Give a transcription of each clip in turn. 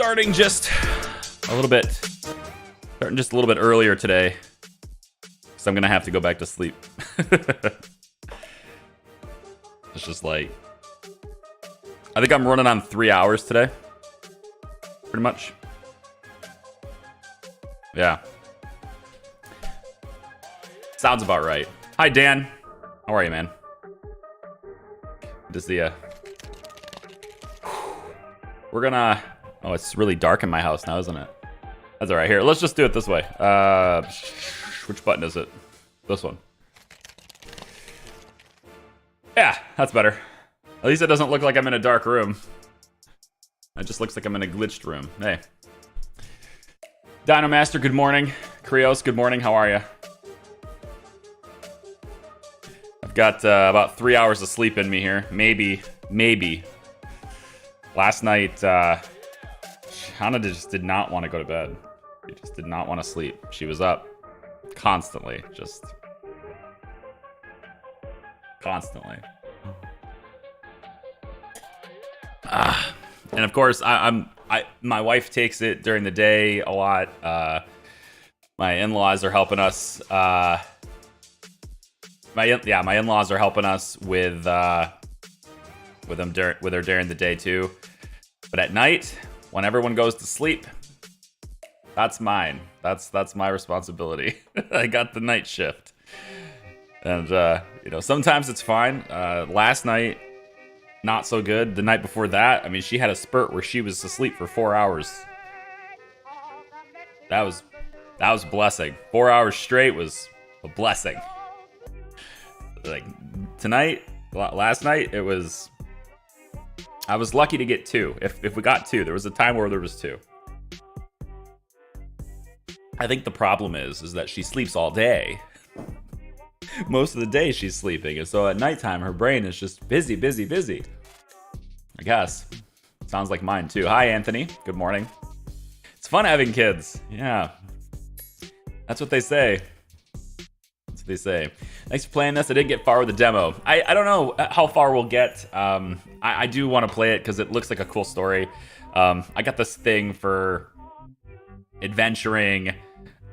starting just a little bit earlier today, because I'm gonna have to go back to sleep. It's just like, I think I'm running on 3 hours today, pretty much. Yeah, sounds about right. Hi Dan, how are you, man? Good to see ya. We're gonna, oh, it's really dark in my house now, isn't it? That's all right. Here, let's just do it this way. Which button is it? This one. Yeah, that's better. At least it doesn't look like I'm in a dark room. It just looks like I'm in a glitched room. Hey. Dino Master, good morning. Krios, good morning. How are you? I've got about 3 hours of sleep in me here. Maybe. Last night, Hannah just did not want to go to bed. She just did not want to sleep. She was up constantly, just constantly. And of course, my wife takes it during the day a lot. My in-laws are helping us. My in-laws are helping us with her during the day too. But at night, when everyone goes to sleep, that's mine. That's my responsibility. I got the night shift, and sometimes it's fine. Last night, not so good. The night before that, I mean, she had a spurt where she was asleep for 4 hours. That was a blessing. 4 hours straight was a blessing. Like last night, I was lucky to get 2. If we got 2, there was a time where there was 2. I think the problem is that she sleeps all day. Most of the day she's sleeping, and so at nighttime her brain is just busy. I guess. Sounds like mine too. Hi Anthony, good morning. It's fun having kids. Yeah. That's what they say. Thanks for playing this. I didn't get far with the demo. I don't know how far we'll get. I do want to play it because it looks like a cool story. I got this thing for adventuring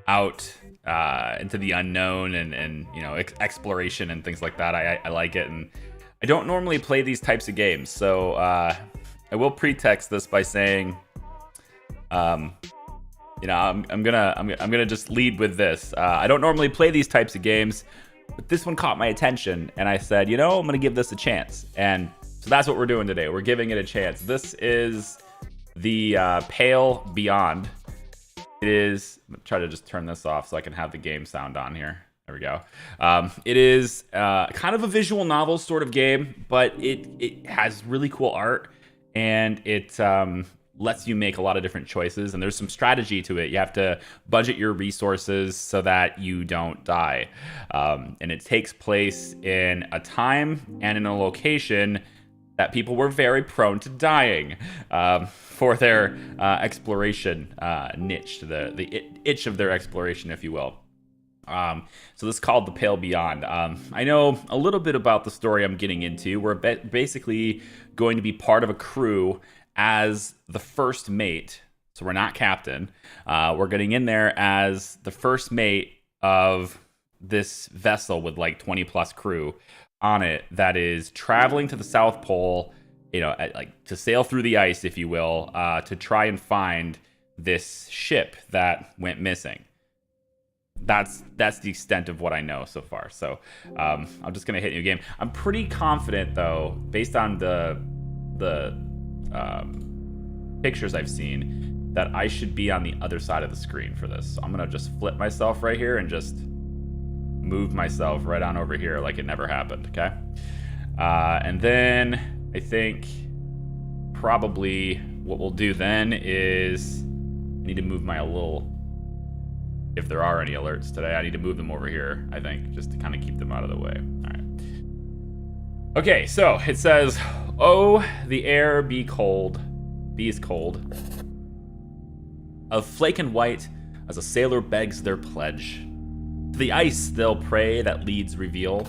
out into the unknown and exploration and things like that. I like it, and I don't normally play these types of games, so I will pretext this by saying, I'm gonna just lead with this. I don't normally play these types of games, but this one caught my attention, and I said, I'm gonna give this a chance, and so that's what we're doing today. We're giving it a chance. This is the Pale Beyond. It is. I'm gonna try to just turn this off so I can have the game sound on here. There we go. It is kind of a visual novel sort of game, but it has really cool art, and it lets you make a lot of different choices, and there's some strategy to it. You have to budget your resources so that you don't die. And it takes place in a time and in a location that people were very prone to dying for their exploration niche, the itch of their exploration, if you will. So this is called The Pale Beyond. I know a little bit about the story I'm getting into. We're basically going to be part of a crew as the first mate. So we're not captain. We're getting in there as the first mate of this vessel with like 20 plus crew on it that is traveling to the South Pole, to sail through the ice, if you will, to try and find this ship that went missing. That's the extent of what I know so far. So I'm just gonna hit new game. I'm pretty confident though, based on the pictures I've seen, that I should be on the other side of the screen for this. So I'm gonna just flip myself right here and just move myself right on over here like it never happened. Okay, and then I think probably what we'll do then is I need to move my little. If there are any alerts today, I need to move them over here, I think, just to kind of keep them out of the way. All right. Okay, so it says, "Oh, the air be cold, bees cold. Of flake and white, as a sailor begs their pledge. To the ice they'll pray that leads reveal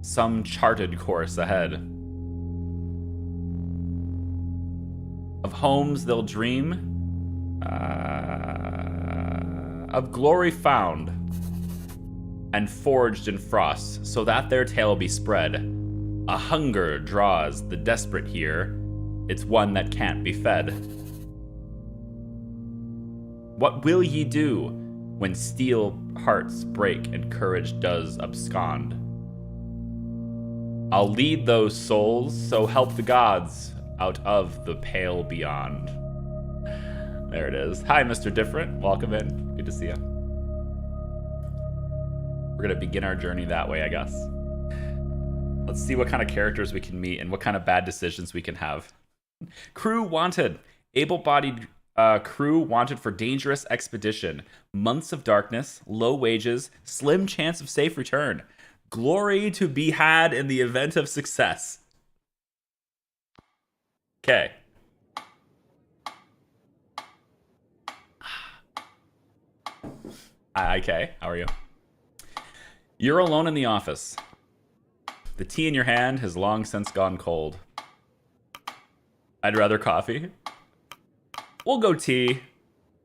some charted course ahead. Of homes they'll dream, of glory found, and forged in frost, so that their tale be spread. A hunger draws the desperate here, it's one that can't be fed. What will ye do when steel hearts break and courage does abscond? I'll lead those souls, so help the gods, out of the pale beyond. There it is. Hi, Mr. Different. Welcome in. Good to see you. We're going to begin our journey that way, I guess. Let's see what kind of characters we can meet and what kind of bad decisions we can have. Crew wanted. Able-bodied crew wanted for dangerous expedition. Months of darkness, low wages, slim chance of safe return. Glory to be had in the event of success. Okay. Okay, how are you? You're alone in the office. The tea in your hand has long since gone cold. I'd rather coffee. We'll go tea.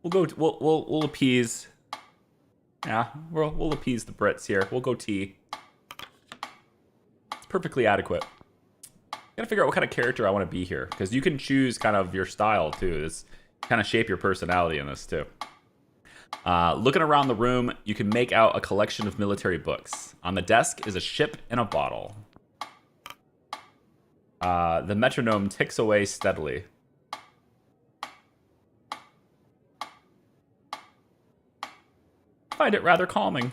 We'll appease. Yeah, we'll appease the Brits here. We'll go tea. It's perfectly adequate. Gotta figure out what kind of character I want to be here, because you can choose kind of your style too. This kind of shape your personality in this too. Looking around the room, you can make out a collection of military books. On the desk is a ship and a bottle. The metronome ticks away steadily. I find it rather calming.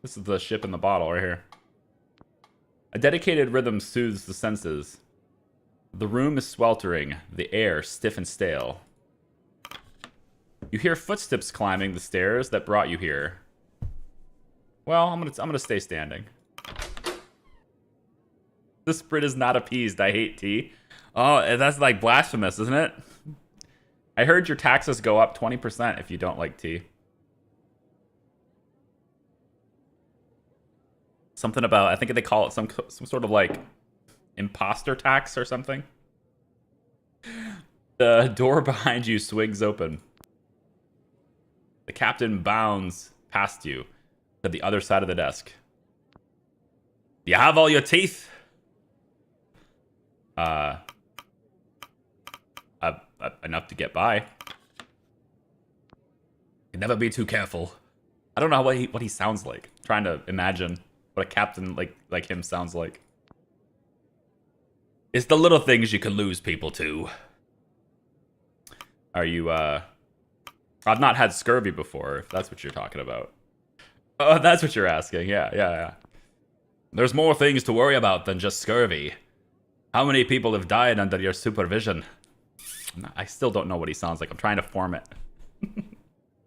This is the ship and the bottle right here. A dedicated rhythm soothes the senses. The room is sweltering, the air stiff and stale. You hear footsteps climbing the stairs that brought you here. Well, I'm gonna stay standing. This Brit is not appeased. I hate tea. Oh, that's like blasphemous, isn't it? I heard your taxes go up 20% if you don't like tea. Something about, I think they call it some sort of like imposter tax or something. The door behind you swings open. The captain bounds past you to the other side of the desk. Do you have all your teeth? Enough to get by. Can never be too careful. I don't know what he sounds like. I'm trying to imagine what a captain like him sounds like. It's the little things you can lose people to. Are you, I've not had scurvy before, if that's what you're talking about. Oh, that's what you're asking. Yeah. There's more things to worry about than just scurvy. How many people have died under your supervision? I still don't know what he sounds like. I'm trying to form it.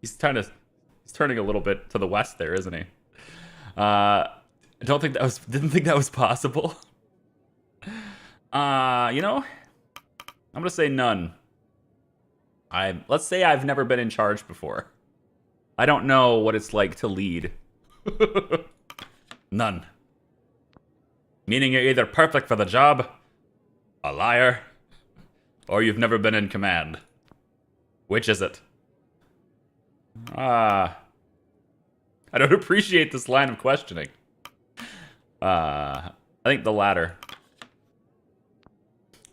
He's turning a little bit to the west there, isn't he? Didn't think that was possible. You know, I'm gonna say none. Let's say I've never been in charge before. I don't know what it's like to lead. None. Meaning you're either perfect for the job, a liar, or you've never been in command. Which is it? I don't appreciate this line of questioning. I think the latter.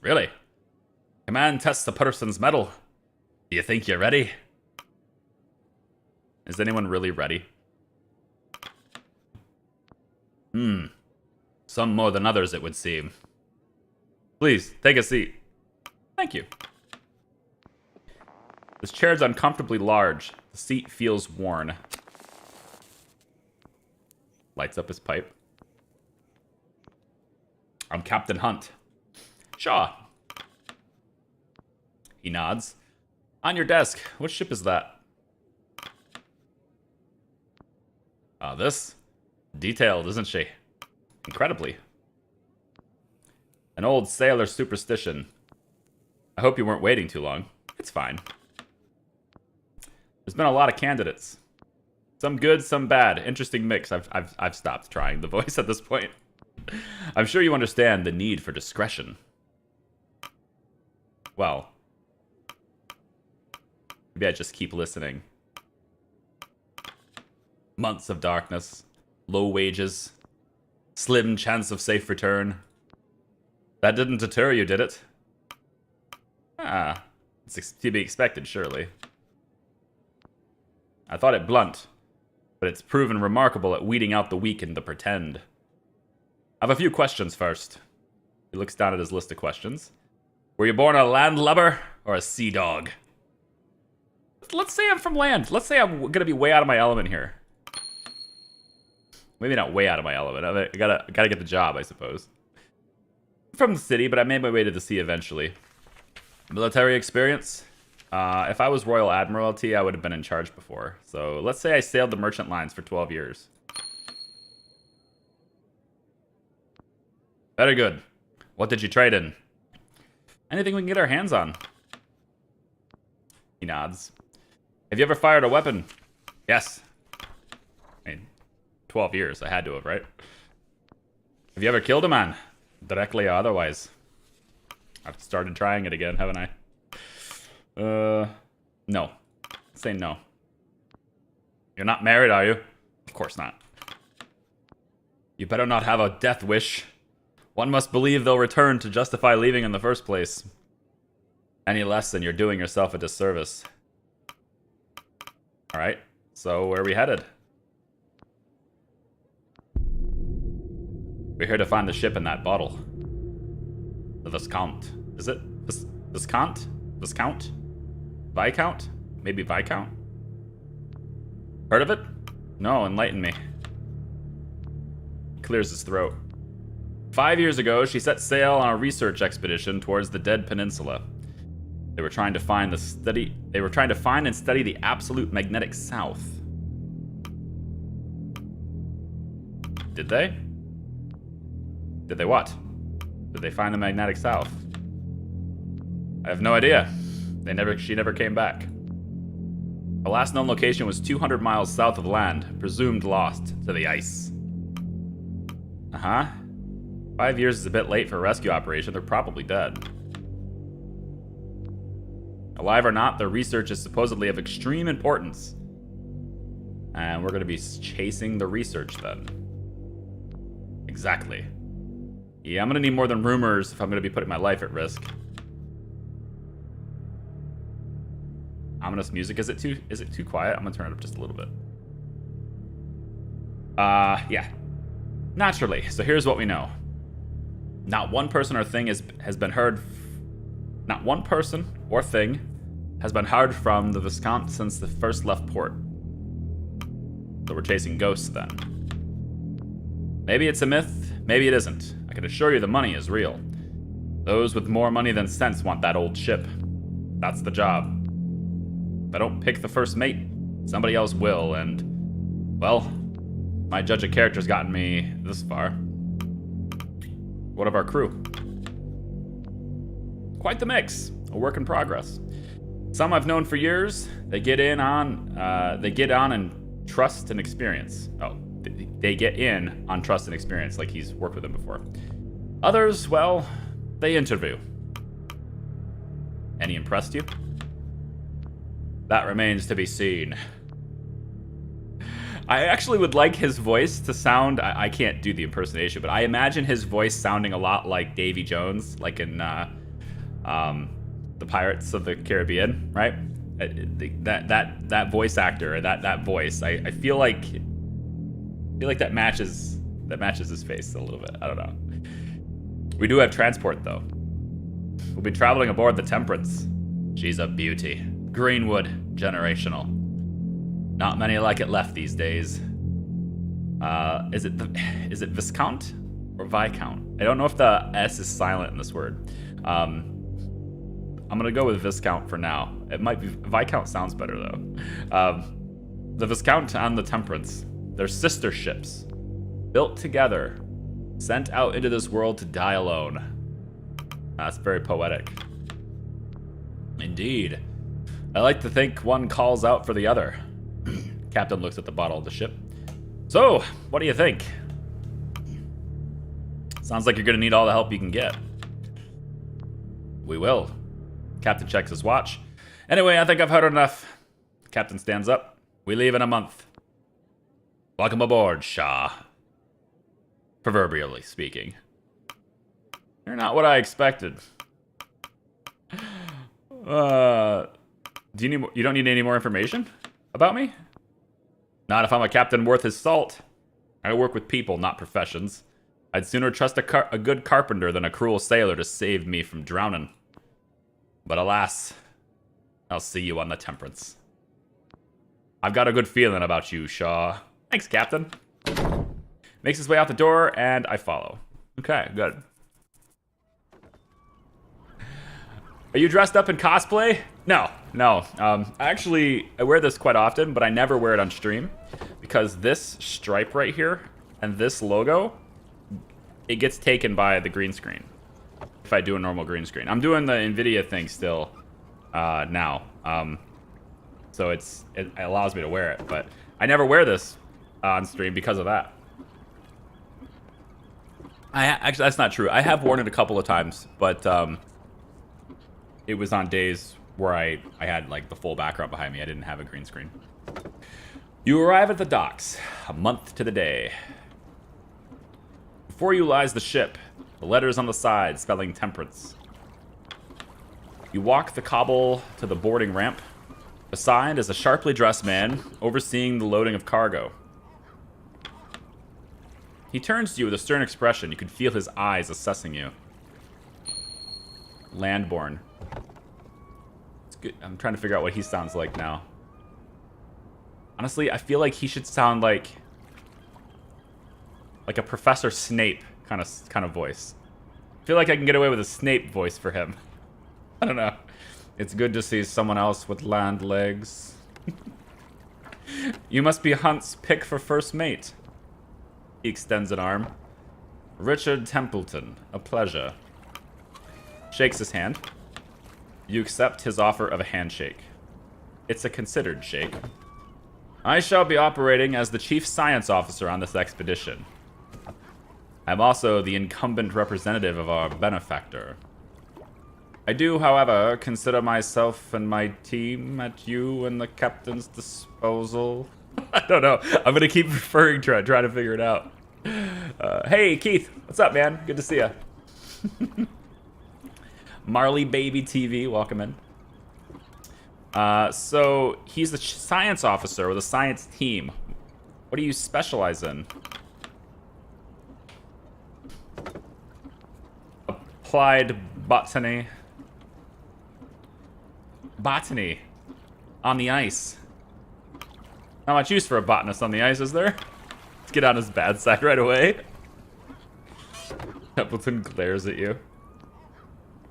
Really? Command tests a person's mettle. Do you think you're ready? Is anyone really ready? Some more than others, it would seem. Please, take a seat. Thank you. This chair is uncomfortably large. The seat feels worn. Lights up his pipe. I'm Captain Hunt. Shaw. He nods. On your desk, what ship is that? This? Detailed, isn't she? Incredibly. An old sailor superstition. I hope you weren't waiting too long. It's fine. There's been a lot of candidates. Some good, some bad. Interesting mix. I've stopped trying the voice at this point. I'm sure you understand the need for discretion. Well, maybe I just keep listening. Months of darkness, low wages, slim chance of safe return. That didn't deter you, did it? Ah, it's to be expected, surely. I thought it blunt, but it's proven remarkable at weeding out the weak and the pretend. I have a few questions first. He looks down at his list of questions. Were you born a landlubber or a sea dog? Let's say I'm from land. Let's say I'm gonna be way out of my element here. Maybe not way out of my element. I gotta get the job, I suppose. I'm from the city, but I made my way to the sea eventually. Military experience? If I was Royal Admiralty, I would have been in charge before. So let's say I sailed the merchant lines for 12 years. Very good. What did you trade in? Anything we can get our hands on. He nods. Have you ever fired a weapon? Yes. I mean, 12 years. I had to have, right? Have you ever killed a man? Directly or otherwise? I've started trying it again, haven't I? No. Say no. You're not married, are you? Of course not. You better not have a death wish. One must believe they'll return to justify leaving in the first place. Any less than you're doing yourself a disservice. Alright, so where are we headed? We're here to find the ship in that bottle. The Viscount. Is it? Viscount? Viscount? Viscount? Maybe Viscount? Heard of it? No, enlighten me. He clears his throat. 5 years ago, she set sail on a research expedition towards the Dead Peninsula. They were trying to find and study the absolute magnetic south. Did they? Did they what? Did they find the magnetic south? I have no idea. She never came back. The last known location was 200 miles south of land, presumed lost to the ice. Uh-huh. 5 years is a bit late for a rescue operation. They're probably dead. Alive or not, their research is supposedly of extreme importance. And we're going to be chasing the research then. Exactly. Yeah, I'm going to need more than rumors if I'm going to be putting my life at risk. Ominous music. Is it too quiet? I'm going to turn it up just a little bit. Yeah. Naturally. So here's what we know. Not one person or thing has been heard. Not one person or thing has been heard from the Viscount since the first left port. So we're chasing ghosts then. Maybe it's a myth, maybe it isn't. I can assure you the money is real. Those with more money than sense want that old ship. That's the job. If I don't pick the first mate, somebody else will, and, well, my judge of character's gotten me this far. What of our crew? Quite the mix. A work in progress. Some I've known for years. They get on and trust and experience. Oh, they get in on trust and experience, like he's worked with them before. Others, well, they interview. Any impressed you? That remains to be seen. I actually would like his voice to sound, I can't do the impersonation, but I imagine his voice sounding a lot like Davy Jones, like in the Pirates of the Caribbean, right? That voice actor, that voice, I feel like that matches his face a little bit. I don't know. We do have transport though. We'll be traveling aboard the Temperance. She's a beauty. Greenwood, generational. Not many like it left these days. Is it Viscount or Viscount? I don't know if the S is silent in this word. I'm gonna go with Viscount for now. It might be Viscount sounds better though. The Viscount and the Temperance, they're sister ships, built together, sent out into this world to die alone. That's very poetic. Indeed. I like to think one calls out for the other. Captain looks at the bottle of the ship. So, what do you think? Sounds like you're gonna need all the help you can get. We will. Captain checks his watch. Anyway, I think I've heard enough. Captain stands up. We leave in a month. Welcome aboard, Shah. Proverbially speaking. You're not what I expected. Do you need more, you don't need any more information about me? Not if I'm a captain worth his salt. I work with people, not professions. I'd sooner trust a good carpenter than a cruel sailor to save me from drowning. But alas, I'll see you on the Temperance. I've got a good feeling about you, Shaw. Thanks, Captain. Makes his way out the door, and I follow. Okay, good. Are you dressed up in cosplay? No. Actually, I wear this quite often, but I never wear it on stream because this stripe right here and this logo, it gets taken by the green screen if I do a normal green screen. I'm doing the NVIDIA thing still now, so it allows me to wear it, but I never wear this on stream because of that. Actually, that's not true. I have worn it a couple of times, but it was on days where I had like the full background behind me. I didn't have a green screen. You arrive at the docks, a month to the day. Before you lies the ship, the letters on the side spelling Temperance. You walk the cobble to the boarding ramp. Beside is a sharply dressed man overseeing the loading of cargo. He turns to you with a stern expression. You can feel his eyes assessing you. Landborn. It's good. I'm trying to figure out what he sounds like now. Honestly, I feel like he should sound like a Professor Snape kind of voice. I feel like I can get away with a Snape voice for him. I don't know. It's good to see someone else with land legs. You must be Hunt's pick for first mate. He extends an arm. Richard Templeton, a pleasure. Shakes his hand. You accept his offer of a handshake. It's a considered shake. I shall be operating as the chief science officer on this expedition. I'm also the incumbent representative of our benefactor. I do, however, consider myself and my team at you and the captain's disposal. I don't know. I'm going to keep referring to it, trying to figure it out. Hey, Keith. What's up, man? Good to see you. Marley Baby TV, welcome in. So, he's the science officer with a science team. What do you specialize in? Applied botany. Botany. On the ice. Not much use for a botanist on the ice, is there? Let's get on his bad side right away. Templeton glares at you.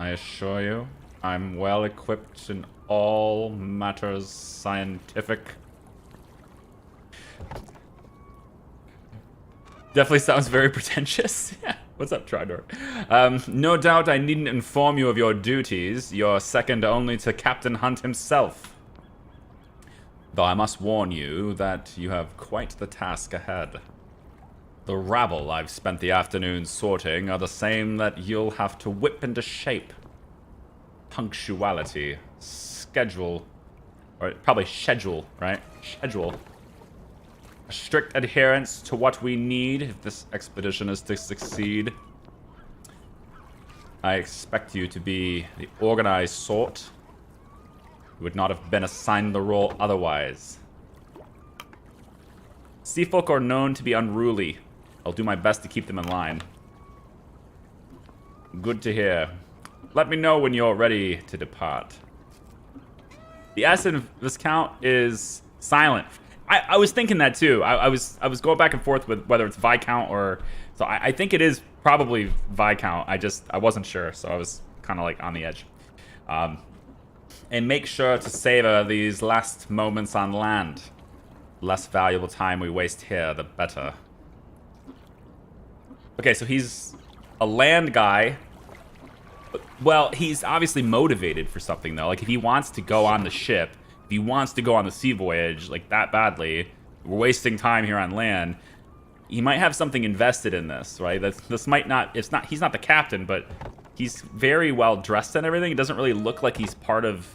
I assure you, I'm well equipped in all matters scientific. Definitely sounds very pretentious. Yeah. What's up, Tridor? No doubt I needn't inform you of your duties. You're second only to Captain Hunt himself. Though I must warn you that you have quite the task ahead. The rabble I've spent the afternoon sorting are the same that you'll have to whip into shape. Punctuality, schedule, or probably schedule, right? Schedule. A strict adherence to what we need if this expedition is to succeed. I expect you to be the organized sort. You would not have been assigned the role otherwise. Seafolk are known to be unruly. I'll do my best to keep them in line. Good to hear. Let me know when you're ready to depart. The S in Viscount is silent. I was thinking that too. I was going back and forth with whether it's Viscount or... So I think it is probably Viscount. I wasn't sure, so I was kind of like on the edge. And make sure to savor these last moments on land. The less valuable time we waste here, the better. Okay, so he's a land guy. Well, he's obviously motivated for something, though. Like, if he wants to go on the ship, if he wants to go on the sea voyage, like, that badly, we're wasting time here on land, he might have something invested in this, right? This might not, he's not the captain, but He's very well dressed and everything. It doesn't really look like he's part of,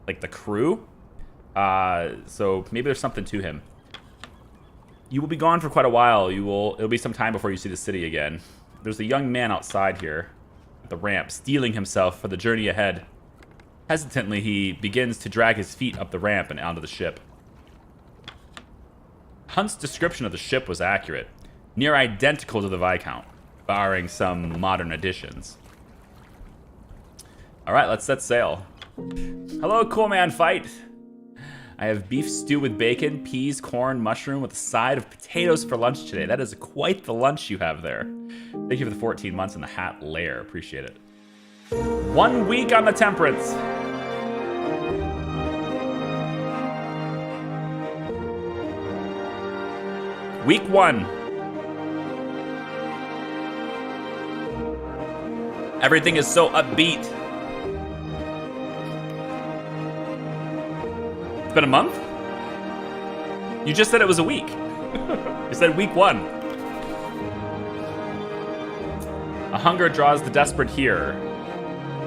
like, the crew. So maybe there's something to him. You will be gone for quite a while. It'll be some time before you see the city again. There's a young man outside here at the ramp, steeling himself for the journey ahead. Hesitantly, he begins to drag his feet up the ramp and onto the ship. Hunt's description of the ship was accurate, near identical to the Viscount, barring some modern additions. Alright, let's set sail. Hello, cool man, fight! I have beef stew with bacon, peas, corn, mushroom with a side of potatoes for lunch today. That is quite the lunch you have there. Thank you for the 14 months in the hat lair. Appreciate it. 1 week on the Temperance. Week 1. Everything is so upbeat. It's been a month? You just said it was a week. You said week 1. A hunger draws the desperate here.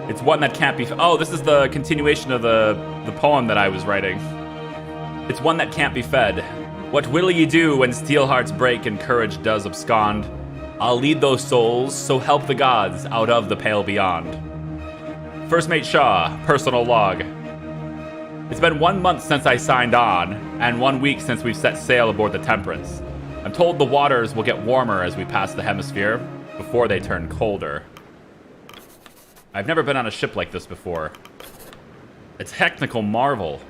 It's one that can't be... Oh, this is the continuation of the poem that I was writing. It's one that can't be fed. What will ye do when steel hearts break and courage does abscond? I'll lead those souls, so help the gods, out of the pale beyond. First Mate Shaw, personal log. It's been 1 month since I signed on, and 1 week since we've set sail aboard the Temperance. I'm told the waters will get warmer as we pass the hemisphere, before they turn colder. I've never been on a ship like this before. A technical marvel.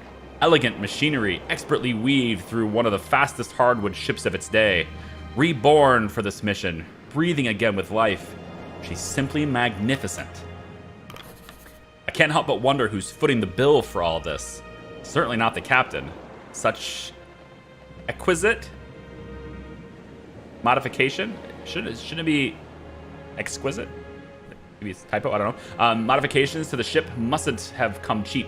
Elegant machinery, expertly weaved through one of the fastest hardwood ships of its day. Reborn for this mission, breathing again with life. She's simply magnificent. I can't help but wonder who's footing the bill for all this. Certainly not the captain. Such exquisite modification? Shouldn't it be exquisite? Maybe it's a typo, I don't know. Modifications to the ship mustn't have come cheap.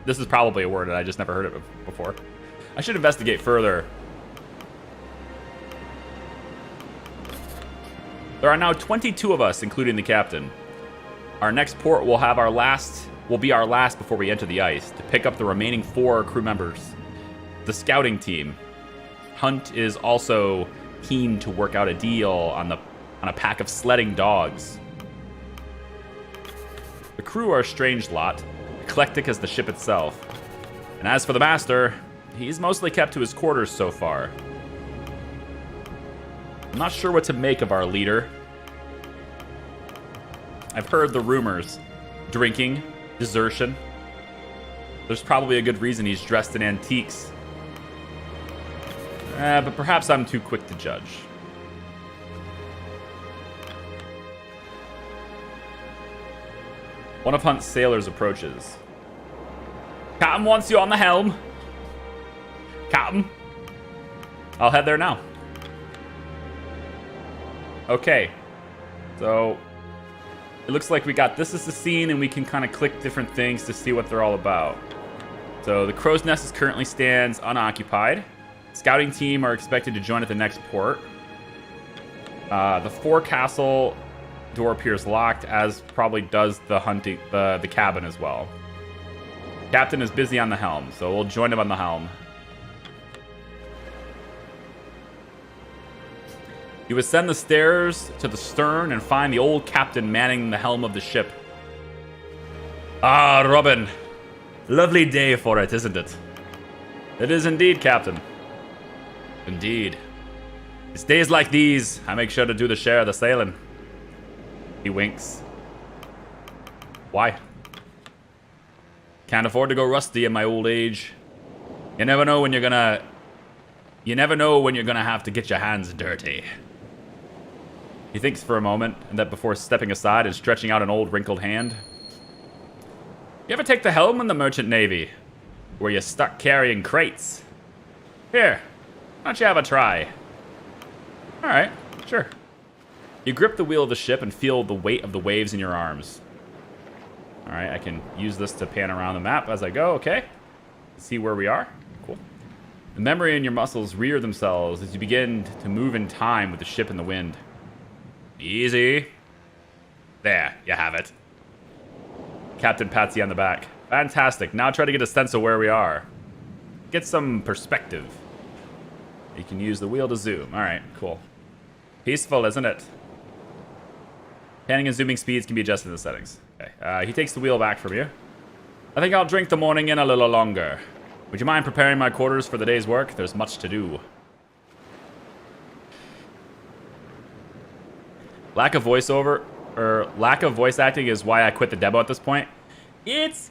This is probably a word and I just never heard it before. I should investigate further. There are now 22 of us, including the captain. Our next port will be our last before we enter the ice, to pick up the remaining 4 crew members. The scouting team. Hunt is also keen to work out a deal on a pack of sledding dogs. The crew are a strange lot, eclectic as the ship itself. And as for the master, he's mostly kept to his quarters so far. I'm not sure what to make of our leader. I've heard the rumors. Drinking, desertion. There's probably a good reason he's dressed in antiques. But perhaps I'm too quick to judge. One of Hunt's sailors approaches. Captain wants you on the helm. Captain. I'll head there now. Okay. So, it looks like we got this as the scene, and we can kind of click different things to see what they're all about. So, the crow's nest currently stands unoccupied. Scouting team are expected to join at the next port. The forecastle door appears locked, as probably does the cabin as well. Captain is busy on the helm, so we'll join him on the helm. You ascend the stairs to the stern and find the old captain manning the helm of the ship. Ah, Robin. Lovely day for it, isn't it? It is indeed, Captain. Indeed. It's days like these, I make sure to do the share of the sailing. He winks. Why? Can't afford to go rusty in my old age. You never know when you're gonna have to get your hands dirty. He thinks for a moment, and that before stepping aside and stretching out an old wrinkled hand. You ever take the helm in the merchant navy? Where you're stuck carrying crates? Here, why don't you have a try? Alright, sure. You grip the wheel of the ship and feel the weight of the waves in your arms. Alright, I can use this to pan around the map as I go, okay? See where we are. Cool. The memory in your muscles rear themselves as you begin to move in time with the ship in the wind. Easy. There, you have it. Captain pats you on the back. Fantastic. Now try to get a sense of where we are. Get some perspective. You can use the wheel to zoom. All right, cool. Peaceful, isn't it? Panning and zooming speeds can be adjusted in the settings. Okay. He takes the wheel back from you. I think I'll drink the morning in a little longer. Would you mind preparing my quarters for the day's work? There's much to do. Lack of voiceover, or lack of voice acting is why I quit the demo at this point. It's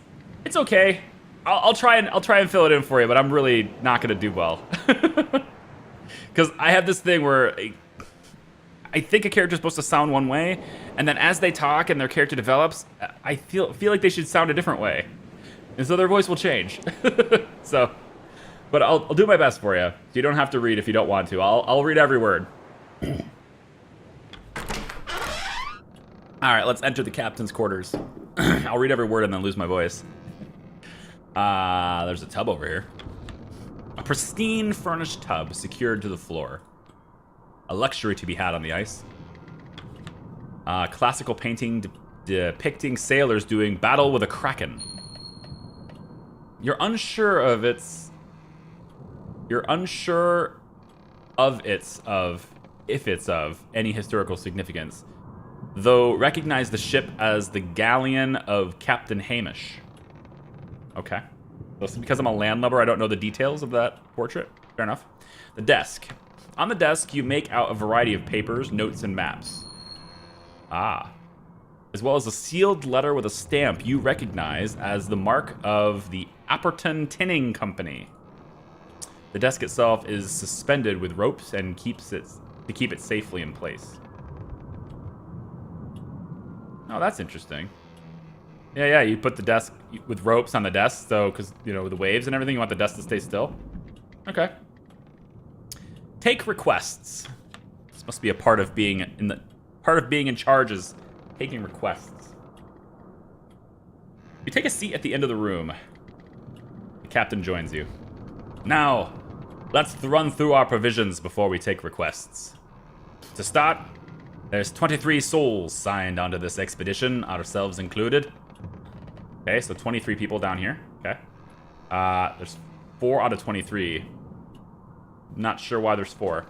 okay. I'll try and fill it in for you, but I'm really not gonna do well. Because I have this thing where I think a character's supposed to sound one way, and then as they talk and their character develops, I feel like they should sound a different way. And so their voice will change. So, but I'll do my best for you. You don't have to read if you don't want to. I'll read every word. All right, let's enter the captain's quarters. I'll read every word and then lose my voice. There's a tub over here. A pristine furnished tub secured to the floor. A luxury to be had on the ice. Classical painting depicting sailors doing battle with a kraken. You're unsure of its... You're unsure of its... if it's of any historical significance, though recognize the ship as the galleon of Captain Hamish. Okay. So because I'm a landlubber, I don't know the details of that portrait. Fair enough. The desk. On the desk, you make out a variety of papers, notes, and maps. Ah. As well as a sealed letter with a stamp you recognize as the mark of the Apperton Tinning Company. The desk itself is suspended with ropes and keep it safely in place. Oh, that's interesting. Yeah, you put the desk with ropes on the desk, so, because, you know, with the waves and everything, you want the desk to stay still. Okay. Take requests. This must be a part of being in charge is taking requests. You take a seat at the end of the room. The captain joins you. Now, let's run through our provisions before we take requests. To start, there's 23 souls signed onto this expedition, ourselves included. Okay, so 23 people down here. Okay. There's 4 out of 23. Not sure why there's 4.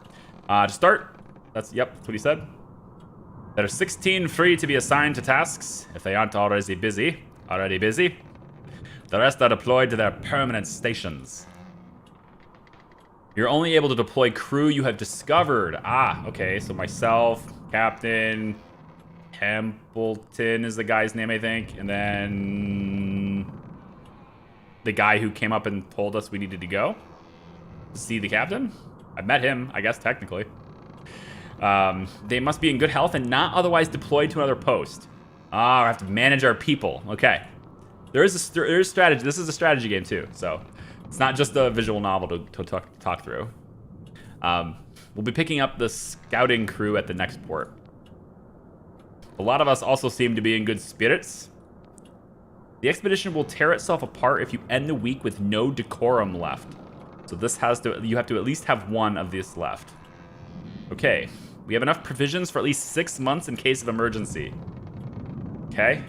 To start, that's what he said. There are 16 free to be assigned to tasks, if they aren't already busy. The rest are deployed to their permanent stations. You're only able to deploy crew you have discovered. Ah, okay, so myself, Captain Templeton is the guy's name, I think. And then the guy who came up and told us we needed to go. See the captain? I met him, I guess, technically. They must be in good health and not otherwise deployed to another post. Ah, we have to manage our people. Okay. There is strategy. This is a strategy game, too. So it's not just a visual novel to talk through. We'll be picking up the scouting crew at the next port. A lot of us also seem to be in good spirits. The expedition will tear itself apart if you end the week with no decorum left. So this you have to at least have one of this left. Okay, we have enough provisions for at least 6 months in case of emergency. Okay,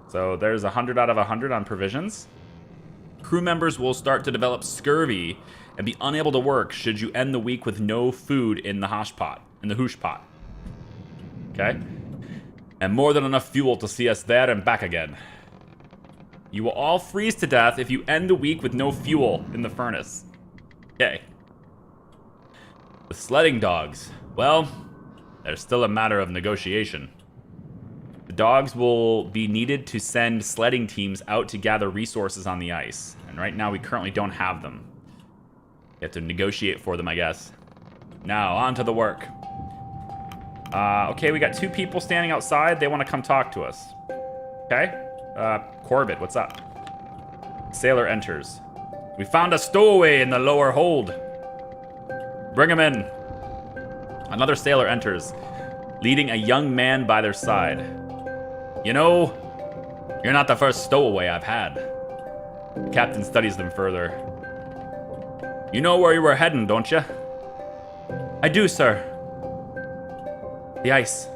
so there's 100 out of 100 on provisions. Crew members will start to develop scurvy and be unable to work should you end the week with no food in the hoosh pot. Okay, and more than enough fuel to see us there and back again. You will all freeze to death if you end the week with no fuel in the furnace. Okay. The sledding dogs. Well, there's still a matter of negotiation. The dogs will be needed to send sledding teams out to gather resources on the ice. And right now we currently don't have them. You have to negotiate for them, I guess. Now, on to the work. Okay, we got 2 people standing outside. They want to come talk to us. Okay. Corbett, what's up? Sailor enters. We found a stowaway in the lower hold. Bring him in. Another sailor enters, leading a young man by their side. You know, you're not the first stowaway I've had. The captain studies them further. You know where you were heading, don't you? I do, sir. The ice.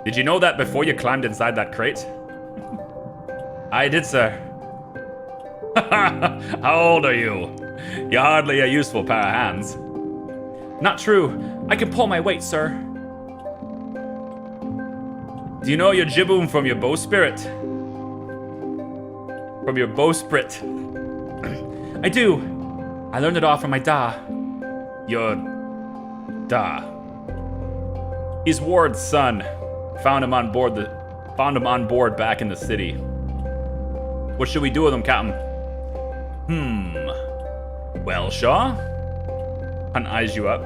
Did you know that before you climbed inside that crate? I did, sir. How old are you? You're hardly a useful pair of hands. Not true. I can pull my weight, sir. Do you know your jibboom from your bowsprit? From your bowsprit. I do. I learned it all from my da. Your da. He's Ward's son. Found him on board back in the city. What should we do with him, Captain? Well, Shaw? Hunt eyes you up.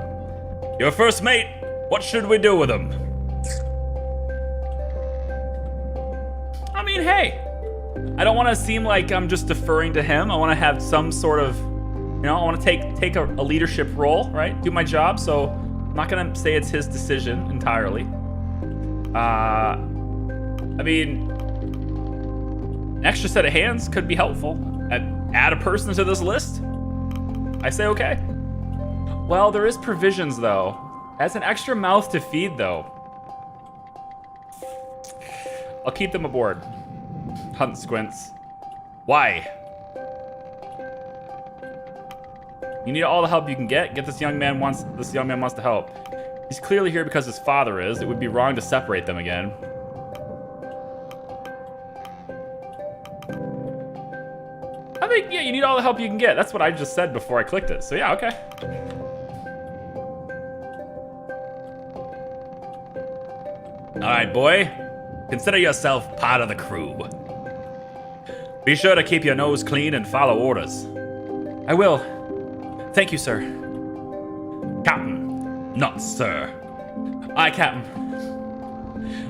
Your first mate, what should we do with him? I mean, hey. I don't want to seem like I'm just deferring to him. I want to have some sort of, I want to take a leadership role, right? Do my job, so I'm not going to say it's his decision entirely. I mean, an extra set of hands could be helpful. Add a person to this list. I say okay. Well, there is provisions, though. As an extra mouth to feed, though. I'll keep them aboard. Hunt squints. Why? You need all the help you can get. This young man wants to help. He's clearly here because his father is. It would be wrong to separate them again. I think, yeah, you need all the help you can get. That's what I just said before I clicked it. So yeah, okay. All right, boy. Consider yourself part of the crew. Be sure to keep your nose clean and follow orders. I will. Thank you, sir. Captain, not sir. Aye, Captain.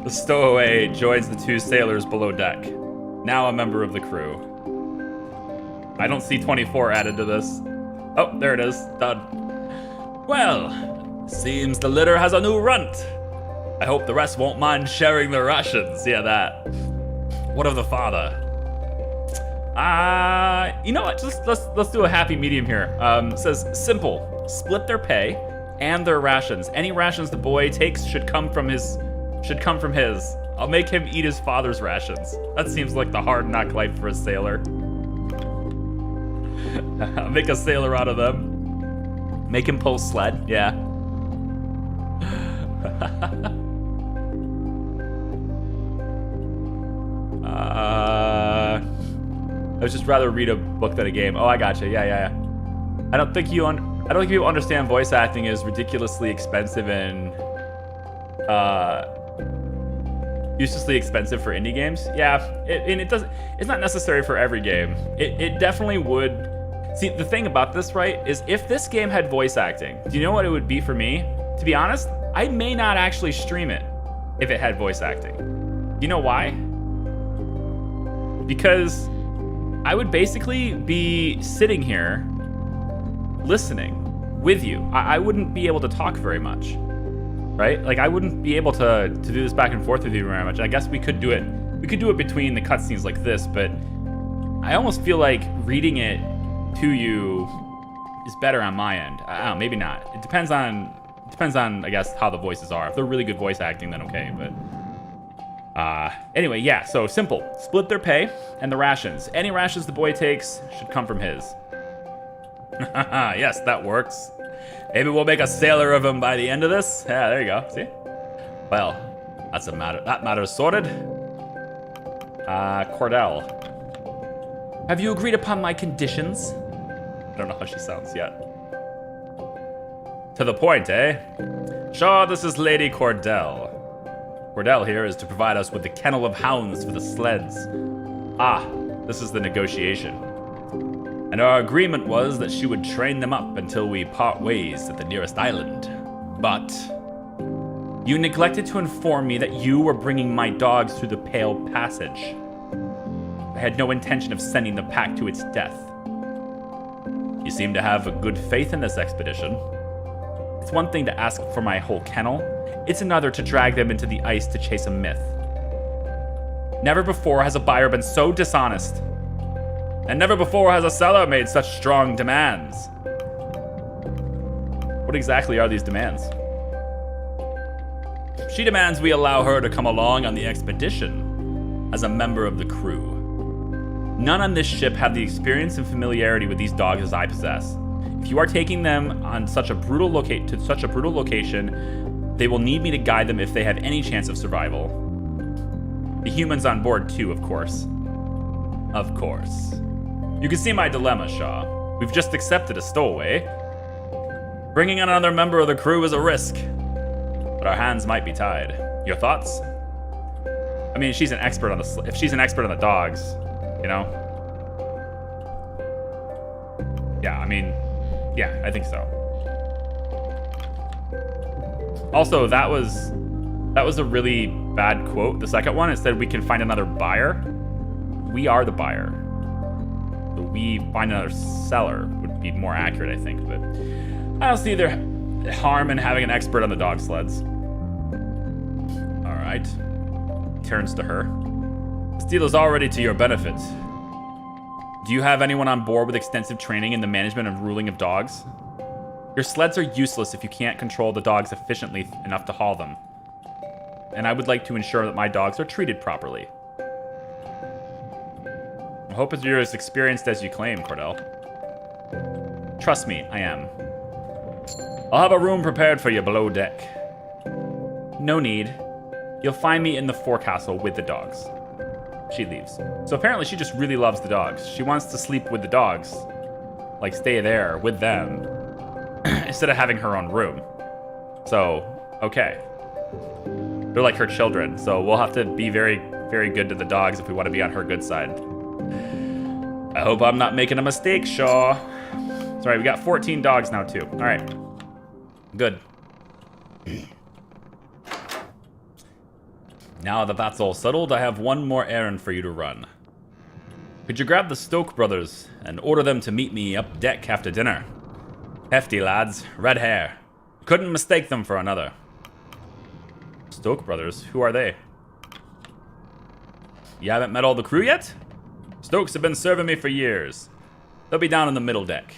The stowaway joins the two sailors below deck. Now a member of the crew. I don't see 24 added to this. Oh, there it is. Done. Well, seems the litter has a new runt. I hope the rest won't mind sharing their rations. Yeah, that. What of the father? You know what? Just let's do a happy medium here. It says simple. Split their pay and their rations. Any rations the boy takes should come from his. I'll make him eat his father's rations. That seems like the hard knock life for a sailor. Make a sailor out of them. Make him pull sled. Yeah. I would just rather read a book than a game. Oh, I gotcha. Yeah. I don't think you understand voice acting is ridiculously expensive and uselessly expensive for indie games. Yeah, it's not necessary for every game. It definitely would. See, the thing about this, right, is if this game had voice acting, do you know what it would be for me? To be honest, I may not actually stream it if it had voice acting. Do you know why? Because I would basically be sitting here listening with you. I wouldn't be able to talk very much, right? Like I wouldn't be able to do this back and forth with you very much. I guess we could do it. We could do it between the cutscenes like this, but I almost feel like reading it to you is better on my end. I don't know, maybe not. It depends on I guess how the voices are. If they're really good voice acting, then okay, but anyway, yeah, so simple. Split their pay and the rations. Any rations the boy takes should come from his. Yes, that works. Maybe we'll make a sailor of him by the end of this. Yeah, there you go. See? Well, that matter is sorted. Cordell. Have you agreed upon my conditions? I don't know how she sounds yet. To the point, eh? Sure, this is Lady Cordell. Cordell here is to provide us with the kennel of hounds for the sleds. Ah, this is the negotiation. And our agreement was that she would train them up until we part ways at the nearest island. But you neglected to inform me that you were bringing my dogs through the Pale Passage. I had no intention of sending the pack to its death. You seem to have a good faith in this expedition. It's one thing to ask for my whole kennel. It's another to drag them into the ice to chase a myth. Never before has a buyer been so dishonest. And never before has a seller made such strong demands. What exactly are these demands? She demands we allow her to come along on the expedition as a member of the crew. None on this ship have the experience and familiarity with these dogs as I possess. If you are taking them on such a brutal location, they will need me to guide them if they have any chance of survival. The humans on board too, of course. Of course. You can see my dilemma, Shaw. We've just accepted a stowaway. Bringing on another member of the crew is a risk, but our hands might be tied. Your thoughts? I mean, she's an expert on if she's an expert on the dogs, you know? Yeah, I mean, yeah, I think so. Also, that was a really bad quote. The second one, it said we can find another buyer. We are the buyer. So we find another seller would be more accurate, I think. But I don't see either harm in having an expert on the dog sleds. All right. Turns to her. This deal is already to your benefit. Do you have anyone on board with extensive training in the management and ruling of dogs? Your sleds are useless if you can't control the dogs efficiently enough to haul them. And I would like to ensure that my dogs are treated properly. I hope you're as experienced as you claim, Cordell. Trust me, I am. I'll have a room prepared for you below deck. No need. You'll find me in the forecastle with the dogs. She leaves. So apparently she just really loves the dogs. She wants to sleep with the dogs. Like, stay there with them. Instead of having her own room. So, okay. They're like her children, so we'll have to be very, very good to the dogs if we want to be on her good side. I hope I'm not making a mistake, Shaw. Sorry, we got 14 dogs now, too. All right. Good. Now that that's all settled, I have one more errand for you to run. Could you grab the Stoke brothers and order them to meet me up deck after dinner? Hefty lads, red hair. Couldn't mistake them for another. Stoke brothers? Who are they? You haven't met all the crew yet? Stokes have been serving me for years. They'll be down in the middle deck.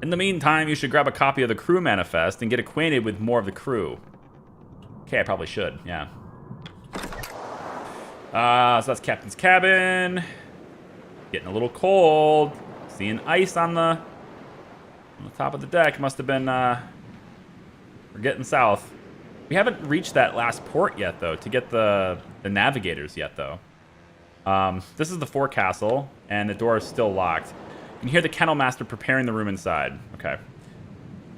In the meantime, you should grab a copy of the crew manifest and get acquainted with more of the crew. Okay, I probably should, yeah. So that's Captain's cabin. Getting a little cold. Seeing ice on the top of the deck. Must have been, we're getting south. We haven't reached that last port yet, though, to get the navigators yet, though. This is the forecastle, and the door is still locked. You can hear the kennel master preparing the room inside. Okay.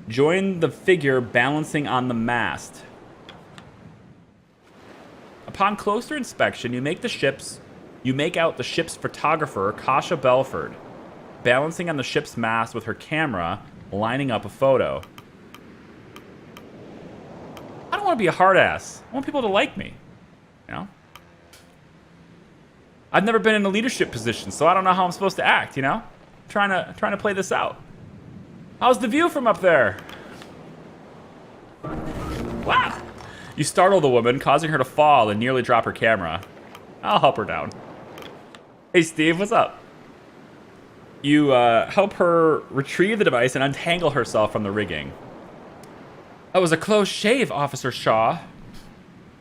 Join the figure balancing on the mast. Upon closer inspection, you make out the ship's photographer, Kasha Belford, balancing on the ship's mast with her camera, lining up a photo. I don't want to be a hard ass. I want people to like me, you know? I've never been in a leadership position, so I don't know how I'm supposed to act, you know? Trying to play this out. How's the view from up there? Wow! You startle the woman, causing her to fall and nearly drop her camera. I'll help her down. Hey, Steve, what's up? You help her retrieve the device and untangle herself from the rigging. That was a close shave, Officer Shaw.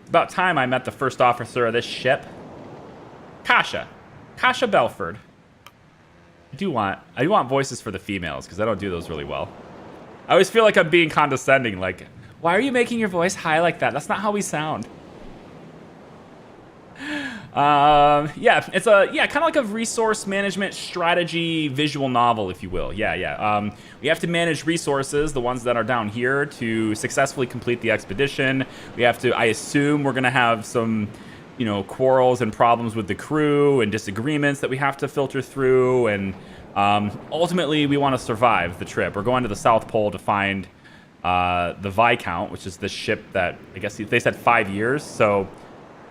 It's about time I met the first officer of this ship. Kasha Belford. I do want voices for the females, because I don't do those really well. I always feel like I'm being condescending, like, why are you making your voice high like that? That's not how we sound. Yeah, it's kind of like a resource management strategy visual novel, if you will. Yeah. We have to manage resources, the ones that are down here, to successfully complete the expedition. We have to, I assume we're going to have some, you know, quarrels and problems with the crew and disagreements that we have to filter through. And ultimately, we want to survive the trip. We're going to the South Pole to find the Viscount, which is the ship that, I guess they said 5 years. So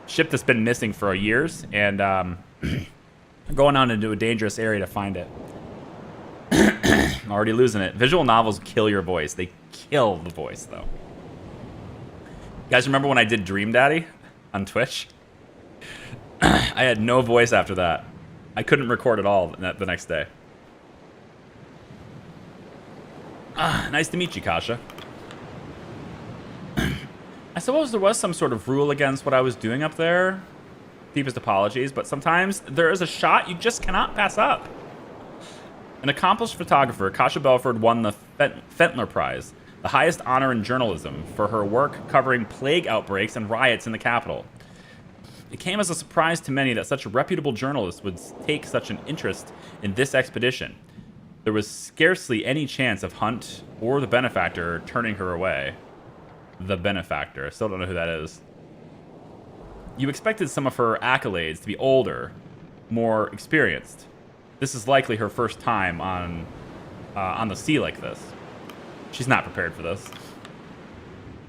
ship that's been missing for years, and going on into a dangerous area to find it. I'm already losing it. Visual novels kill your voice. They kill the voice, though. You guys remember when I did Dream Daddy on Twitch? I had no voice after that. I couldn't record at all the next day. Nice to meet you, Kasha. I suppose there was some sort of rule against what I was doing up there. Deepest apologies, but sometimes there is a shot you just cannot pass up. An accomplished photographer, Kasha Belford won the Fentler Prize, the highest honor in journalism, for her work covering plague outbreaks and riots in the capital. It came as a surprise to many that such a reputable journalist would take such an interest in this expedition. There was scarcely any chance of Hunt or the benefactor turning her away. The benefactor. I still don't know who that is. You expected some of her accolades to be older, more experienced. This is likely her first time on the sea like this. She's not prepared for this.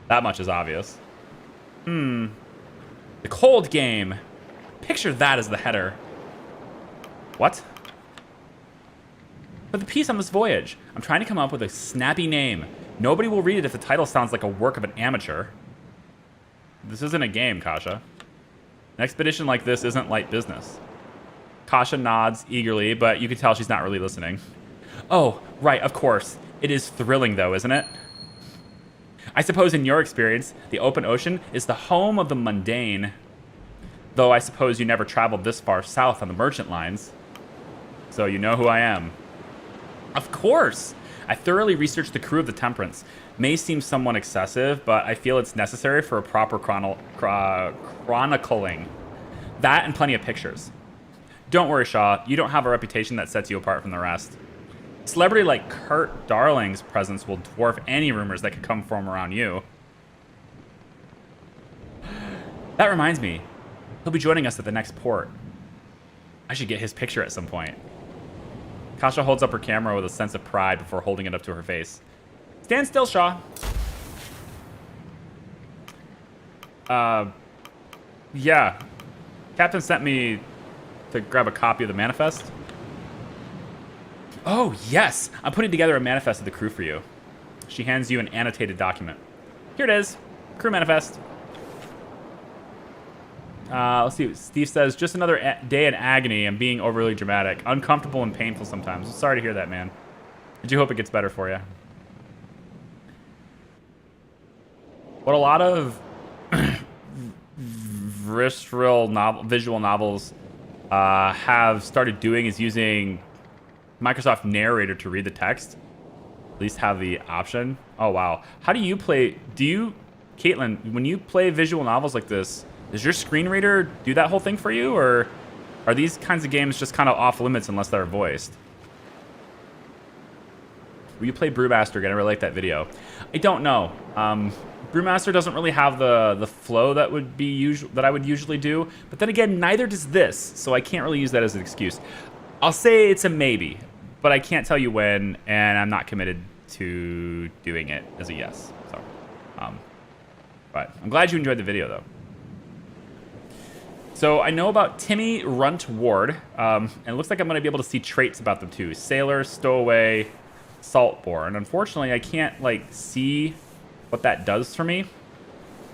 That much is obvious. The cold game. Picture that as the header. What? For the piece on this voyage, I'm trying to come up with a snappy name. Nobody will read it if the title sounds like a work of an amateur. This isn't a game, Kasha. An expedition like this isn't light business. Kasha nods eagerly, but you can tell she's not really listening. Oh, right, of course. It is thrilling, though, isn't it? I suppose in your experience, the open ocean is the home of the mundane. Though I suppose you never traveled this far south on the merchant lines. So you know who I am. Of course! I thoroughly researched the crew of the Temperance. May seem somewhat excessive, but I feel it's necessary for a proper chronicling. That and plenty of pictures. Don't worry, Shaw. You don't have a reputation that sets you apart from the rest. A celebrity like Kurt Darling's presence will dwarf any rumors that could come from around you. That reminds me. He'll be joining us at the next port. I should get his picture at some point. Kasha holds up her camera with a sense of pride before holding it up to her face. Stand still, Shaw. Yeah. Captain sent me to grab a copy of the manifest. Oh, yes. I'm putting together a manifest of the crew for you. She hands you an annotated document. Here it is. Crew manifest. Let's see. Steve says, just another day in agony and being overly dramatic. Uncomfortable and painful sometimes. Sorry to hear that, man. I do hope it gets better for you. What a lot of visual novels have started doing is using Microsoft Narrator to read the text. At least have the option. Oh, wow. How do you play? Caitlin, when you play visual novels like this, does your screen reader do that whole thing for you, or are these kinds of games just kind of off limits unless they're voiced? Will you play Brewmaster again? I really like that video. I don't know. Brewmaster doesn't really have the flow that would be that I would usually do, but then again, neither does this, so I can't really use that as an excuse. I'll say it's a maybe, but I can't tell you when, and I'm not committed to doing it as a yes. So, but I'm glad you enjoyed the video, though. So I know about Timmy Runt Ward, and it looks like I'm going to be able to see traits about them too. Sailor, Stowaway, Saltborn. Unfortunately, I can't like see what that does for me.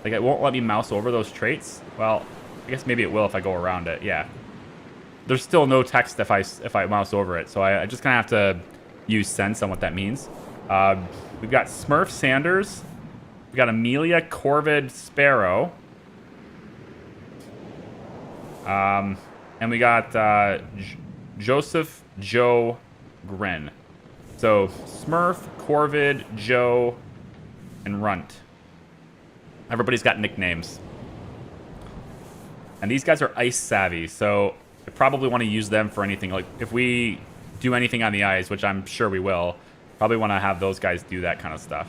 Like, it won't let me mouse over those traits. Well, I guess maybe it will if I go around it. Yeah. There's still no text if I mouse over it, so I just kind of have to use sense on what that means. We've got Smurf Sanders. We've got Amelia Corvid Sparrow. And we got Joseph Joe Grin. So Smurf, Corvid, Joe, and Runt. Everybody's got nicknames. And these guys are ice savvy, so I probably want to use them for anything. Like if we do anything on the ice, which I'm sure we will, probably want to have those guys do that kind of stuff.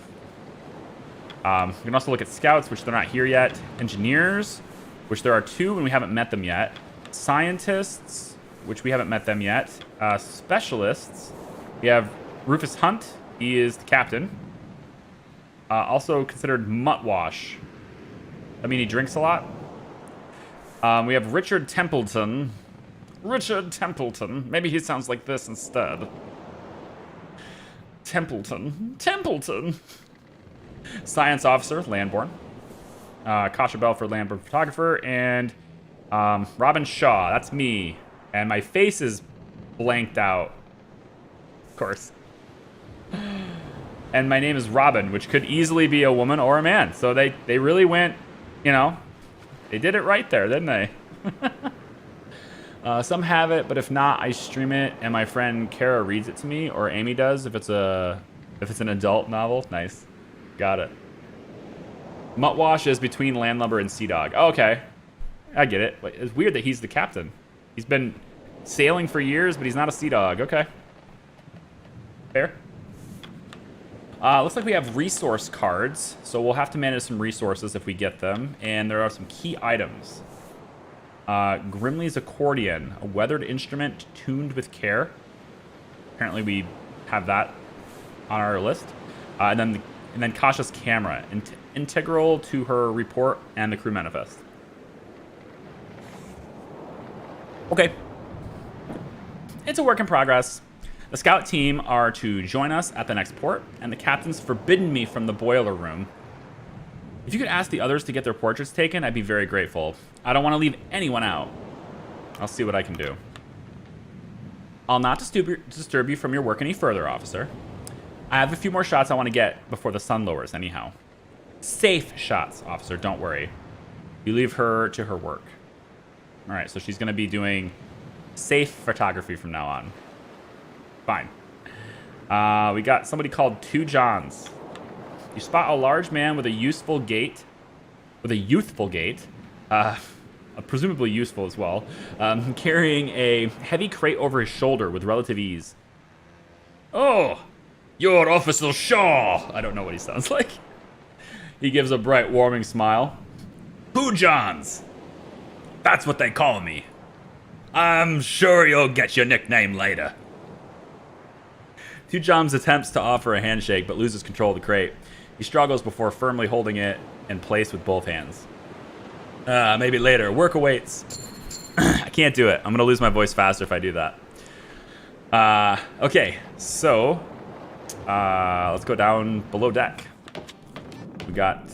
We can also look at scouts, which they're not here yet. Engineers, which there are 2 and we haven't met them yet. Scientists, which we haven't met them yet. Specialists, we have Rufus Hunt. He is the captain. Also considered Muttwash. I mean, he drinks a lot. We have Richard Templeton. Richard Templeton. Maybe he sounds like this instead. Templeton. Templeton. Science officer, Landborn. Kasha Belford, Landborn photographer, and Robin Shaw. That's me. And my face is blanked out. Of course. and my name is Robin, which could easily be a woman or a man. So they really went, you know, they did it right there, didn't they? Some have it, but if not, I stream it, and my friend Kara reads it to me, or Amy does if it's an adult novel. Nice, got it. Muttwash is between Landlubber and Sea Dog. Oh, okay, I get it. It's weird that he's the captain. He's been sailing for years, but he's not a sea dog. Okay, fair. Looks like we have resource cards, so we'll have to manage some resources if we get them, and there are some key items. Grimley's accordion, a weathered instrument tuned with care. Apparently we have that on our list. And then Kasha's camera, integral to her report and the crew manifest. Okay. It's a work in progress. The scout team are to join us at the next port, and the captain's forbidden me from the boiler room. If you could ask the others to get their portraits taken, I'd be very grateful. I don't want to leave anyone out. I'll see what I can do. I'll not disturb you from your work any further, officer. I have a few more shots I want to get before the sun lowers, anyhow. Safe shots, officer, don't worry. You leave her to her work. All right, so she's going to be doing safe photography from now on. Fine. We got somebody called Two Johns. You spot a large man with a youthful gait, presumably useful as well, carrying a heavy crate over his shoulder with relative ease. Oh, you're Officer Shaw. I don't know what he sounds like. He gives a bright, warming smile. Two Johns. That's what they call me. I'm sure you'll get your nickname later. Two Johns attempts to offer a handshake, but loses control of the crate. He struggles before firmly holding it in place with both hands. Maybe later. Work awaits. I can't do it. I'm going to lose my voice faster if I do that. Okay, so let's go down below deck. We got...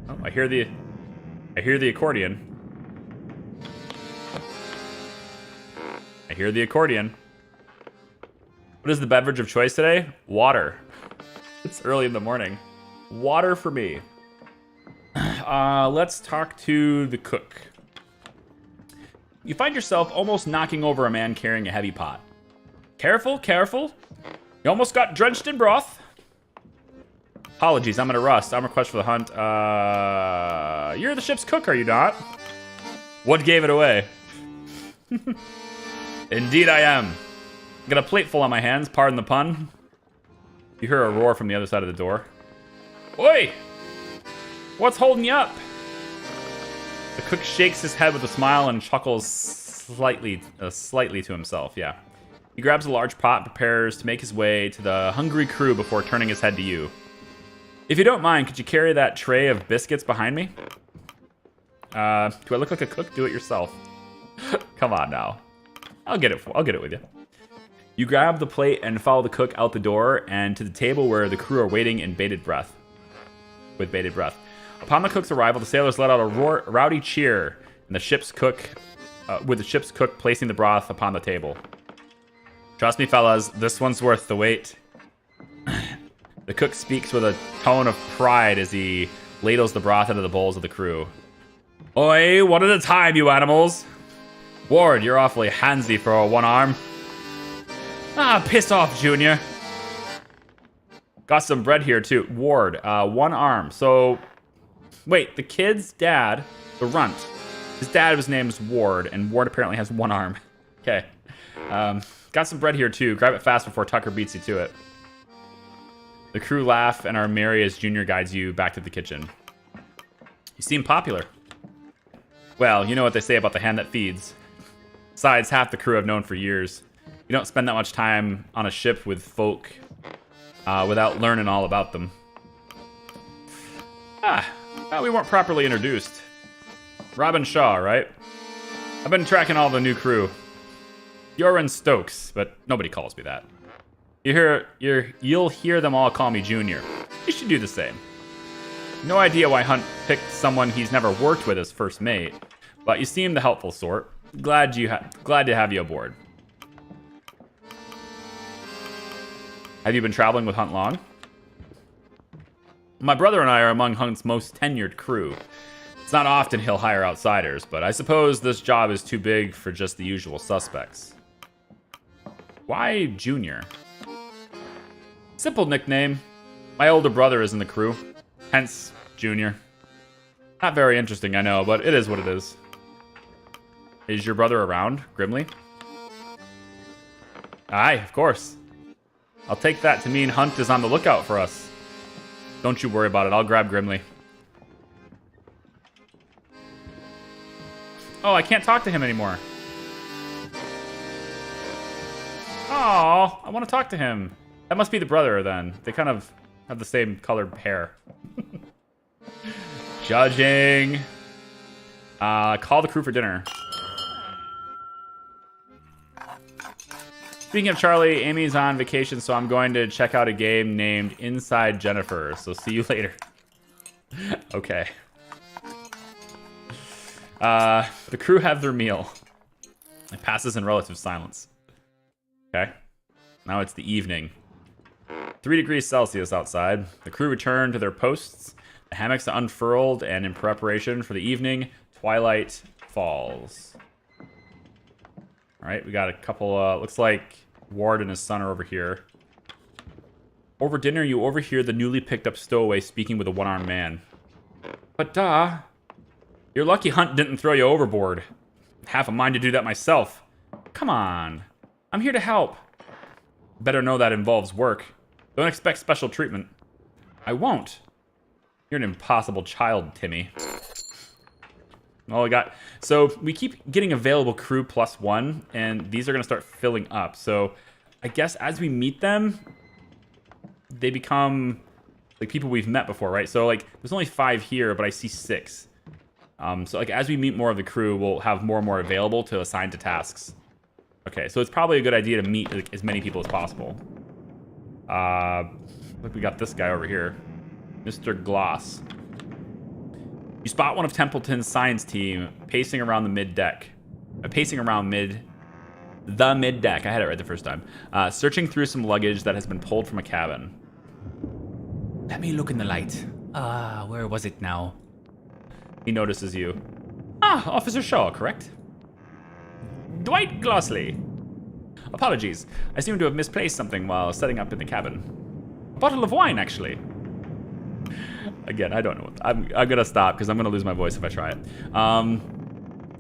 Oh, I hear the accordion. I hear the accordion. What is the beverage of choice today? Water. It's early in the morning. Water for me. Let's talk to the cook. You find yourself almost knocking over a man carrying a heavy pot. Careful, careful. You almost got drenched in broth. Apologies, I'm gonna rust. I'm request for the hunt. You're the ship's cook, are you not? What gave it away? Indeed I am. Got a plate full on my hands, pardon the pun. You hear a roar from the other side of the door. Oi! What's holding you up? The cook shakes his head with a smile and chuckles slightly to himself, yeah. He grabs a large pot and prepares to make his way to the hungry crew before turning his head to you. If you don't mind, could you carry that tray of biscuits behind me? Do I look like a cook? Do it yourself. Come on now. I'll get it with you. You grab the plate and follow the cook out the door and to the table where the crew are waiting in bated breath. Upon the cook's arrival, the sailors let out a rowdy cheer, and the ship's cook placing the broth upon the table. Trust me, fellas, this one's worth the wait. The cook speaks with a tone of pride as he ladles the broth into the bowls of the crew. Oi, one at a time, you animals. Ward, you're awfully handsy for a one arm. Ah, piss off, Junior. Got some bread here, too. Ward, one arm. So, wait, the kid's dad, the runt, his dad was named Ward, and Ward apparently has one arm. Okay. Got some bread here, too. Grab it fast before Tucker beats you to it. The crew laugh and are merry as Junior guides you back to the kitchen. You seem popular. Well, you know what they say about the hand that feeds. Besides, half the crew I've known for years. You don't spend that much time on a ship with folk without learning all about them. Well, we weren't properly introduced. Robin Shaw, right? I've been tracking all the new crew. You're in Stokes, but nobody calls me that. You'll hear them all call me Junior. You should do the same. No idea why Hunt picked someone he's never worked with as first mate, but you seem the helpful sort. Glad to have you aboard. Have you been traveling with Hunt long? My brother and I are among Hunt's most tenured crew. It's not often he'll hire outsiders, but I suppose this job is too big for just the usual suspects. Why Junior? Simple nickname. My older brother is in the crew, hence Junior. Not very interesting, I know, but it is what it is. Is your brother around, Grimly? Aye, of course. I'll take that to mean Hunt is on the lookout for us. Don't you worry about it, I'll grab Grimly. Oh, I can't talk to him anymore. Oh, I want to talk to him. That must be the brother then. They kind of have the same colored hair. Judging. Call the crew for dinner. Speaking of Charlie, Amy's on vacation, so I'm going to check out a game named Inside Jennifer. So see you later. Okay. The crew have their meal. It passes in relative silence. Okay. Now it's the evening. 3 degrees Celsius outside. The crew return to their posts. The hammocks are unfurled, and in preparation for the evening, twilight falls. All right, we got a couple, looks like Ward and his son are over here. Over dinner, you overhear the newly picked up stowaway speaking with a one-armed man. But you're lucky Hunt didn't throw you overboard. Half a mind to do that myself. Come on, I'm here to help. Better know that involves work. Don't expect special treatment. I won't. You're an impossible child, Timmy. Well, so we keep getting available crew +1, and these are going to start filling up. So I guess as we meet them, they become like people we've met before, right? So like there's only 5 here, but I see 6. So like as we meet more of the crew, we'll have more and more available to assign to tasks. Okay, so it's probably a good idea to meet like, as many people as possible. Look, we got this guy over here, Mr. Gloss. You spot one of Templeton's science team pacing around the mid-deck. The mid-deck. I had it right the first time. Searching through some luggage that has been pulled from a cabin. Let me look in the light. Where was it now? He notices you. Officer Shaw, correct? Dwight Glossley. Apologies. I seem to have misplaced something while setting up in the cabin. A bottle of wine, actually. Again, I don't know. I'm gonna stop because I'm gonna lose my voice if I try it.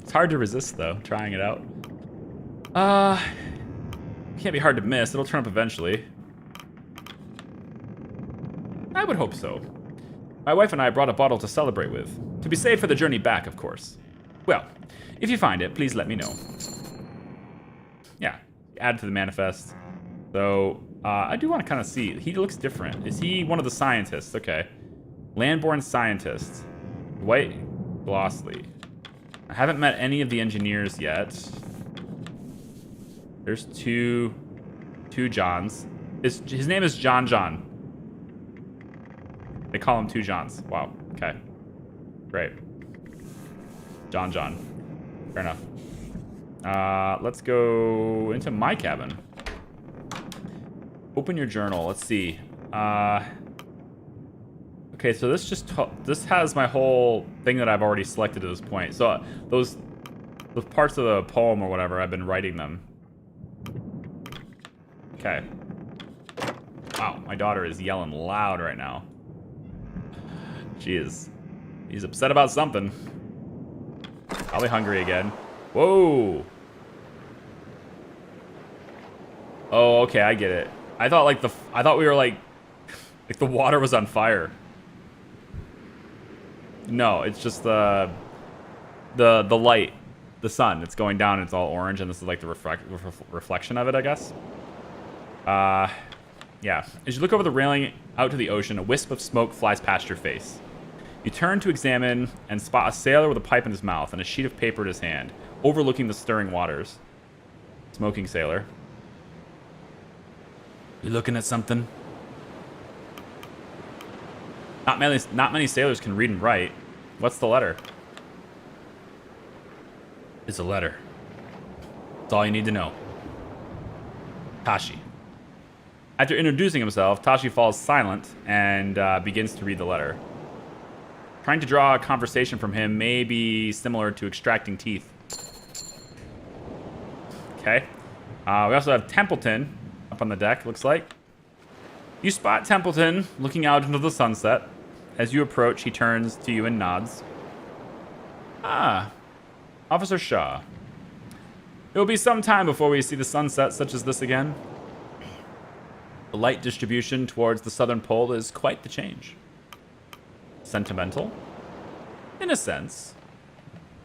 It's hard to resist though, trying it out. Can't be hard to miss. It'll turn up eventually. I would hope so. My wife and I brought a bottle to celebrate with. To be saved for the journey back, of course. Well, if you find it, please let me know. Yeah, add to the manifest. So, I do want to kind of see. He looks different. Is he one of the scientists? Okay. Landborn scientist. Dwight Glossley. I haven't met any of the engineers yet. There's two Johns. His name is John. They call him 2 Johns. Wow. Okay. Great. John. Fair enough. Let's go into my cabin. Open your journal. Let's see. Okay, so this has my whole thing that I've already selected at this point. So those parts of the poem or whatever, I've been writing them. Okay. Wow, my daughter is yelling loud right now. She's upset about something. Probably hungry again. Whoa. Oh, okay, I get it. I thought we were like the water was on fire. No, it's just the light, the sun. It's going down. And it's all orange, and this is like the reflection of it, I guess. Yeah. As you look over the railing out to the ocean, a wisp of smoke flies past your face. You turn to examine and spot a sailor with a pipe in his mouth and a sheet of paper in his hand, overlooking the stirring waters. Smoking sailor. You looking at something? Not many sailors can read and write. What's the letter? It's a letter. That's all you need to know. Tashi. After introducing himself, Tashi falls silent and begins to read the letter. Trying to draw a conversation from him may be similar to extracting teeth. Okay. We also have Templeton up on the deck, looks like. You spot Templeton looking out into the sunset. As you approach, he turns to you and nods. Ah, Officer Shaw. It will be some time before we see the sunset such as this again. The light distribution towards the southern pole is quite the change. Sentimental? In a sense.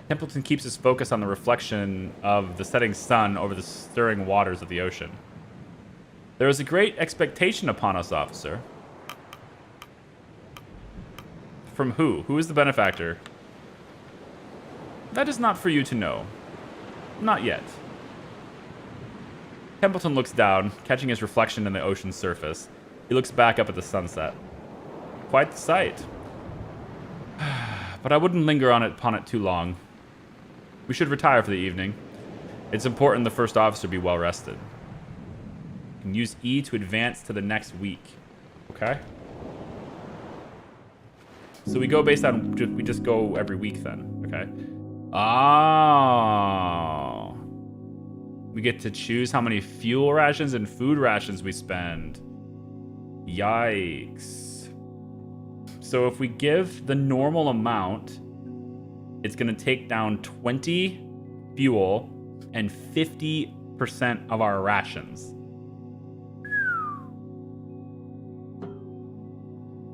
Templeton keeps his focus on the reflection of the setting sun over the stirring waters of the ocean. There is a great expectation upon us, officer. From who? Who is the benefactor? That is not for you to know. Not yet. Templeton looks down, catching his reflection in the ocean's surface. He looks back up at the sunset. Quite the sight. But I wouldn't linger upon it too long. We should retire for the evening. It's important the first officer be well rested. You can use E to advance to the next week. Okay? So we go based on, we just go every week then. Okay? Oh. We get to choose how many fuel rations and food rations we spend. Yikes. So if we give the normal amount, it's going to take down 20 fuel and 50% of our rations.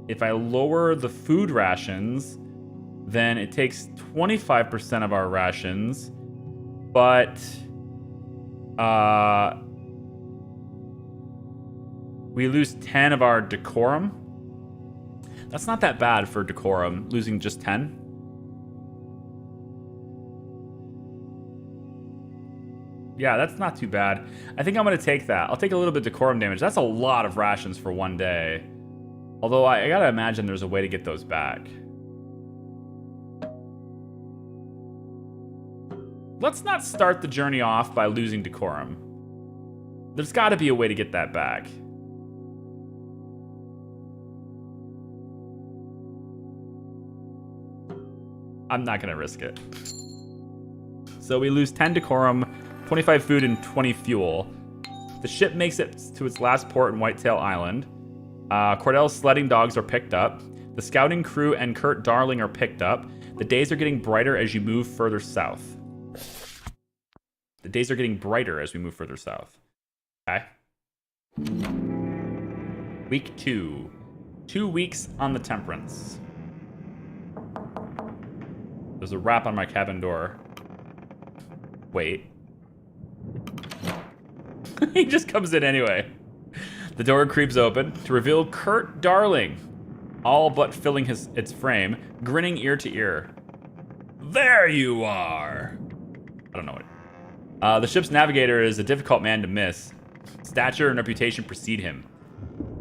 If I lower the food rations, then it takes 25% of our rations, but we lose 10 of our decorum. That's not that bad for decorum, losing just 10. Yeah, that's not too bad. I think I'm going to take that. I'll take a little bit of decorum damage. That's a lot of rations for one day. Although I gotta imagine there's a way to get those back. Let's not start the journey off by losing decorum. There's gotta be a way to get that back. I'm not gonna risk it. So we lose 10 decorum, 25 food, and 20 fuel. The ship makes it to its last port in Whitetail Island. Cordell's sledding dogs are picked up. The scouting crew and Kurt Darling are picked up. The days are getting brighter as you move further south. The days are getting brighter as we move further south. Okay. Week 2. 2 weeks on the Temperance. There's a rap on my cabin door. Wait. He just comes in anyway. The door creeps open to reveal Kurt Darling, all but filling its frame, grinning ear to ear. There you are. I don't know what. The ship's navigator is a difficult man to miss. Stature and reputation precede him.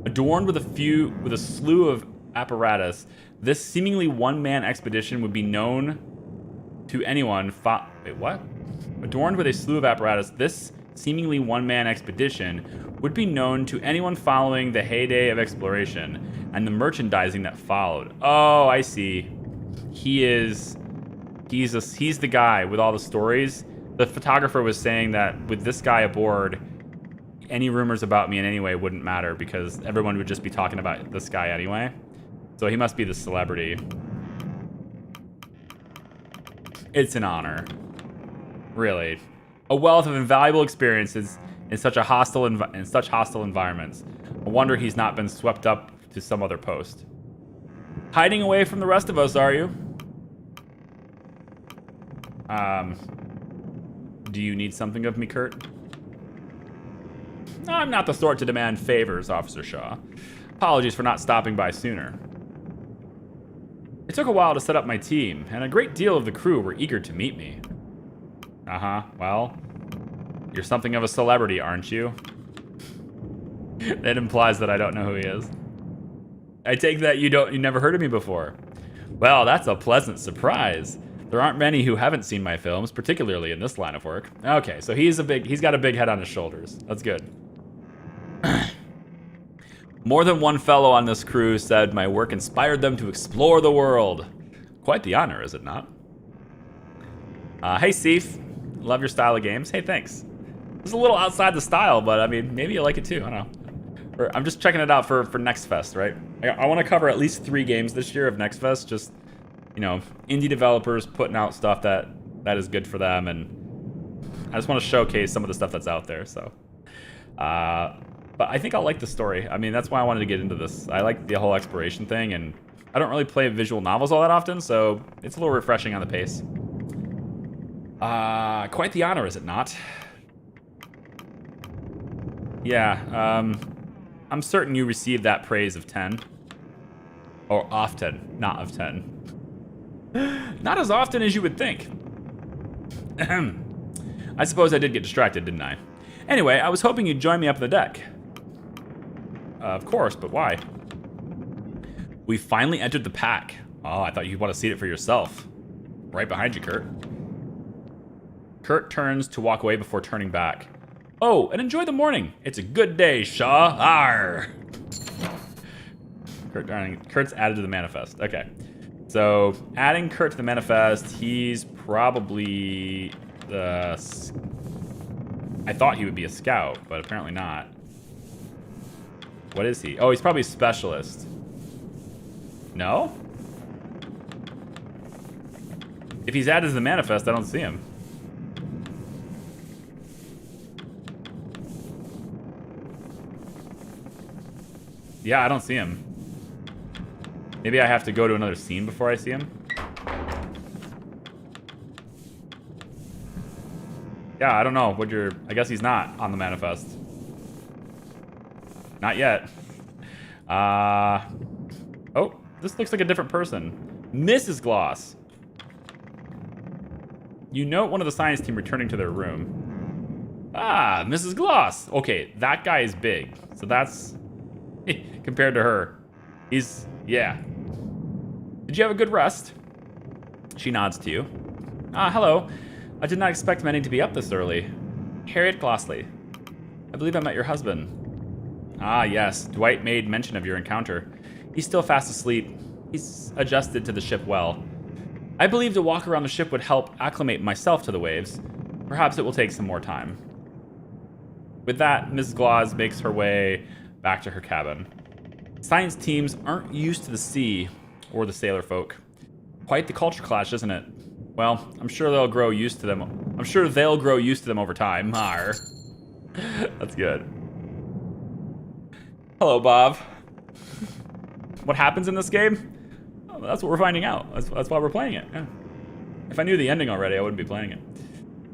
Adorned with a slew of apparatus, this seemingly one-man expedition would be known to anyone. Wait, what? Adorned with a slew of apparatus, this seemingly one-man expedition would be known to anyone following the heyday of exploration and the merchandising that followed. Oh, I see. He's the guy with all the stories. The photographer was saying that with this guy aboard, any rumors about me in any way wouldn't matter because everyone would just be talking about this guy anyway. So he must be the celebrity. It's an honor. Really. A wealth of invaluable experiences in such hostile environments. I wonder he's not been swept up to some other post. Hiding away from the rest of us, are you? Do you need something of me, Kurt? I'm not the sort to demand favors, Officer Shaw. Apologies for not stopping by sooner. It took a while to set up my team, and a great deal of the crew were eager to meet me. Well, you're something of a celebrity, aren't you? That implies that I don't know who he is. I take that you never heard of me before. Well, that's a pleasant surprise. There aren't many who haven't seen my films, particularly in this line of work. Okay, so he's got a big head on his shoulders. That's good. More than one fellow on this crew said my work inspired them to explore the world. Quite the honor, is it not? Hey, Seif. Love your style of games. Hey, thanks. It's a little outside the style, but I mean, maybe you like it too. I don't know. I'm just checking it out for Next Fest, right? I want to cover at least 3 games this year of Next Fest. Just, you know, indie developers putting out stuff that is good for them, and I just want to showcase some of the stuff that's out there. So, but I think I'll like the story. I mean, that's why I wanted to get into this. I like the whole exploration thing, and I don't really play visual novels all that often, so it's a little refreshing on the pace. Quite the honor, is it not? Yeah, I'm certain you received that praise of 10. Or often, not of 10. Not as often as you would think. I suppose I did get distracted, didn't I? Anyway, I was hoping you'd join me up on the deck. Of course, but why? We finally entered the pack. Oh, I thought you'd want to see it for yourself. Right behind you, Kurt. Kurt turns to walk away before turning back. Oh, and enjoy the morning. It's a good day, Shaw. Arr! Kurt's added to the manifest. Okay. So, adding Kurt to the manifest, he's probably the... I thought he would be a scout, but apparently not. What is he? Oh, he's probably a specialist. No? If he's added to the manifest, I don't see him. Yeah, I don't see him. Maybe I have to go to another scene before I see him. Yeah, I don't know what you're... I guess he's not on the manifest. Not yet. Oh, this looks like a different person. Mrs. Gloss. You note one of the science team returning to their room. Ah, Mrs. Gloss. Okay, that guy is big. So that's... compared to her. He's... yeah. Did you have a good rest? She nods to you. Ah, hello. I did not expect many to be up this early. Harriet Glossley. I believe I met your husband. Ah, yes. Dwight made mention of your encounter. He's still fast asleep. He's adjusted to the ship well. I believe to walk around the ship would help acclimate myself to the waves. Perhaps it will take some more time. With that, Mrs. Gloss makes her way back to her cabin. Science teams aren't used to the sea or the sailor folk. Quite the culture clash, isn't it? Well, I'm sure they'll grow used to them. I'm sure they'll grow used to them over time. Arr. That's good. Hello, Bob. What happens in this game? Oh, that's what we're finding out. That's why we're playing it. Yeah. If I knew the ending already, I wouldn't be playing it.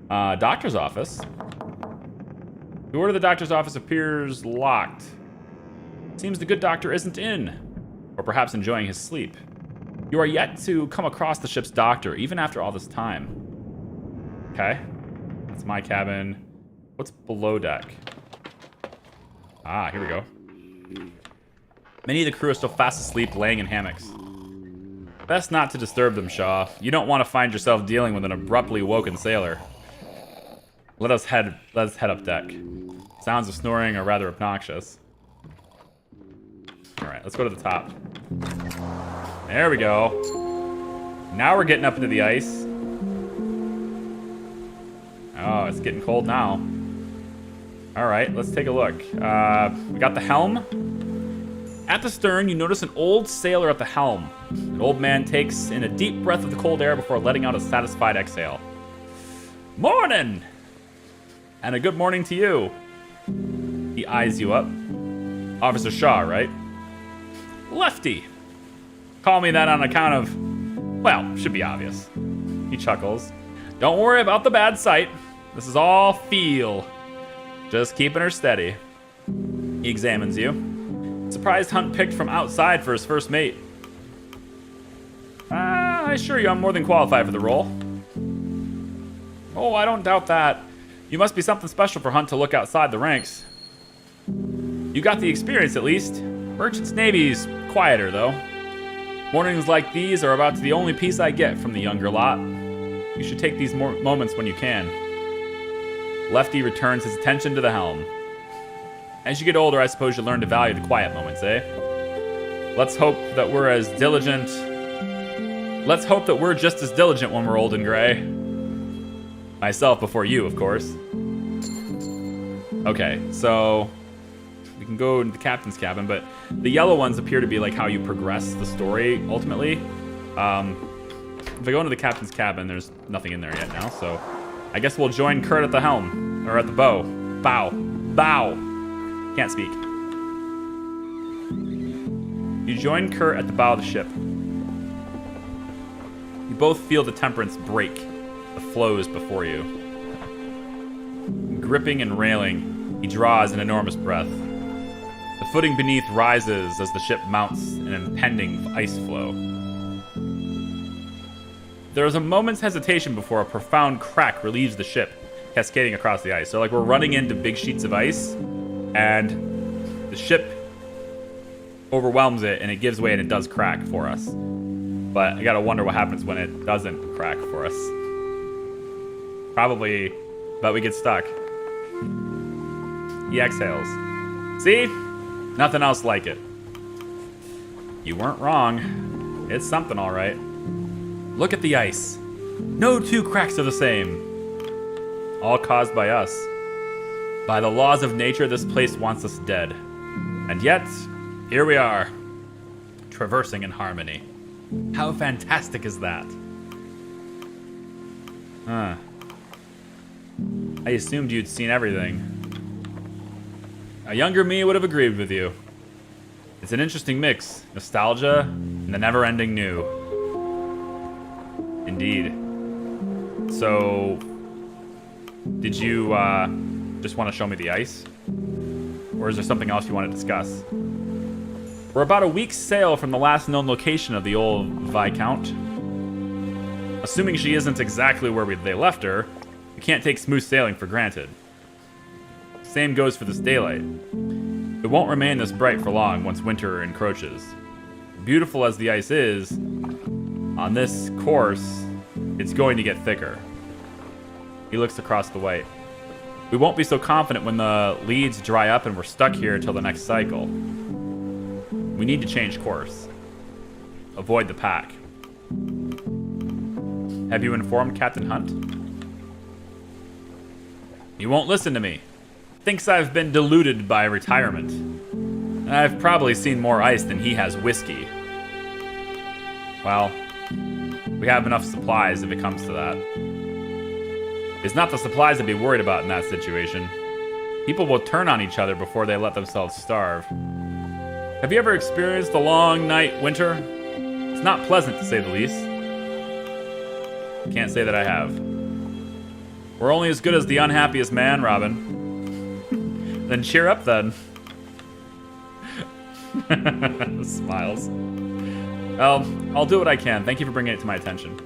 Doctor's office. The door to the doctor's office appears locked. Seems the good doctor isn't in, or perhaps enjoying his sleep. You are yet to come across the ship's doctor, even after all this time. Okay. That's my cabin. What's below deck? Ah, here we go. Many of the crew are still fast asleep, laying in hammocks. Best not to disturb them, Shaw. You don't want to find yourself dealing with an abruptly woken sailor. Let us head up deck. Sounds of snoring are rather obnoxious. Alright, let's go to the top. There we go. Now we're getting up into the ice. Oh, it's getting cold now. Alright, let's take a look. We got the helm. At the stern, you notice an old sailor at the helm. An old man takes in a deep breath of the cold air before letting out a satisfied exhale. Morning! And a good morning to you. He eyes you up. Officer Shaw, right? Lefty. Call me that on account of... well, should be obvious. He chuckles. Don't worry about the bad sight. This is all feel. Just keeping her steady. He examines you. Surprised Hunt picked from outside for his first mate. I assure you I'm more than qualified for the role. Oh, I don't doubt that. You must be something special for Hunt to look outside the ranks. You got the experience at least. Merchant's Navy's quieter though. Mornings like these are about the only peace I get from the younger lot. You should take these moments when you can. Lefty returns his attention to the helm. As you get older, I suppose you learn to value the quiet moments, eh? Let's hope that we're as diligent. Let's hope that we're just as diligent when we're old and gray. Myself before you, of course. Okay, so we can go into the captain's cabin, but the yellow ones appear to be like how you progress the story ultimately. If I go into the captain's cabin, there's nothing in there yet now, so I guess we'll join Kurt at the helm, or at the bow. Bow. Can't speak. You join Kurt at the bow of the ship. You both feel the temperance break that flows before you. Gripping and railing, he draws an enormous breath. The footing beneath rises as the ship mounts an impending ice flow. There is a moment's hesitation before a profound crack relieves the ship, cascading across the ice. So like we're running into big sheets of ice, and the ship overwhelms it, and it gives way, and it does crack for us. But I gotta wonder what happens when it doesn't crack for us. Probably, but we get stuck. He exhales. See? Nothing else like it. You weren't wrong. It's something, all right. Look at the ice. No two cracks are the same. All caused by us. By the laws of nature, this place wants us dead. And yet, here we are, traversing in harmony. How fantastic is that? I assumed you'd seen everything. A younger me would have agreed with you. It's an interesting mix, nostalgia and the never-ending new. Indeed. So, did you just want to show me the ice? Or is there something else you want to discuss? We're about a week's sail from the last known location of the old Viscount. Assuming she isn't exactly where they left her, we can't take smooth sailing for granted. Same goes for this daylight. It won't remain this bright for long once winter encroaches. Beautiful as the ice is, on this course, it's going to get thicker. He looks across the white. We won't be so confident when the leads dry up and we're stuck here until the next cycle. We need to change course. Avoid the pack. Have you informed Captain Hunt? He won't listen to me. Thinks I've been deluded by retirement. And I've probably seen more ice than he has whiskey. Well, we have enough supplies if it comes to that. It's not the supplies I'd be worried about in that situation. People will turn on each other before they let themselves starve. Have you ever experienced a long night winter? It's not pleasant to say the least. Can't say that I have. We're only as good as the unhappiest man, Robin. Then cheer up, then. Smiles. Well, I'll do what I can. Thank you for bringing it to my attention.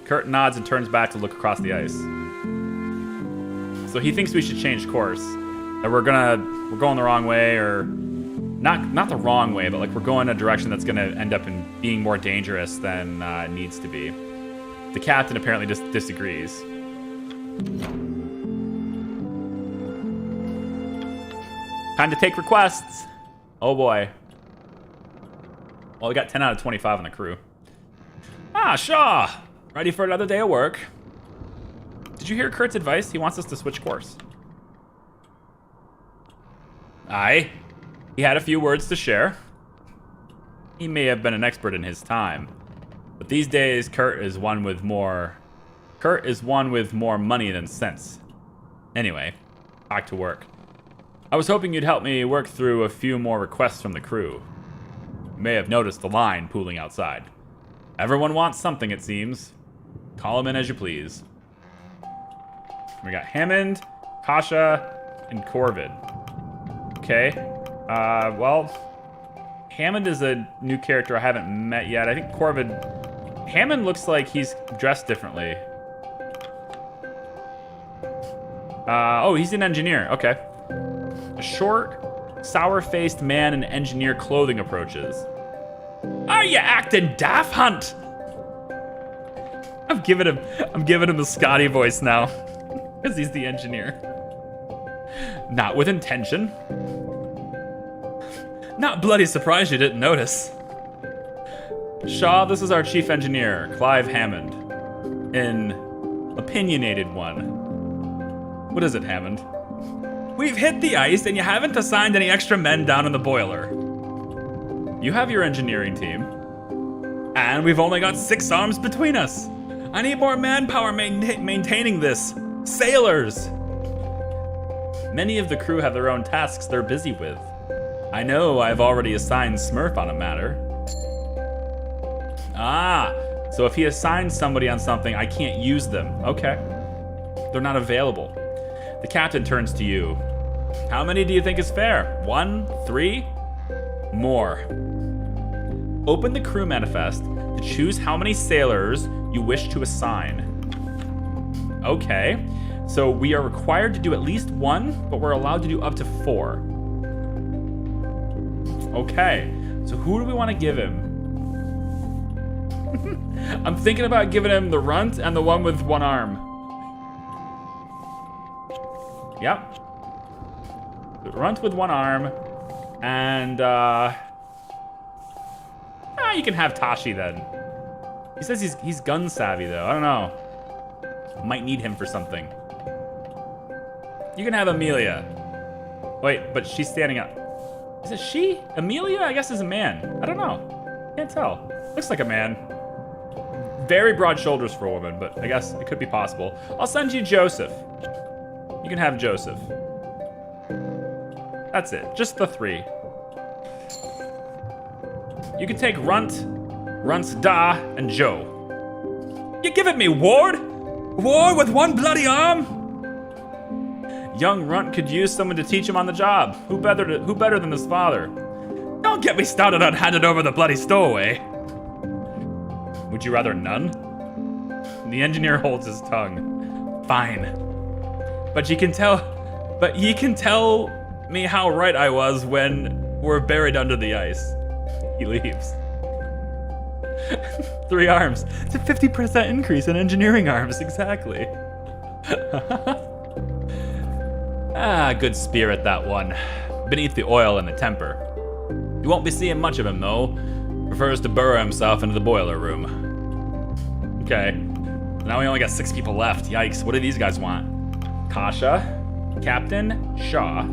Kurt nods and turns back to look across the ice. So he thinks we should change course. That we're going the wrong way, or not the wrong way, but like we're going a direction that's gonna end up in being more dangerous than it needs to be. The captain apparently just disagrees. Time to take requests. Oh boy. Well, we got 10 out of 25 on the crew. Ah, Shaw! Ready for another day of work. Did you hear Kurt's advice? He wants us to switch course. Aye. He had a few words to share. He may have been an expert in his time, but these days Kurt is one with more money than sense. Anyway, back to work. I was hoping you'd help me work through a few more requests from the crew. You may have noticed the line pooling outside. Everyone wants something, it seems. Call them in as you please. We got Hammond, Kasha, and Corvid. Okay. Well, Hammond is a new character I haven't met yet. I think Corvid... Hammond looks like he's dressed differently. Oh, he's an engineer. Okay. A short, sour-faced man in engineer clothing approaches. Are you acting daft, Hunt? I'm giving him the Scotty voice now, because he's the engineer. Not with intention. Not bloody surprised you didn't notice. Shaw, this is our chief engineer, Clive Hammond. An opinionated one. What is it, Hammond? We've hit the ice and you haven't assigned any extra men down in the boiler. You have your engineering team. And we've only got 6 arms between us. I need more manpower maintaining this. Sailors! Many of the crew have their own tasks they're busy with. I know I've already assigned Smurf on a matter. Ah, so if he assigns somebody on something, I can't use them. Okay. They're not available. The captain turns to you. How many do you think is fair? 1? 3? More. Open the crew manifest to choose how many sailors you wish to assign. Okay. So we are required to do at least 1, but we're allowed to do up to 4. Okay. So who do we want to give him? I'm thinking about giving him the runt and the one with 1 arm. Yep. The runt with 1 arm. And, you can have Tashi then. He says he's gun savvy though. I don't know. Might need him for something. You can have Amelia. Wait, but she's standing up. Is it she? Amelia, I guess, is a man. I don't know. Can't tell. Looks like a man. Very broad shoulders for a woman, but I guess it could be possible. I'll send you Joseph. You can have Joseph. That's it. Just the 3. You can take Runt, Runt's Da, and Joe. You give it me, Ward? Ward with 1 bloody arm? Young Runt could use someone to teach him on the job. Who better than his father? Don't get me started on handing over the bloody stowaway. Would you rather none? The engineer holds his tongue. Fine. But you can tell me how right I was when we're buried under the ice. He leaves. 3 arms. It's a 50% increase in engineering arms, exactly. Good spirit, that one. Beneath the oil and the temper. You won't be seeing much of him, though. Prefers to burrow himself into the boiler room. Okay. Now we only got 6 people left. Yikes, what do these guys want? Kasha, Captain, Shaw.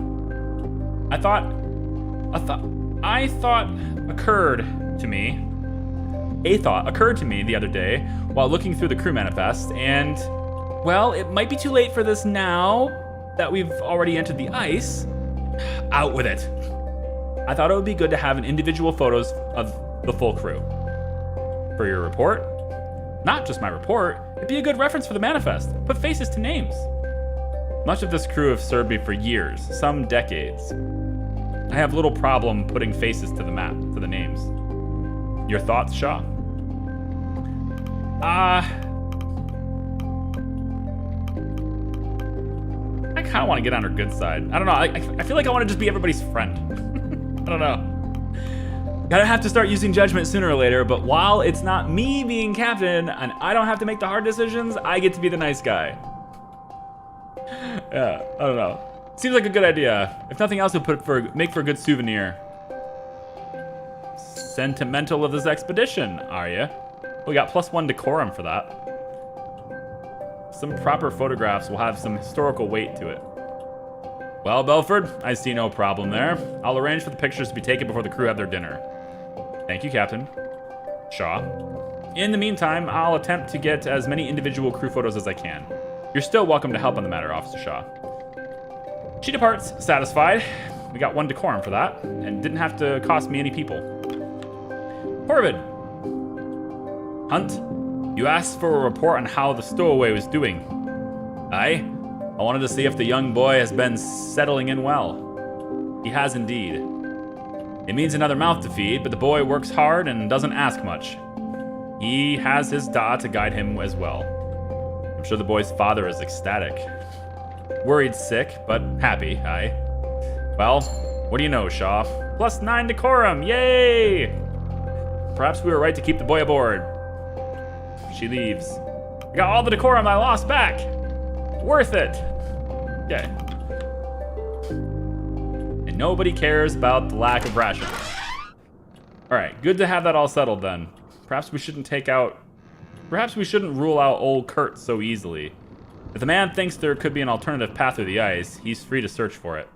I thought occurred to me the other day while looking through the crew manifest, and, well, it might be too late for this now that we've already entered the ice. Out with it. I thought it would be good to have an individual photos of the full crew. For your report? Not just my report, it'd be a good reference for the manifest. Put faces to names. Much of this crew have served me for years, some decades. I have little problem putting faces to the map, to the names. Your thoughts, Shaw? I kind of want to get on her good side. I don't know, I feel like I want to just be everybody's friend. I don't know. Gotta have to start using judgment sooner or later, but while it's not me being captain and I don't have to make the hard decisions, I get to be the nice guy. Yeah, I don't know. Seems like a good idea. If nothing else, it'll make for a good souvenir. Sentimental of this expedition, are you? We got +1 decorum for that. Some proper photographs will have some historical weight to it. Well, Belford, I see no problem there. I'll arrange for the pictures to be taken before the crew have their dinner. Thank you, Captain. Shaw. In the meantime, I'll attempt to get as many individual crew photos as I can. You're still welcome to help on the matter, Officer Shaw. She departs, satisfied. We got 1 decorum for that, and didn't have to cost me any people. Corvid. Hunt, you asked for a report on how the stowaway was doing. Aye. I wanted to see if the young boy has been settling in well. He has indeed. It means another mouth to feed, but the boy works hard and doesn't ask much. He has his Da to guide him as well. I'm sure the boy's father is ecstatic. Worried sick, but happy, aye. Well, what do you know, Shaw? +9 decorum, yay! Perhaps we were right to keep the boy aboard. She leaves. I got all the decorum I lost back. Worth it. Okay. and nobody cares about the lack of rations. All right, good to have that all settled then. Perhaps we shouldn't rule out old Kurt so easily. If the man thinks there could be an alternative path through the ice, he's free to search for it.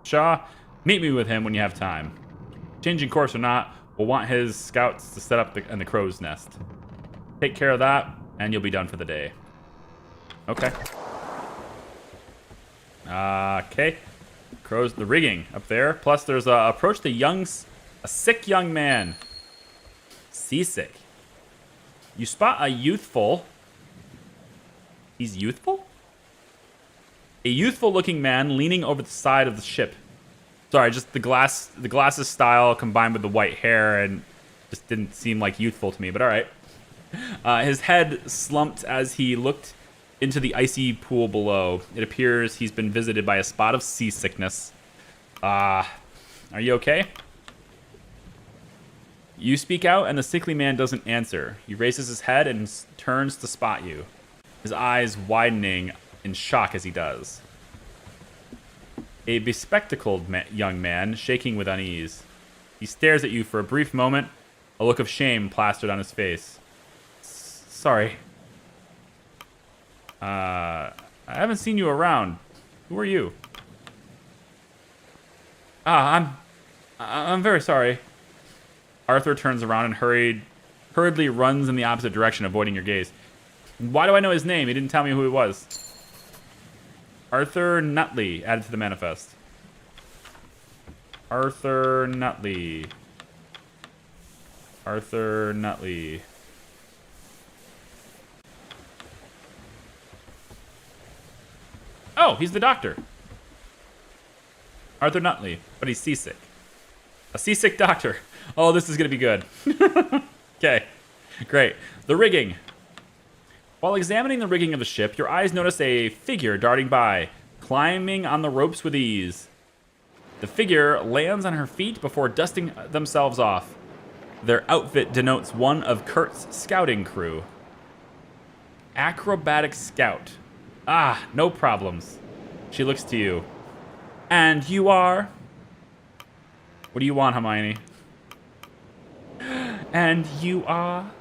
Shaw, meet me with him when you have time. Changing course or not, we'll want his scouts to set up in the crow's nest. Take care of that, and you'll be done for the day. Okay. Okay. Crow's the rigging up there. Plus, there's approach a sick young man. Seasick. You spot a youthful. He's youthful? A youthful-looking man leaning over the side of the ship. Sorry, just the glasses style combined with the white hair and just didn't seem like youthful to me, but all right. His head slumped as he looked into the icy pool below. It appears he's been visited by a spot of seasickness. Are you okay? You speak out, and the sickly man doesn't answer. He raises his head and turns to spot you, his eyes widening in shock as he does. A bespectacled young man, shaking with unease. He stares at you for a brief moment, a look of shame plastered on his face. Sorry. I haven't seen you around. Who are you? I'm very sorry. Arthur turns around and hurriedly runs in the opposite direction, avoiding your gaze. Why do I know his name? He didn't tell me who he was. Arthur Nutley, added to the manifest. Arthur Nutley. Arthur Nutley. Oh, he's the doctor. Arthur Nutley, but he's seasick. A seasick doctor. Oh, this is going to be good. Okay, great. The rigging. While examining the rigging of the ship, your eyes notice a figure darting by, climbing on the ropes with ease. The figure lands on her feet before dusting themselves off. Their outfit denotes one of Kurt's scouting crew. Acrobatic scout. Ah, no problems. She looks to you. And you are? What do you want, Hermione? And you are?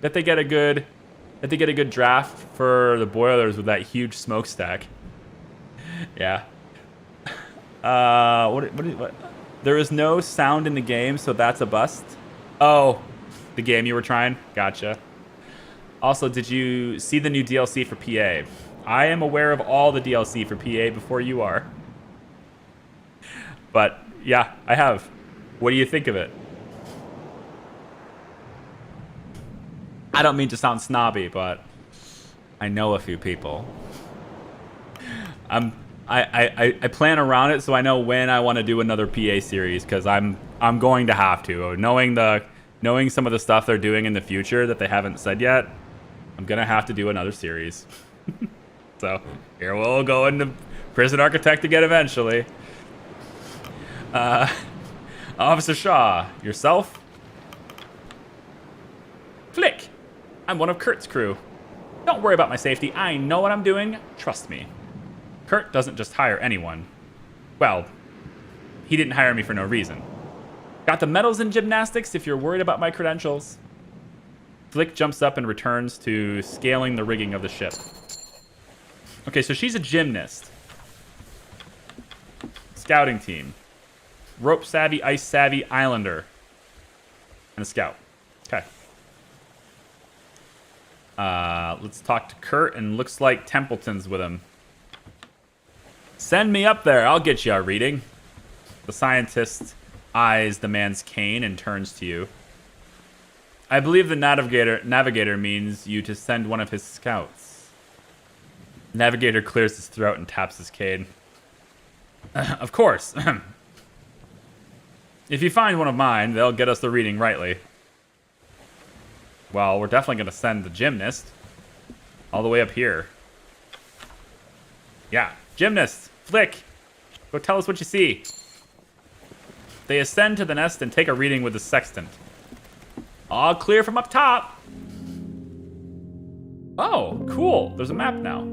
Bet they get a good draft for the boilers with that huge smokestack. Yeah. What? There is no sound in the game, so that's a bust. Oh, the game you were trying? Gotcha. Also, did you see the new DLC for PA? I am aware of all the DLC for PA before you are. But, yeah, I have. What do you think of it? I don't mean to sound snobby, but I know a few people. I plan around it so I know when I want to do another PA series, because I'm going to have to. Knowing some of the stuff they're doing in the future that they haven't said yet, I'm gonna have to do another series. So here we'll go into Prison Architect again eventually. Officer Shaw, yourself? Flick, I'm one of Kurt's crew. Don't worry about my safety. I know what I'm doing. Trust me. Kurt doesn't just hire anyone. Well, he didn't hire me for no reason. Got the medals in gymnastics if you're worried about my credentials. Flick jumps up and returns to scaling the rigging of the ship. Okay, so she's a gymnast. Scouting team. Rope savvy, ice savvy, islander. And a scout. Okay. Let's talk to Kurt, and looks like Templeton's with him. Send me up there. I'll get you a reading. The scientist eyes the man's cane and turns to you. I believe the navigator means you to send one of his scouts. Navigator clears his throat and taps his cane. Of course. If you find one of mine, they'll get us the reading rightly. Well, we're definitely going to send the gymnast all the way up here. Yeah, gymnast, Flick, go tell us what you see. They ascend to the nest and take a reading with the sextant. All clear from up top. Oh, cool. There's a map now.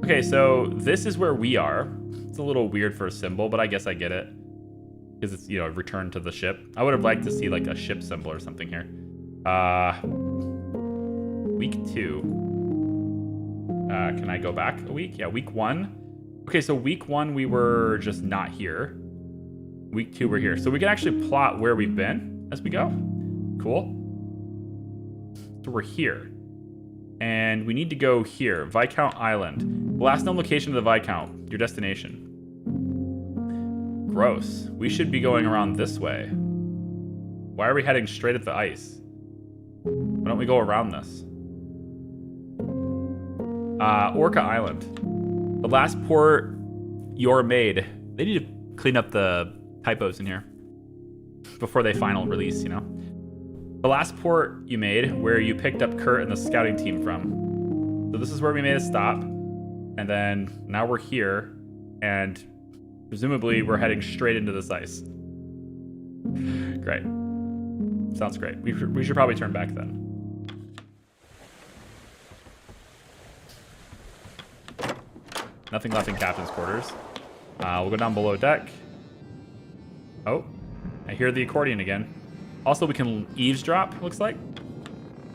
Okay, so this is where we are. It's a little weird for a symbol, but I guess I get it. Because it's, you know, return to the ship. I would have liked to see like a ship symbol or something here. Week 2. Can I go back a week? Yeah, week 1. Okay, so week 1 we were just not here. Week 2 we're here. So we can actually plot where we've been as we go. Cool. So we're here. And we need to go here. Viscount Island. The last known location of the Viscount. Your destination. Gross. We should be going around this way. Why are we heading straight at the ice? Why don't we go around this? Orca Island. The last port you're made. They need to clean up the typos in here before they final release, you know? The last port you made where you picked up Kurt and the scouting team from. So this is where we made a stop. And then now we're here. And presumably we're heading straight into this ice. Great. Sounds great. We should probably turn back then. Nothing left in captain's quarters. We'll go down below deck. Oh, I hear the accordion again. Also, we can eavesdrop, looks like.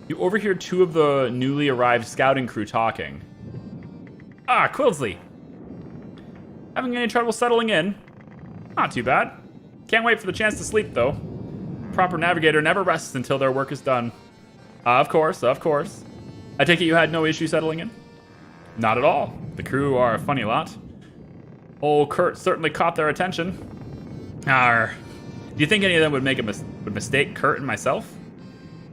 You overhear 2 of the newly arrived scouting crew talking. Ah, Quilsley. Having any trouble settling in? Not too bad. Can't wait for the chance to sleep, though. Proper navigator never rests until their work is done. Of course, of course. I take it you had no issue settling in? Not at all. The crew are a funny lot. Old Kurt certainly caught their attention. Arr. Do you think any of them would mistake Kurt and myself?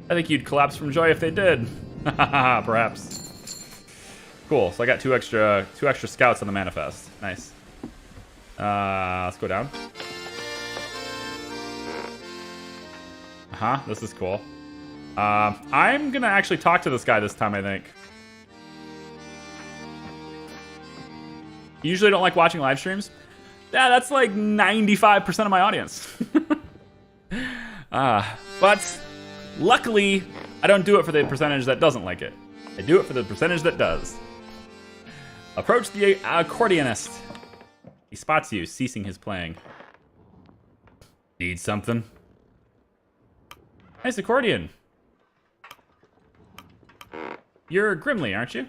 I think you'd collapse from joy if they did. Perhaps. Cool. So I got two extra scouts on the manifest. Nice. Let's go down. This is cool. I'm gonna actually talk to this guy this time, I think. You usually don't like watching live streams? Yeah, that's like 95% of my audience. But luckily, I don't do it for the percentage that doesn't like it. I do it for the percentage that does. Approach the accordionist. He spots you, ceasing his playing. Need something? Nice accordion. You're Grimly, aren't you?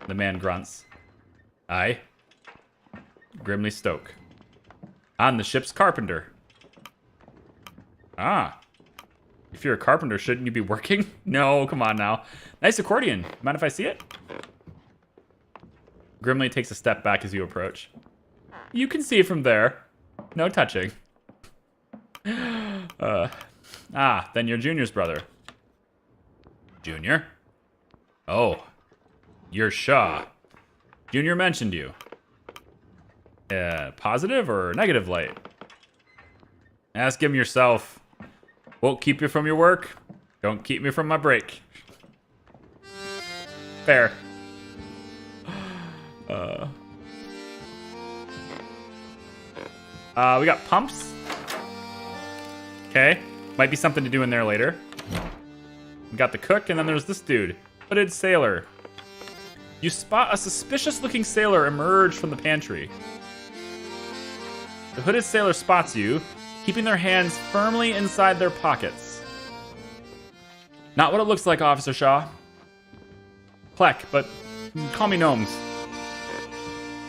The man grunts. Aye. Grimly Stoke. I'm the ship's carpenter. Ah. If you're a carpenter, shouldn't you be working? No, come on now. Nice accordion. Mind if I see it? Grimly takes a step back as you approach. You can see it from there. No touching. Then you're Junior's brother. Junior? Oh. You're Shaw. Junior mentioned you. Positive or negative light? Ask him yourself. Won't keep you from your work. Don't keep me from my break. Fair. We got pumps. Okay. Might be something to do in there later. We got the cook, and then there's this dude. Hooded sailor. You spot a suspicious-looking sailor emerge from the pantry. The hooded sailor spots you, keeping their hands firmly inside their pockets. Not what it looks like, Officer Shaw. Pleck, but call me Gnomes.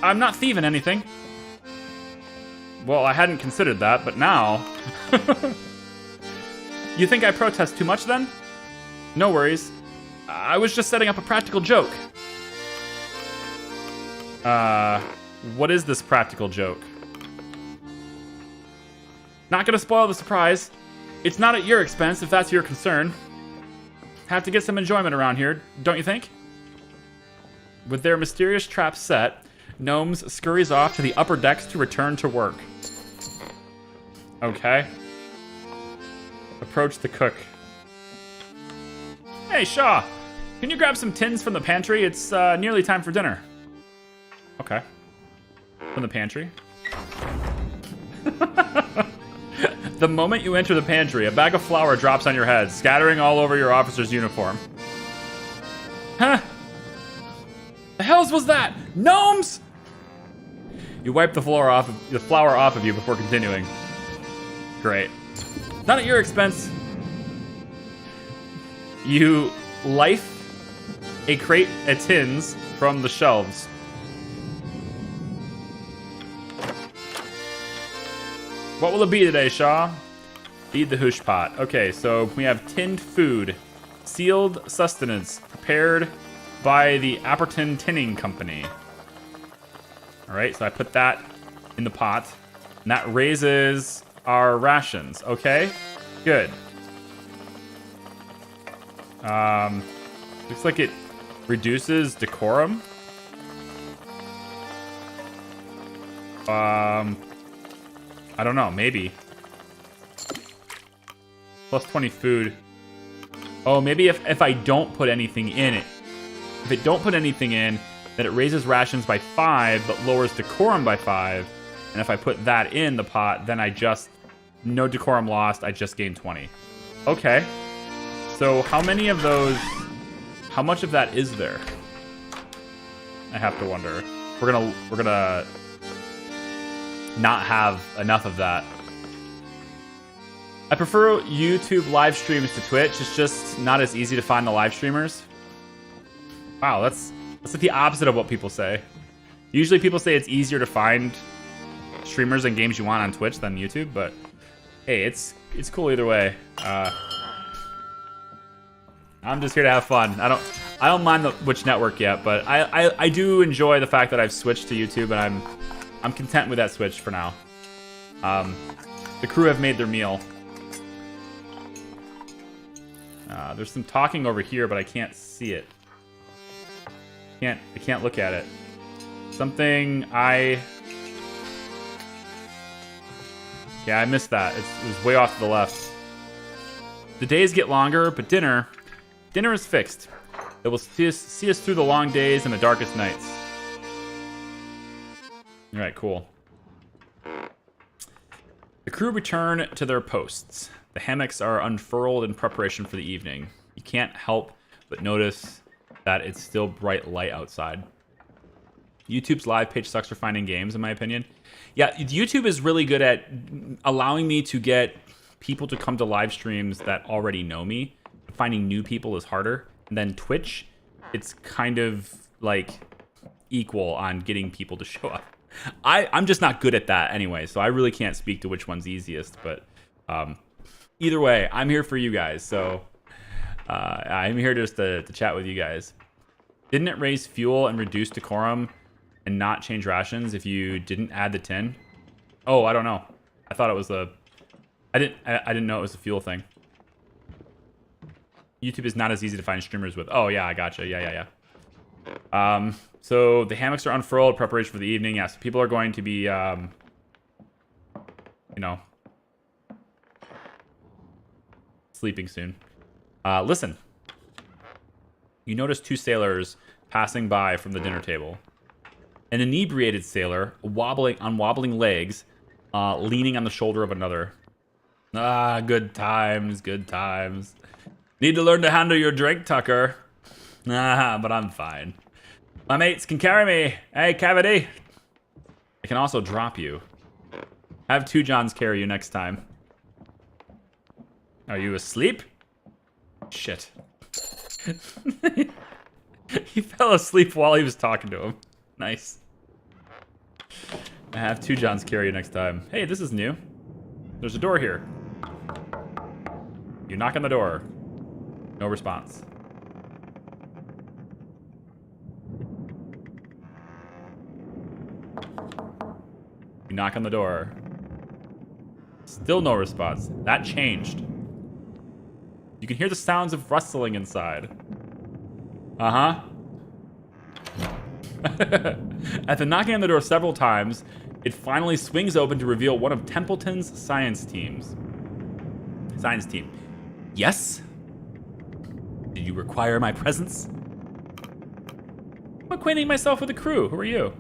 I'm not thieving anything. Well, I hadn't considered that, but now... You think I protest too much, then? No worries. I was just setting up a practical joke. What is this practical joke? Not gonna spoil the surprise. It's not at your expense, if that's your concern. Have to get some enjoyment around here, don't you think? With their mysterious trap set, Gnomes scurries off to the upper decks to return to work. Okay. Approach the cook. Hey, Shaw! Can you grab some tins from the pantry? It's nearly time for dinner. Okay. From the pantry. The moment you enter the pantry, a bag of flour drops on your head, scattering all over your officer's uniform. Huh? The hells was that? Gnomes! You wipe the flour off of you before continuing. Great. Not at your expense. You life a crate of tins from the shelves. What will it be today, Shaw? Feed the hoosh pot. Okay, so we have tinned food. Sealed sustenance. Prepared by the Apperton Tinning Company. Alright, so I put that in the pot. And that raises our rations. Okay, good. Looks like it reduces decorum. I don't know, maybe. Plus 20 food. Oh, maybe if I don't put anything in it. If it don't put anything in, then it raises rations by 5, but lowers decorum by 5. And if I put that in the pot, then I just... No decorum lost, I just gained 20. Okay. So how many of those... How much of that is there? I have to wonder. We're gonna not have enough of that. I prefer YouTube live streams to Twitch. It's just not as easy to find the live streamers. Wow, that's like the opposite of what people say. Usually people say it's easier to find streamers and games you want on Twitch than YouTube, but hey, it's cool either way. I'm just here to have fun. I don't mind which network yet, but I do enjoy the fact that I've switched to YouTube, and I'm content with that switch for now. The crew have made their meal. There's some talking over here, but I can't see it. I can't look at it. Yeah, I missed that. It was way off to the left. The days get longer, but dinner is fixed. It will see us through the long days and the darkest nights. All right, cool. The crew return to their posts. The hammocks are unfurled in preparation for the evening. You can't help but notice that it's still bright light outside. YouTube's live page sucks for finding games, in my opinion. Yeah, YouTube is really good at allowing me to get people to come to live streams that already know me. Finding new people is harder. And then Twitch, it's kind of like equal on getting people to show up. I'm just not good at that anyway, so I really can't speak to which one's easiest. But either way, I'm here for you guys. So I'm here just to chat with you guys. Didn't it raise fuel and reduce decorum and not change rations if you didn't add the tin? Oh, I don't know. I thought it was I didn't know it was a fuel thing. YouTube is not as easy to find streamers with. Oh, yeah, I gotcha. Yeah. So the hammocks are unfurled, preparation for the evening. Yeah, so people are going to be, sleeping soon. Listen. You notice 2 sailors passing by from the dinner table. An inebriated sailor, on wobbling legs, leaning on the shoulder of another. Ah, good times, good times. Need to learn to handle your drink, Tucker. Ah, but I'm fine. My mates can carry me. Hey, Cavity. I can also drop you. Have 2 Johns carry you next time. Are you asleep? Shit. He fell asleep while he was talking to him. Nice. I have 2 Johns carry you next time. Hey, this is new. There's a door here. You knock on the door. No response. You knock on the door. Still no response. That changed. You can hear the sounds of rustling inside. Uh-huh. After knocking on the door several times, it finally swings open to reveal one of Templeton's science teams. Science team. Yes? Did you require my presence? I'm acquainting myself with the crew. Who are you?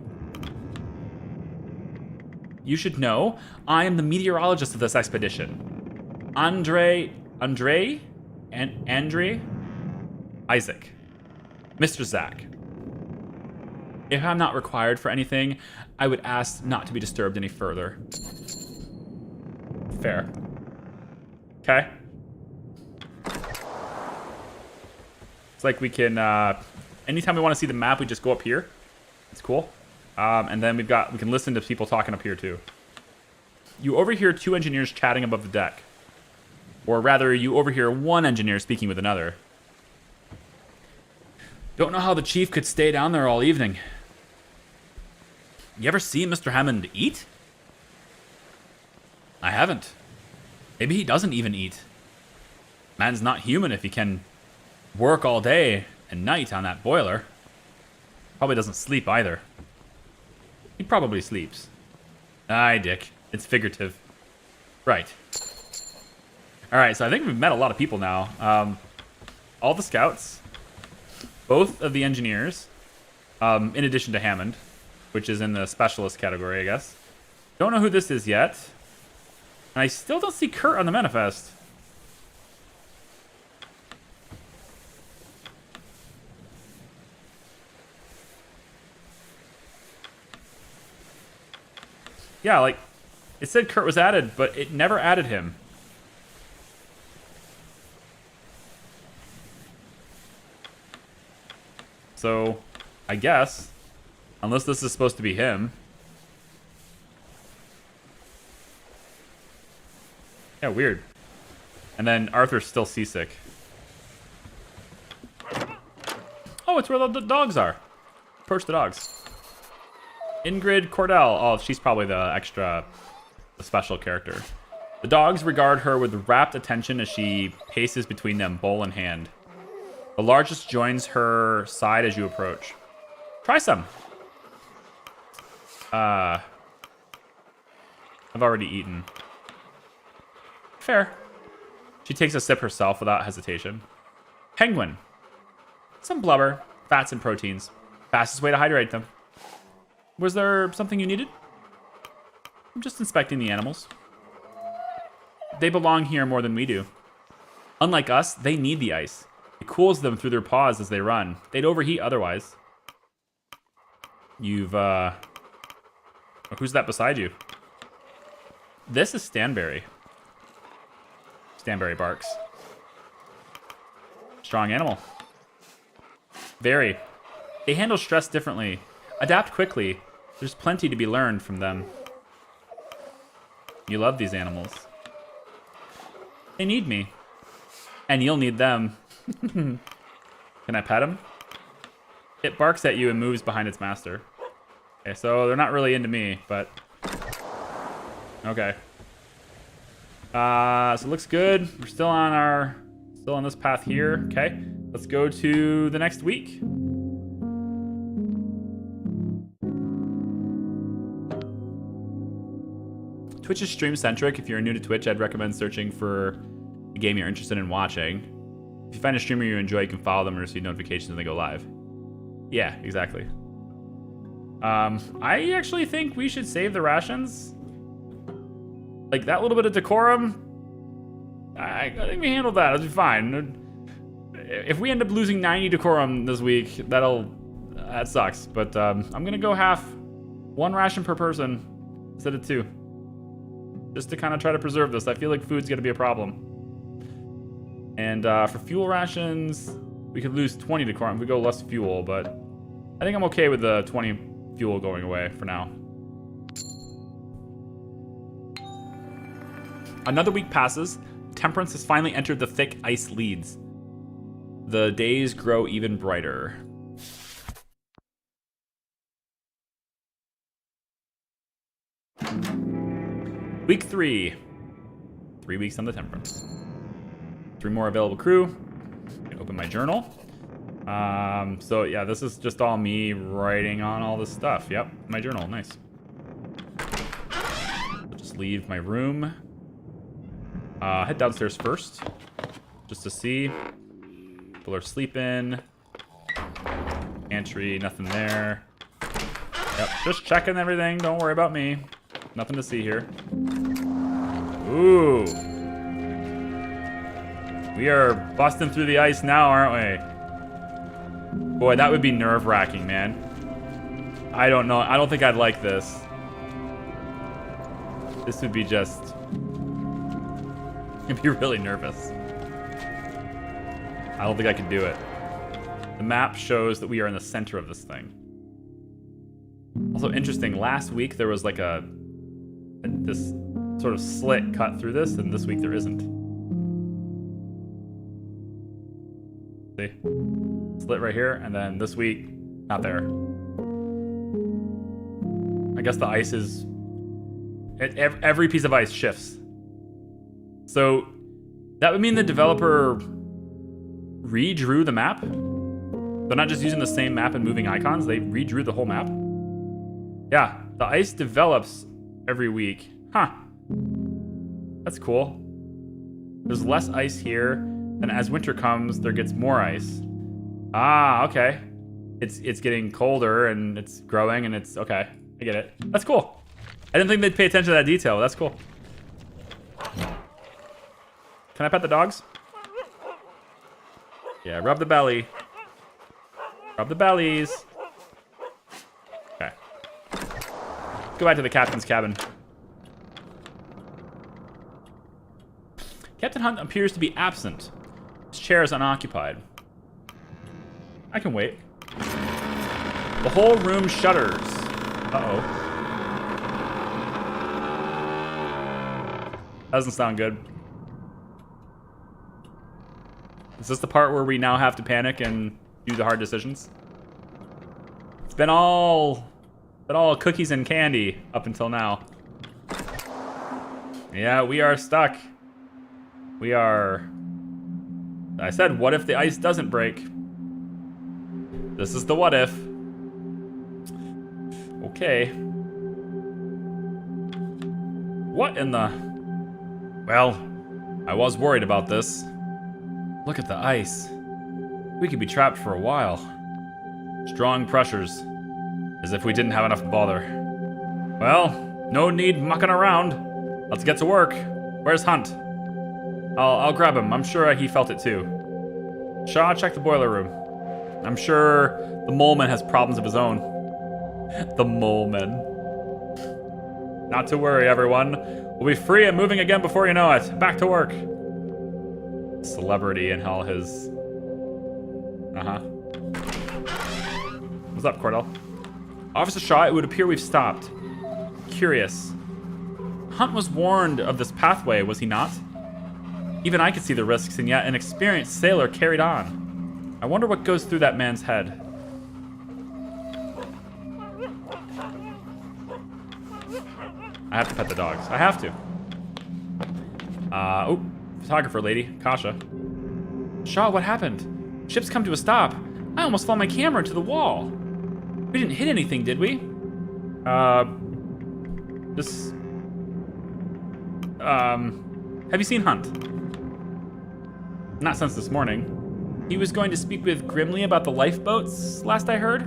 You should know, I am the meteorologist of this expedition. Andre Isaac. Mr. Zach. If I'm not required for anything, I would ask not to be disturbed any further. Fair. Okay. It's like we can, anytime we want to see the map, we just go up here. It's cool. And then we can listen to people talking up here too. You overhear 2 engineers chatting above the deck. Or rather, you overhear 1 engineer speaking with another. Don't know how the chief could stay down there all evening. You ever see Mr. Hammond eat? I haven't. Maybe he doesn't even eat. Man's not human if he can work all day and night on that boiler. Probably doesn't sleep either. He probably sleeps. Aye, Dick. It's figurative. Right. Alright, so I think we've met a lot of people now. All the scouts. Both of the engineers. In addition to Hammond, which is in the specialist category, I guess. Don't know who this is yet. And I still don't see Kurt on the manifest. Yeah, like, it said Kurt was added, but it never added him. So, I guess, unless this is supposed to be him. Yeah, weird. And then Arthur's still seasick. Oh, it's where the dogs are. Approach the dogs. Ingrid Cordell. Oh, she's probably the special character. The dogs regard her with rapt attention as she paces between them, bowl in hand. The largest joins her side as you approach. Try some. I've already eaten. Fair. She takes a sip herself without hesitation. Penguin. Some blubber, fats, and proteins. Fastest way to hydrate them. Was there something you needed? I'm just inspecting the animals. They belong here more than we do. Unlike us, they need the ice. It cools them through their paws as they run. They'd overheat otherwise. Who's that beside you? This is Stanberry. Stanberry barks. Strong animal. Very. They handle stress differently. Adapt quickly. There's plenty to be learned from them. You love these animals. They need me. And you'll need them. Can I pet him? It barks at you and moves behind its master. Okay, so they're not really into me, but... Okay. So it looks good. We're still on this path here. Okay, let's go to the next week. Twitch is stream-centric. If you're new to Twitch, I'd recommend searching for a game you're interested in watching. If you find a streamer you enjoy, you can follow them and receive notifications when they go live. Yeah, exactly. I actually think we should save the rations. Like, that little bit of decorum, I think we handled that. It'll be fine. If we end up losing 90 decorum this week, that sucks. But I'm going to go half. 1 ration per person instead of 2. Just to kind of try to preserve this. I feel like food's going to be a problem. And for fuel rations, we could lose 20 decorum if we go less fuel. But I think I'm okay with the 20 fuel going away for now. Another week passes. Temperance has finally entered the thick ice leads. The days grow even brighter. Week 3. 3 weeks on the Temperance. 3 more available crew. Open my journal. So yeah, this is just all me writing on all this stuff. Yep, my journal, nice. I'll just leave my room. Head downstairs first, just to see. People are sleeping. Pantry, nothing there. Yep, just checking everything. Don't worry about me. Nothing to see here. Ooh. We are busting through the ice now, aren't we? Boy, that would be nerve-wracking, man. I don't know. I don't think I'd like this. This would be just... I'd be really nervous. I don't think I could do it. The map shows that we are in the center of this thing. Also interesting, last week there was like this sort of slit cut through this, and this week there isn't. See? Slit right here, and then this week, not there. I guess the ice is... Every piece of ice shifts. So, that would mean the developer redrew the map? They're not just using the same map and moving icons, they redrew the whole map? Yeah, the ice develops every week. Huh. That's cool. There's less ice here, and as winter comes, there gets more ice. Ah, okay. It's getting colder, and it's growing, and it's... Okay, I get it. That's cool. I didn't think they'd pay attention to that detail. That's cool. Can I pet the dogs? Yeah, rub the belly. Rub the bellies. Okay. Let's go back to the captain's cabin. Captain Hunt appears to be absent. His chair is unoccupied. I can wait. The whole room shudders. Uh-oh. Doesn't sound good. Is this the part where we now have to panic and do the hard decisions? It's been all cookies and candy up until now. Yeah, we are stuck. We are... I said, what if the ice doesn't break? This is the what if. Okay. What in the... Well, I was worried about this. Look at the ice. We could be trapped for a while. Strong pressures. As if we didn't have enough bother. Well, no need mucking around. Let's get to work. Where's Hunt? I'll grab him. I'm sure he felt it too. Shaw, check the boiler room. I'm sure the moleman has problems of his own. The moleman. Not to worry, everyone. We'll be free and moving again before you know it. Back to work. Celebrity and all his... What's up, Cordell? Officer Shaw, it would appear we've stopped. Curious. Hunt was warned of this pathway, was he not? Even I could see the risks, and yet an experienced sailor carried on. I wonder what goes through that man's head. I have to pet the dogs. I have to. Oh, photographer lady, Kasha. Shaw, what happened? Ship's come to a stop. I almost flung my camera into the wall. We didn't hit anything, did we? Have you seen Hunt? Not since this morning. He was going to speak with Grimley about the lifeboats, last I heard.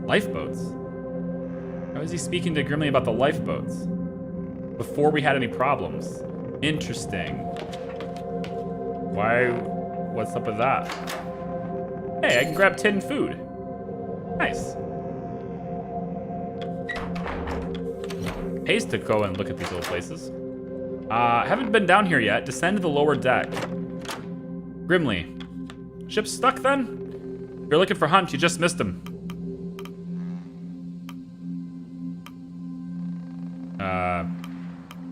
Lifeboats? How is he speaking to Grimley about the lifeboats? Before we had any problems. Interesting. Why? What's up with that? Hey, I can grab tin food. Nice. Pays to go and look at these little places. Haven't been down here yet. Descend to the lower deck. Grimley. Ship's stuck then? If you're looking for Hunt, you just missed him.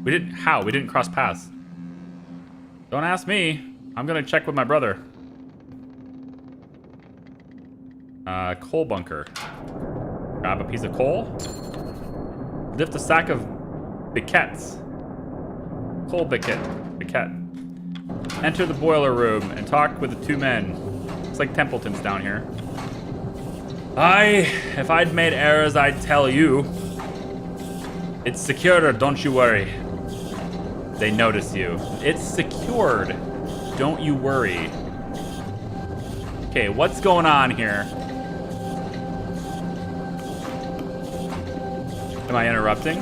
We didn't... How? We didn't cross paths. Don't ask me. I'm gonna check with my brother. Coal bunker. Grab a piece of coal. Lift a sack of briquettes. Coal briquette. Enter the boiler room and talk with the two men. Looks like Templeton's down here. If I'd made errors, I'd tell you. It's secure, don't you worry. They notice you. It's secured. Don't you worry. Okay, what's going on here? Am I interrupting?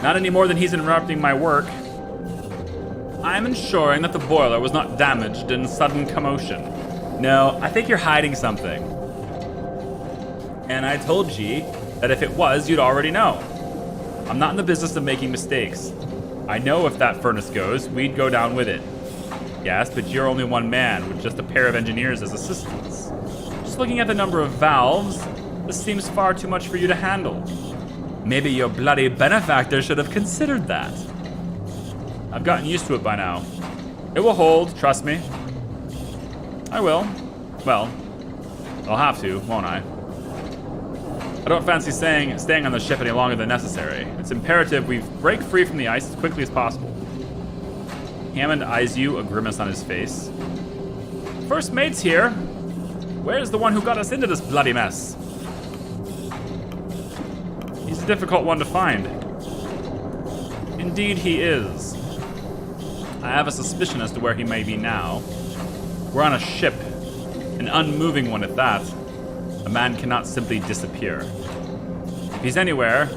Not any more than he's interrupting my work. I'm ensuring that the boiler was not damaged in sudden commotion. No, I think you're hiding something. And I told G that if it was, you'd already know. I'm not in the business of making mistakes. I know if that furnace goes, we'd go down with it. Yes, but you're only one man with just a pair of engineers as assistants. Just looking at the number of valves, this seems far too much for you to handle. Maybe your bloody benefactor should have considered that. I've gotten used to it by now. It will hold, trust me. I will. Well, I'll have to, won't I? I don't fancy staying on the ship any longer than necessary. It's imperative we break free from the ice as quickly as possible. Hammond eyes you, a grimace on his face. First mate's here. Where's the one who got us into this bloody mess? He's a difficult one to find. Indeed he is. I have a suspicion as to where he may be now. We're on a ship, an unmoving one at that. A man cannot simply disappear. If he's anywhere,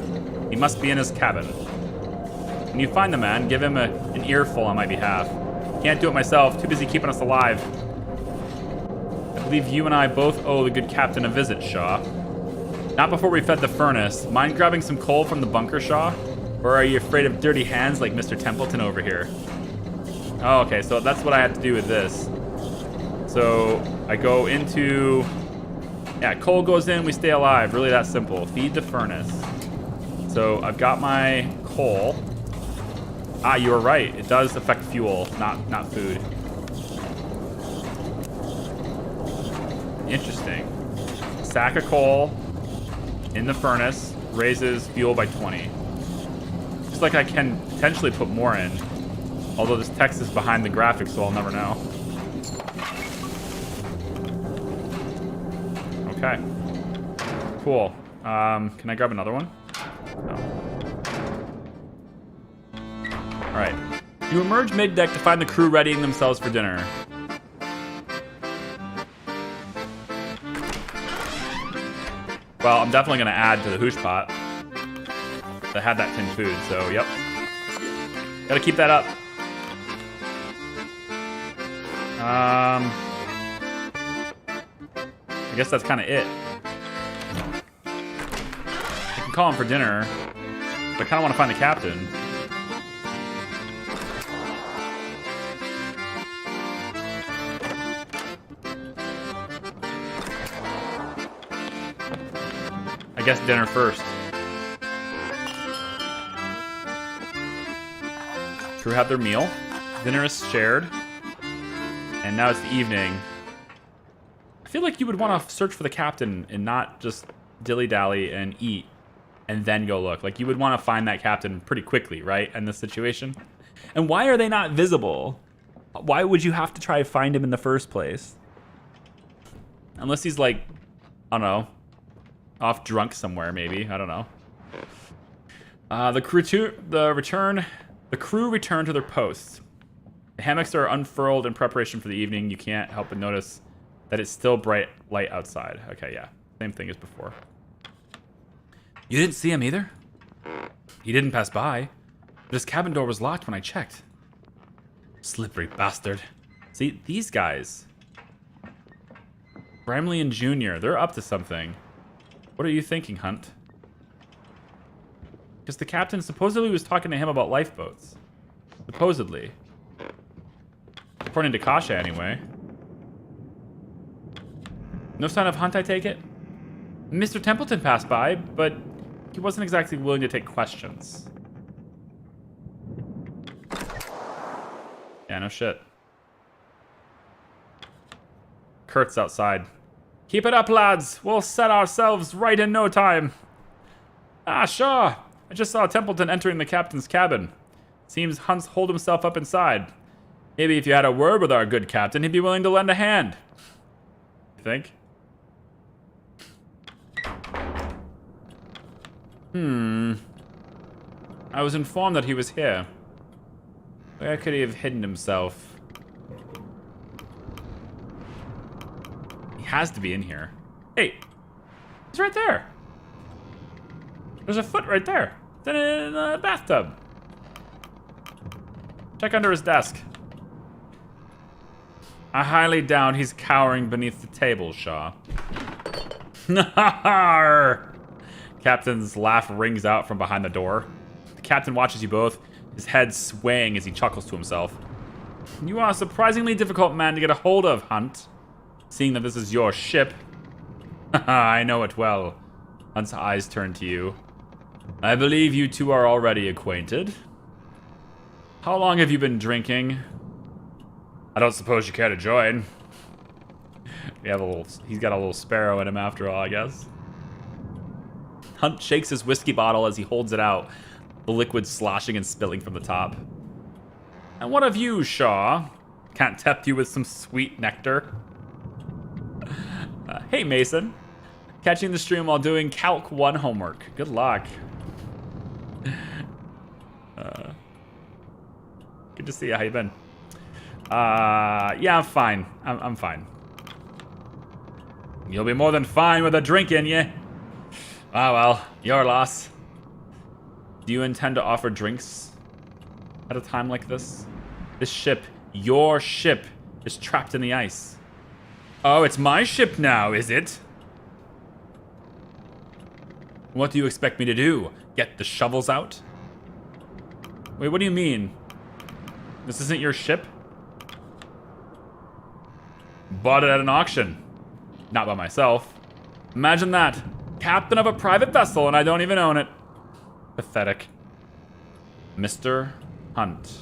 he must be in his cabin. When you find the man, give him an earful on my behalf. Can't do it myself, too busy keeping us alive. I believe you and I both owe the good captain a visit, Shaw. Not before we fed the furnace. Mind grabbing some coal from the bunker, Shaw? Or are you afraid of dirty hands like Mr. Templeton over here? Oh, okay, so that's what I had to do with this. So I go into... Yeah, coal goes in, we stay alive. Really that simple. Feed the furnace. So I've got my coal. Ah, you were right. It does affect fuel, not food. Interesting. Sack of coal in the furnace raises fuel by 20. Just like I can potentially put more in. Although this text is behind the graphics, so I'll never know. Okay. Cool. Can I grab another one? No. Alright. You emerge mid-deck to find the crew readying themselves for dinner. Well, I'm definitely going to add to the hoosh pot. I had that tinned food, so yep. Gotta keep that up. I guess that's kind of it. I can call him for dinner, but I kind of want to find the captain. I guess dinner first. Crew had their meal. Dinner is shared. And now it's the evening. I feel like you would want to search for the captain and not just dilly-dally and eat and then go look. Like, you would want to find that captain pretty quickly, right, in this situation? And why are they not visible? Why would you have to try to find him in the first place? Unless he's, like, I don't know, off drunk somewhere, maybe. I don't know. The crew return to their posts. The hammocks are unfurled in preparation for the evening. You can't help but notice that it's still bright light outside. Okay, yeah. Same thing as before. You didn't see him either? He didn't pass by. But his cabin door was locked when I checked. Slippery bastard. See, these guys. Bramley and Jr., they're up to something. What are you thinking, Hunt? Because the captain supposedly was talking to him about lifeboats. Supposedly. According to Kasha, anyway. No sign of Hunt, I take it? Mr. Templeton passed by, but he wasn't exactly willing to take questions. Yeah, no shit. Kurt's outside. Keep it up, lads. We'll set ourselves right in no time. Ah, sure. I just saw Templeton entering the captain's cabin. Seems Hunt's holed himself up inside. Maybe if you had a word with our good captain, he'd be willing to lend a hand. You think? I was informed that he was here. Where could he have hidden himself? He has to be in here. Hey, he's right there. There's a foot right there. It's in a bathtub. Check under his desk. I highly doubt he's cowering beneath the table, Shaw. Captain's laugh rings out from behind the door. The captain watches you both, his head swaying as he chuckles to himself. You are a surprisingly difficult man to get a hold of, Hunt. Seeing that this is your ship. I know it well. Hunt's eyes turn to you. I believe you two are already acquainted. How long have you been drinking? I don't suppose you care to join. He's got a little sparrow in him after all, I guess. Hunt shakes his whiskey bottle as he holds it out, the liquid sloshing and spilling from the top. And what of you, Shaw? Can't tempt you with some sweet nectar? Hey, Mason. Catching the stream while doing Calc 1 homework. Good luck. Good to see you. How you been? Yeah, I'm fine. I'm fine. You'll be more than fine with a drink in you. Ah, well, your loss. Do you intend to offer drinks at a time like this? This ship, your ship, is trapped in the ice. Oh, it's my ship now, is it? What do you expect me to do? Get the shovels out? Wait, what do you mean? This isn't your ship? Bought it at an auction. Not by myself. Imagine that. Captain of a private vessel and I don't even own it. Pathetic. Mr. Hunt.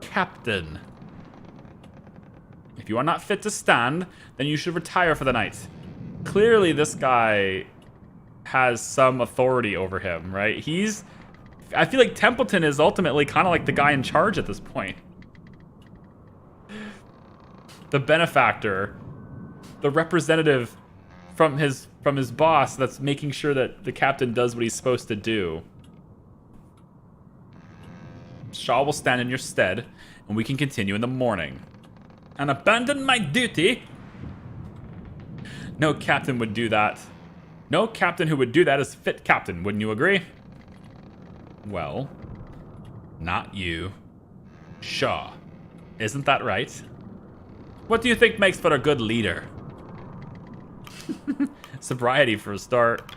Captain. If you are not fit to stand, then you should retire for the night. Clearly this guy has some authority over him, right? I feel like Templeton is ultimately kind of like the guy in charge at this point. The benefactor. The representative from his boss that's making sure that the captain does what he's supposed to do. Shaw will stand in your stead, and we can continue in the morning. And abandon my duty? No captain would do that. No captain who would do that is fit captain, wouldn't you agree? Well, not you. Shaw. Isn't that right? What do you think makes for a good leader? Sobriety for a start.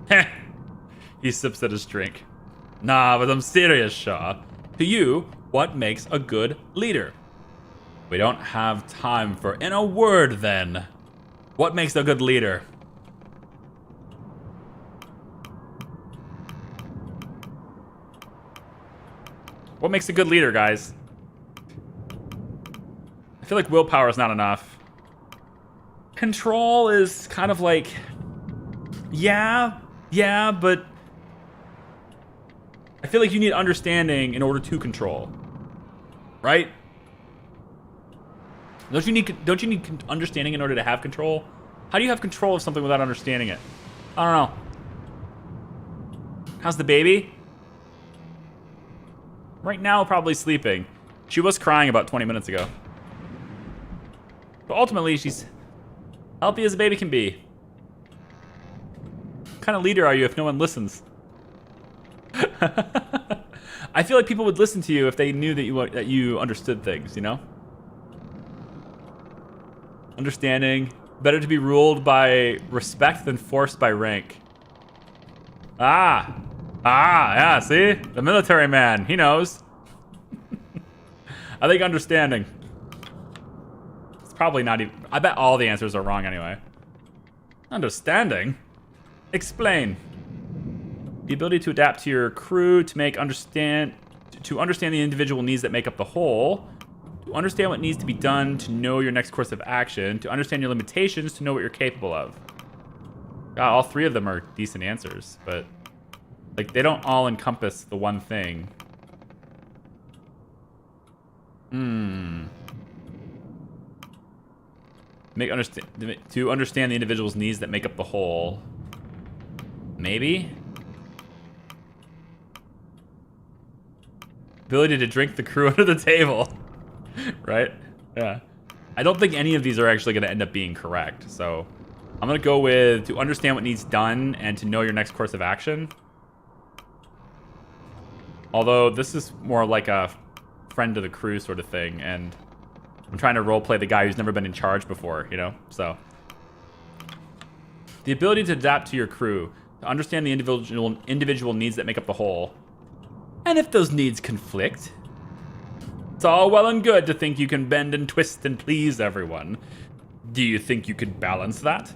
Heh. He sips at his drink. Nah, but I'm serious, Shaw. To you, what makes a good leader? We don't have time for in a word, then. What makes a good leader? What makes a good leader, guys? I feel like willpower is not enough. Control is kind of like, yeah, but I feel like you need understanding in order to control, right? Don't you need understanding in order to have control? How do you have control of something without understanding it? I don't know. How's the baby? Right now, probably sleeping. She was crying about 20 minutes ago. But ultimately, she's healthy as a baby can be. What kind of leader are you if no one listens? I feel like people would listen to you if they knew that you understood things, you know? Understanding. Better to be ruled by respect than forced by rank. Yeah, see? The military man, he knows. I think understanding. It's probably not even... I bet all the answers are wrong anyway. Understanding? Explain. The ability to adapt to your crew, to understand the individual needs that make up the whole, to understand what needs to be done, to know your next course of action, to understand your limitations, to know what you're capable of. God, all three of them are decent answers, but like they don't all encompass the one thing. To understand the individual's needs that make up the whole. Maybe? Ability to drink the crew under the table. Right? Yeah. I don't think any of these are actually going to end up being correct, so I'm gonna go with to understand what needs done and to know your next course of action. Although this is more like a friend of the crew sort of thing, and I'm trying to roleplay the guy who's never been in charge before, you know? So, the ability to adapt to your crew, to understand the individual needs that make up the whole. And if those needs conflict, it's all well and good to think you can bend and twist and please everyone. Do you think you could balance that?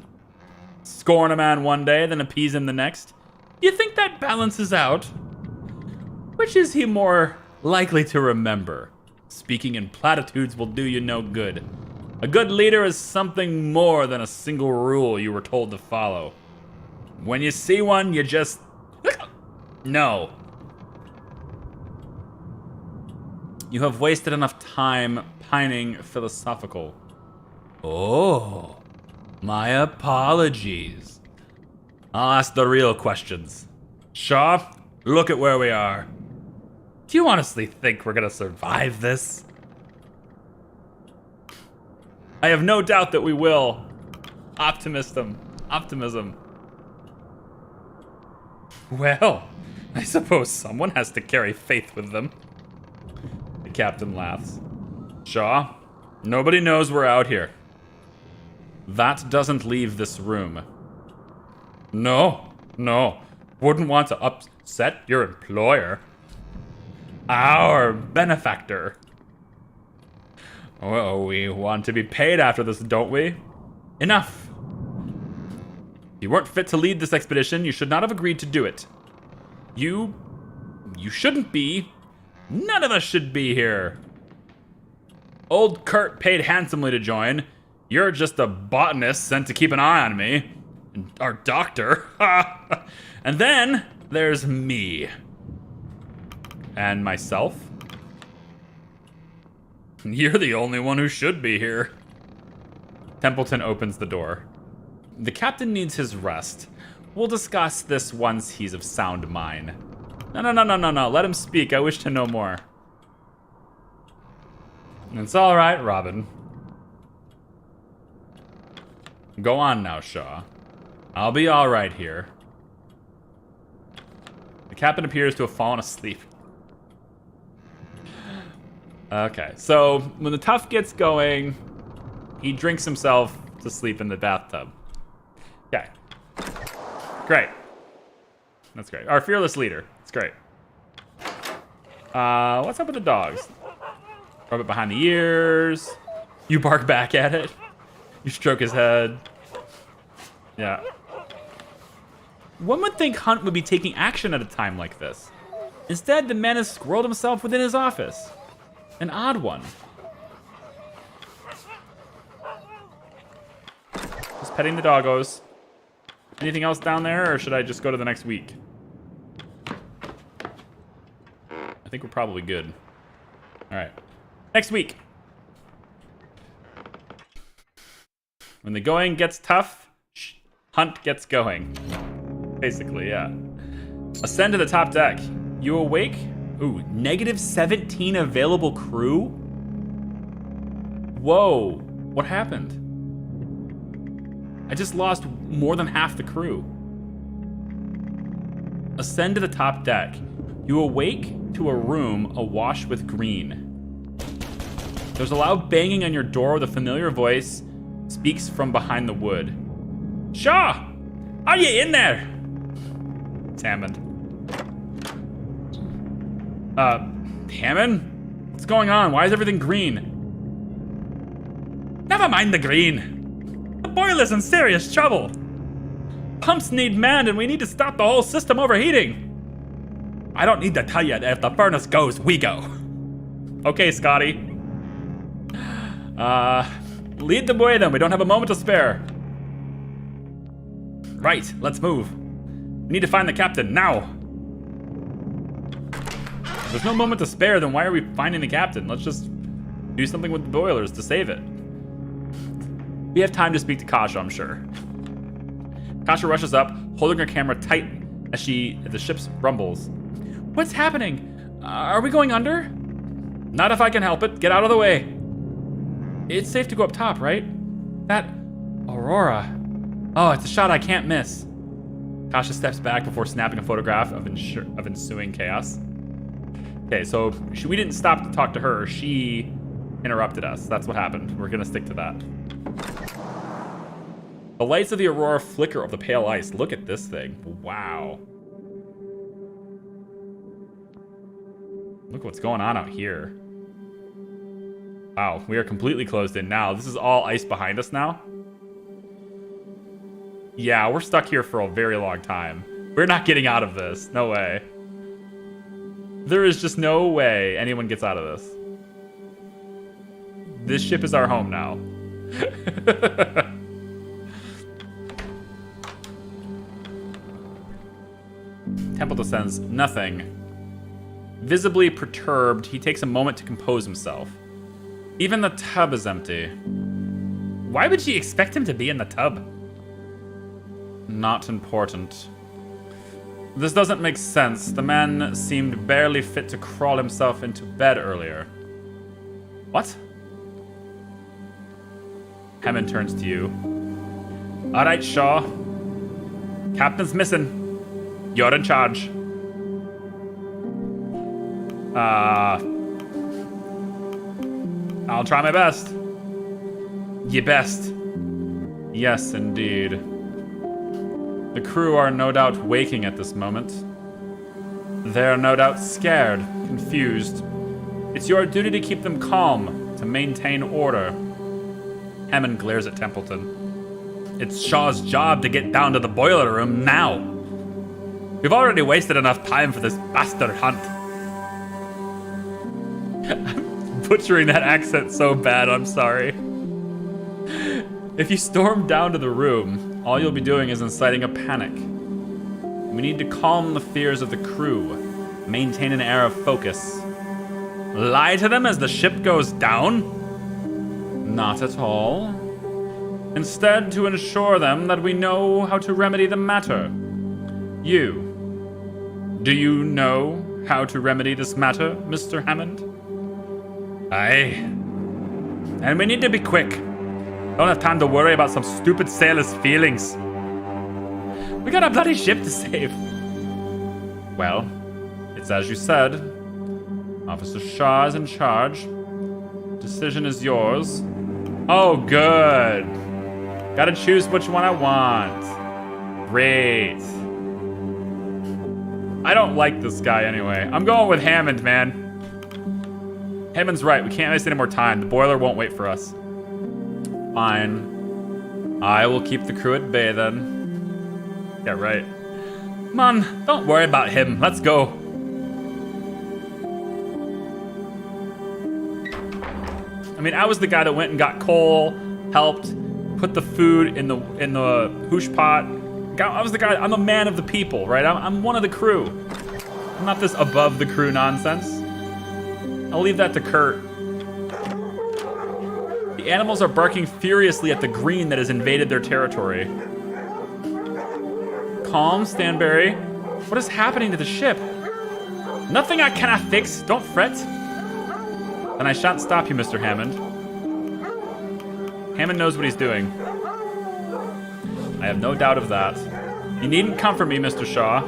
Scorn a man one day, then appease him the next? You think that balances out? Which is he more likely to remember? Speaking in platitudes will do you no good. A good leader is something more than a single rule you were told to follow. When you see one, you just... No. You have wasted enough time pining philosophical. Oh, my apologies. I'll ask the real questions. Shaw, look at where we are. Do you honestly think we're gonna survive this? I have no doubt that we will. Optimism. Well, I suppose someone has to carry faith with them. The captain laughs. Shaw, nobody knows we're out here. That doesn't leave this room. No. Wouldn't want to upset your employer. Our benefactor. Well, we want to be paid after this, don't we? Enough. You weren't fit to lead this expedition. You should not have agreed to do it. You shouldn't be. None of us should be here. Old Kurt paid handsomely to join. You're just a botanist sent to keep an eye on me. And our doctor. And then there's me. And myself. You're the only one who should be here. Templeton opens the door. The captain needs his rest. We'll discuss this once he's of sound mind. No. Let him speak. I wish to know more. It's all right, Robin. Go on now, Shaw. I'll be all right here. The captain appears to have fallen asleep. Okay, so when the tough gets going, he drinks himself to sleep in the bathtub. Okay. Great. That's great. Our fearless leader. It's great. What's up with the dogs? Rub it behind the ears. You bark back at it. You stroke his head. Yeah. One would think Hunt would be taking action at a time like this. Instead, the man has squirreled himself within his office. An odd one. Just petting the doggos. Anything else down there, or should I just go to the next week? I think we're probably good. All right. Next week. When the going gets tough, Hunt gets going. Basically, yeah. Ascend to the top deck. You awake? Ooh, -17 available crew? Whoa, what happened? I just lost more than half the crew. Ascend to the top deck. You awake to a room awash with green. There's a loud banging on your door with a familiar voice speaks from behind the wood. Shaw! Are you in there? It's Hammond. Hammond? What's going on? Why is everything green? Never mind the green. The boiler's in serious trouble. Pumps need manned and we need to stop the whole system overheating. I don't need to tell you that if the furnace goes, we go. Okay, Scotty. Lead the way then. We don't have a moment to spare. Right, let's move. We need to find the captain now. If there's no moment to spare, then why are we finding the captain? Let's just do something with the boilers to save it. We have time to speak to Kasha, I'm sure. Kasha rushes up, holding her camera tight as the ship rumbles. What's happening? Are we going under? Not if I can help it. Get out of the way. It's safe to go up top, right? That Aurora. Oh, it's a shot I can't miss. Kasha steps back before snapping a photograph of ensuing chaos. Okay, so we didn't stop to talk to her. She interrupted us. That's what happened. We're gonna stick to that. The lights of the aurora flicker over the pale ice. Look at this thing. Wow. Look what's going on out here. Wow, we are completely closed in now. This is all ice behind us now. Yeah, we're stuck here for a very long time. We're not getting out of this. No way. There is just no way anyone gets out of this. This ship is our home now. Temple descends. Nothing. Visibly perturbed, he takes a moment to compose himself. Even the tub is empty. Why would she expect him to be in the tub? Not important. This doesn't make sense. The man seemed barely fit to crawl himself into bed earlier. What? Hammond turns to you. All right, Shaw. Captain's missing. You're in charge. I'll try my best. Ye best. Yes, indeed. The crew are no doubt waking at this moment. They're no doubt scared, confused. It's your duty to keep them calm, to maintain order. Hammond glares at Templeton. It's Shaw's job to get down to the boiler room now. We've already wasted enough time for this bastard hunt. I'm butchering that accent so bad, I'm sorry. If you storm down to the room, all you'll be doing is inciting a panic. We need to calm the fears of the crew, maintain an air of focus. Lie to them as the ship goes down? Not at all. Instead, to ensure them that we know how to remedy the matter. Do you know how to remedy this matter, Mr. Hammond? Aye. And we need to be quick. Don't have time to worry about some stupid sailor's feelings. We got a bloody ship to save. Well, it's as you said. Officer Shaw is in charge. Decision is yours. Oh, good. Gotta choose which one I want. Great. I don't like this guy anyway. I'm going with Hammond, man. Hammond's right. We can't waste any more time. The boiler won't wait for us. Fine. I will keep the crew at bay then. Yeah, right. Man, don't worry about him. Let's go. I mean, I was the guy that went and got coal, helped, put the food in the hoosh pot. I was the guy. I'm a man of the people, right? I'm one of the crew. I'm not this above the crew nonsense. I'll leave that to Kurt. The animals are barking furiously at the green that has invaded their territory. Calm, Stanberry. What is happening to the ship? Nothing I cannot fix. Don't fret. Then I shan't stop you, Mr. Hammond. Hammond knows what he's doing. I have no doubt of that. You needn't comfort me, Mr. Shaw.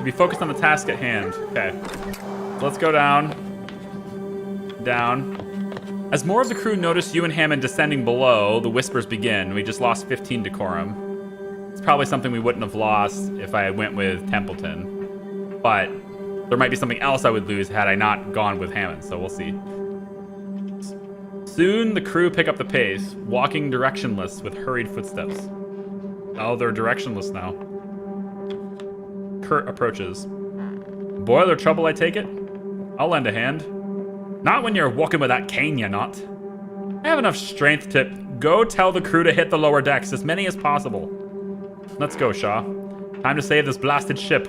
Be focused on the task at hand. Okay. So let's go down. Down. As more of the crew notice you and Hammond descending below, the whispers begin. We just lost 15 decorum. It's probably something we wouldn't have lost if I went with Templeton. But there might be something else I would lose had I not gone with Hammond, so we'll see. Soon, the crew pick up the pace, walking directionless with hurried footsteps. Oh, they're directionless now. Kurt approaches. Boiler trouble, I take it? I'll lend a hand. Not when you're walking with that cane, you're not. I have enough strength to go tell the crew to hit the lower decks, as many as possible. Let's go, Shaw. Time to save this blasted ship.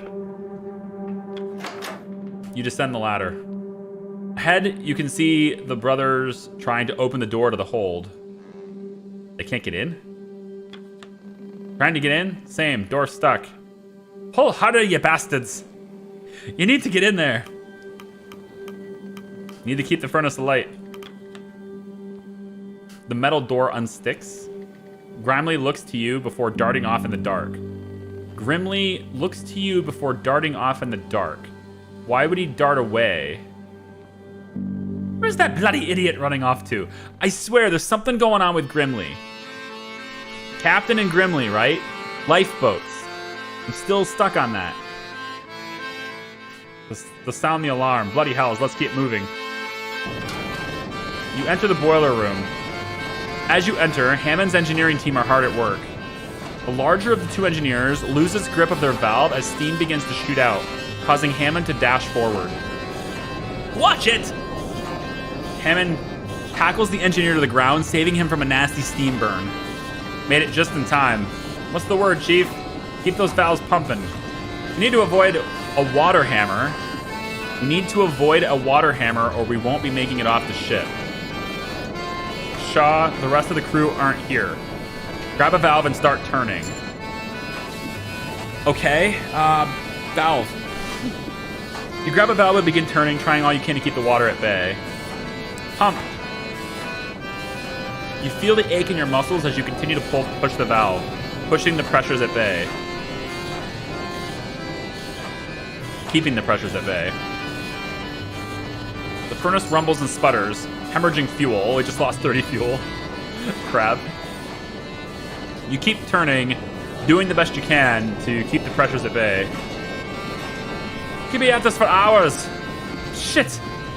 You descend the ladder. Ahead, you can see the brothers trying to open the door to the hold. They can't get in? Trying to get in? Same, door stuck. Pull harder, you bastards! You need to get in there. You need to keep the furnace alight. The metal door unsticks. Grimly looks to you before darting off in the dark. Grimly looks to you before darting off in the dark. Why would he dart away? Where's that bloody idiot running off to? I swear, there's something going on with Grimly. Captain and Grimly, right? Lifeboats. I'm still stuck on that. The sound the alarm. Bloody hells, let's keep moving. You enter the boiler room. As you enter, Hammond's engineering team are hard at work. The larger of the two engineers loses grip of their valve as steam begins to shoot out, causing Hammond to dash forward. Watch it! Hammond tackles the engineer to the ground, saving him from a nasty steam burn. Made it just in time. What's the word, Chief? Keep those valves pumping. We need to avoid a water hammer. We need to avoid a water hammer or we won't be making it off the ship. Shaw, the rest of the crew aren't here. Grab a valve and start turning. Okay, valve. You grab a valve and begin turning, trying all you can to keep the water at bay. Pump. You feel the ache in your muscles as you continue to push the valve, pushing the pressures at bay. Keeping the pressures at bay. The furnace rumbles and sputters, hemorrhaging fuel. We just lost 30 fuel. Crap. You keep turning, doing the best you can to keep the pressures at bay. Keep me at this for hours. Shit!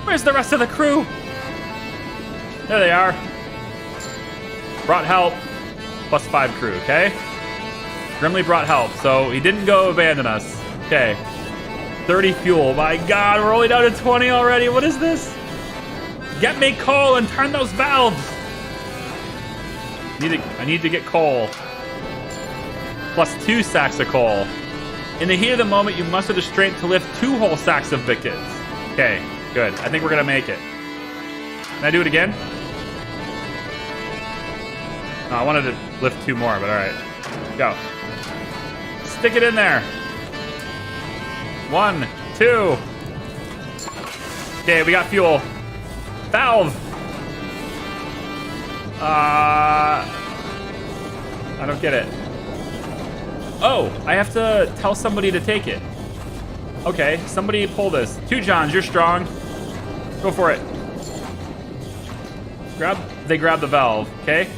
Where's the rest of the crew? There they are. Brought help. Plus 5 crew, okay? Grimly brought help, so he didn't go abandon us. Okay. 30 fuel. My god, we're only down to 20 already. What is this? Get me coal and turn those valves. I need to get coal. Plus 2 sacks of coal. In the heat of the moment, you muster the strength to lift 2 whole sacks of biscuits. Okay, good. I think we're gonna make it. Can I do it again? No, I wanted to lift 2 more, but all right. Go. Stick it in there. 1, 2. Okay, we got fuel. Valve. I don't get it. Oh, I have to tell somebody to take it. Okay, somebody pull this. 2 Johns, you're strong. Go for it. They grab the valve, okay?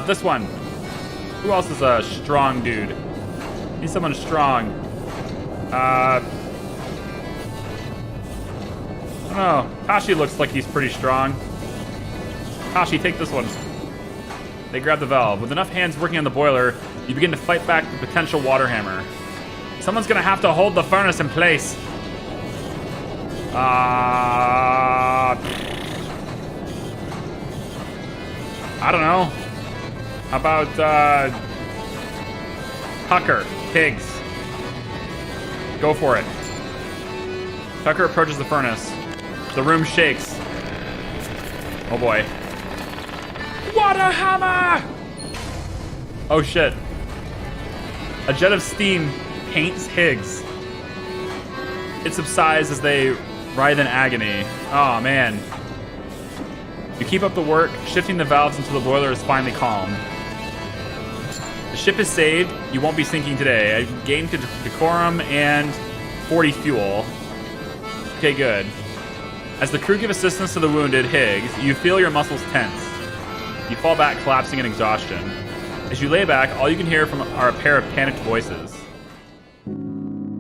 This one. Who else is a strong dude? Need someone strong. I don't know. Tashi looks like he's pretty strong. Tashi, take this one. They grab the valve. With enough hands working on the boiler, you begin to fight back the potential water hammer. Someone's gonna have to hold the furnace in place. I don't know. How about, Tucker, Higgs. Go for it. Tucker approaches the furnace. The room shakes. Oh boy. Water hammer! Oh shit. A jet of steam paints Higgs. It subsides as they writhe in agony. Oh man. You keep up the work, shifting the valves until the boiler is finally calm. The ship is saved. You won't be sinking today. I gained decorum and 40 fuel. Okay, good. As the crew give assistance to the wounded Higgs, you feel your muscles tense. You fall back, collapsing in exhaustion. As you lay back, all you can hear are a pair of panicked voices.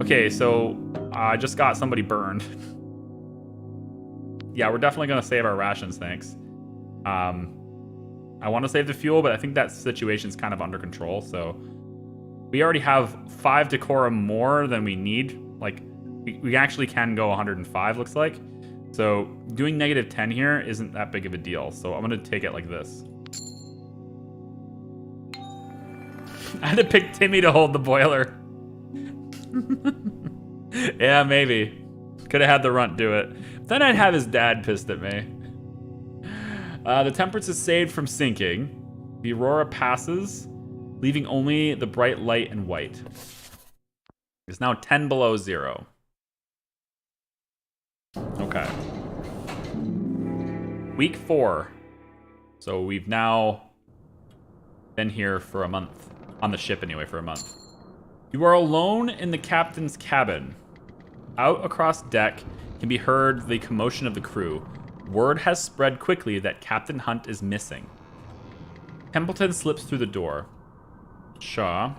Okay, so I just got somebody burned. Yeah, we're definitely gonna save our rations, thanks. I want to save the fuel, but I think that situation's kind of under control, so we already have 5 decorum more than we need. Like, we actually can go 105, looks like. So doing -10 here isn't that big of a deal, so I'm gonna take it like this. I had to pick Timmy to hold the boiler. Yeah, maybe. Could have had the runt do it. Then I'd have his dad pissed at me. The Temperance is saved from sinking. The Aurora passes, leaving only the bright light and white. It's now 10 below 0. Okay. Week 4. So we've now Been here for a month. On the ship, anyway, for a month. You are alone in the captain's cabin. Out across deck can be heard the commotion of the crew. Word has spread quickly that Captain Hunt is missing. Templeton slips through the door. Shaw.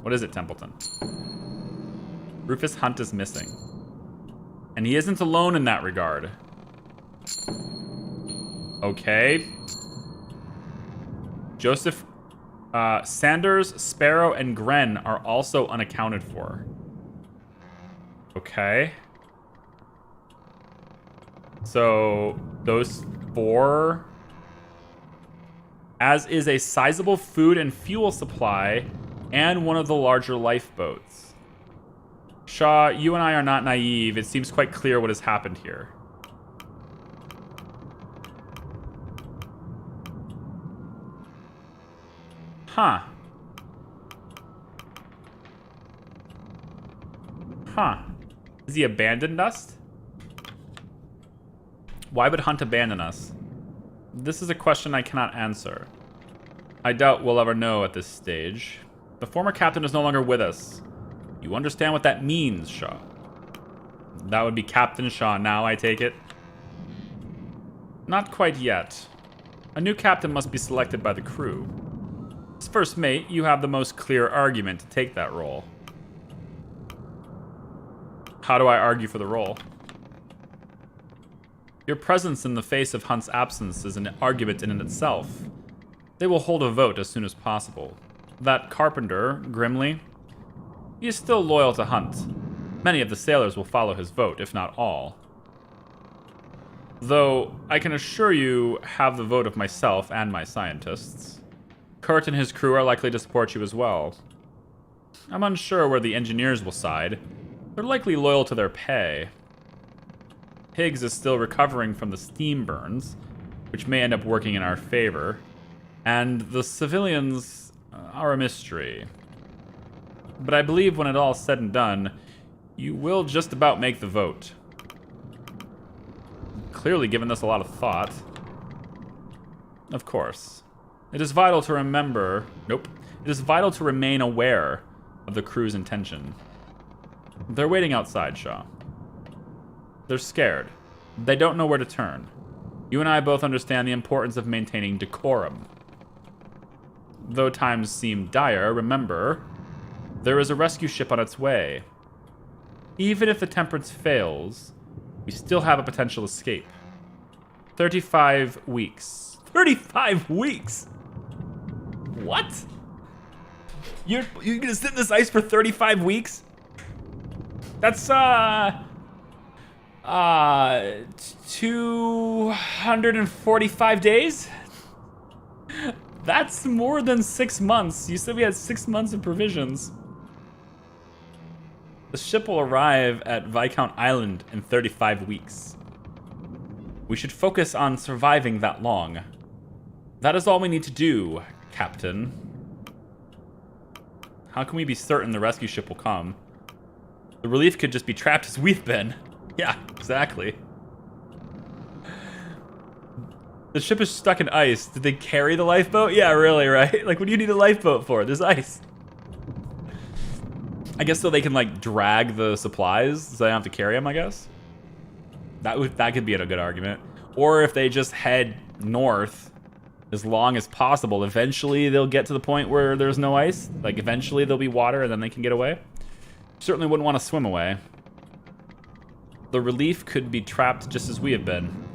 What is it, Templeton? Rufus Hunt is missing. And he isn't alone in that regard. Okay. Joseph, Sanders, Sparrow, and Gren are also unaccounted for. Okay. So, those 4... As is a sizable food and fuel supply and one of the larger lifeboats. Shaw, you and I are not naive. It seems quite clear what has happened here. Huh. Huh. Has he abandoned us? Why would Hunt abandon us? This is a question I cannot answer. I doubt we'll ever know at this stage. The former captain is no longer with us. You understand what that means, Shaw? That would be Captain Shaw now, I take it? Not quite yet. A new captain must be selected by the crew. As first mate, you have the most clear argument to take that role. How do I argue for the role? Your presence in the face of Hunt's absence is an argument in itself. They will hold a vote as soon as possible. That carpenter, Grimley, he is still loyal to Hunt. Many of the sailors will follow his vote, if not all. Though, I can assure you, have the vote of myself and my scientists. Kurt and his crew are likely to support you as well. I'm unsure where the engineers will side. They're likely loyal to their pay. Higgs is still recovering from the steam burns, which may end up working in our favor. And the civilians are a mystery. But I believe when it all's said and done, you will just about make the vote. Clearly given this a lot of thought. Of course. It is vital to remember... Nope. It is vital to remain aware of the crew's intention. They're waiting outside, Shaw. They're scared. They don't know where to turn. You and I both understand the importance of maintaining decorum. Though times seem dire, remember, there is a rescue ship on its way. Even if the Temperance fails, we still have a potential escape. 35 weeks. 35 weeks? What? You're gonna sit in this ice for 35 weeks? That's, 245 days? That's more than 6 months. You said we had 6 months of provisions. The ship will arrive at Viscount Island in 35 weeks. We should focus on surviving that long. That is all we need to do, Captain. How can we be certain the rescue ship will come? The relief could just be trapped as we've been. Yeah, exactly. The ship is stuck in ice. Did they carry the lifeboat? Yeah, really, right? Like, what do you need a lifeboat for? There's ice. I guess so they can, like, drag the supplies so they don't have to carry them, I guess. That could be a good argument. Or if they just head north as long as possible, eventually they'll get to the point where there's no ice. Like, eventually there'll be water and then they can get away. Certainly wouldn't want to swim away. The relief could be trapped just as we have been.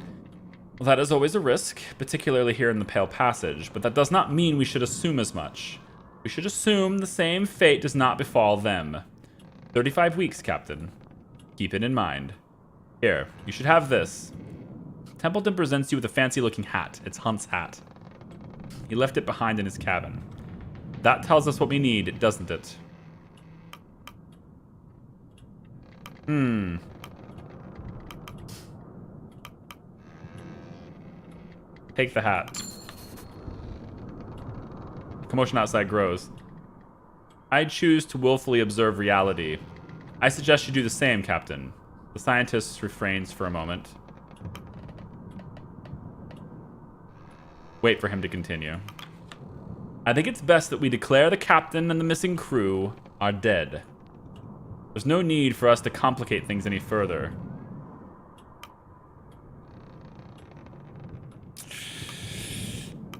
Well, that is always a risk, particularly here in the Pale Passage, but that does not mean we should assume as much. We should assume the same fate does not befall them. 35 weeks, Captain. Keep it in mind. Here, you should have this. Templeton presents you with a fancy-looking hat. It's Hunt's hat. He left it behind in his cabin. That tells us what we need, doesn't it? Take the hat. Commotion outside grows. I choose to willfully observe reality. I suggest you do the same, Captain. The scientist refrains for a moment. Wait for him to continue. I think it's best that we declare the captain and the missing crew are dead. There's no need for us to complicate things any further.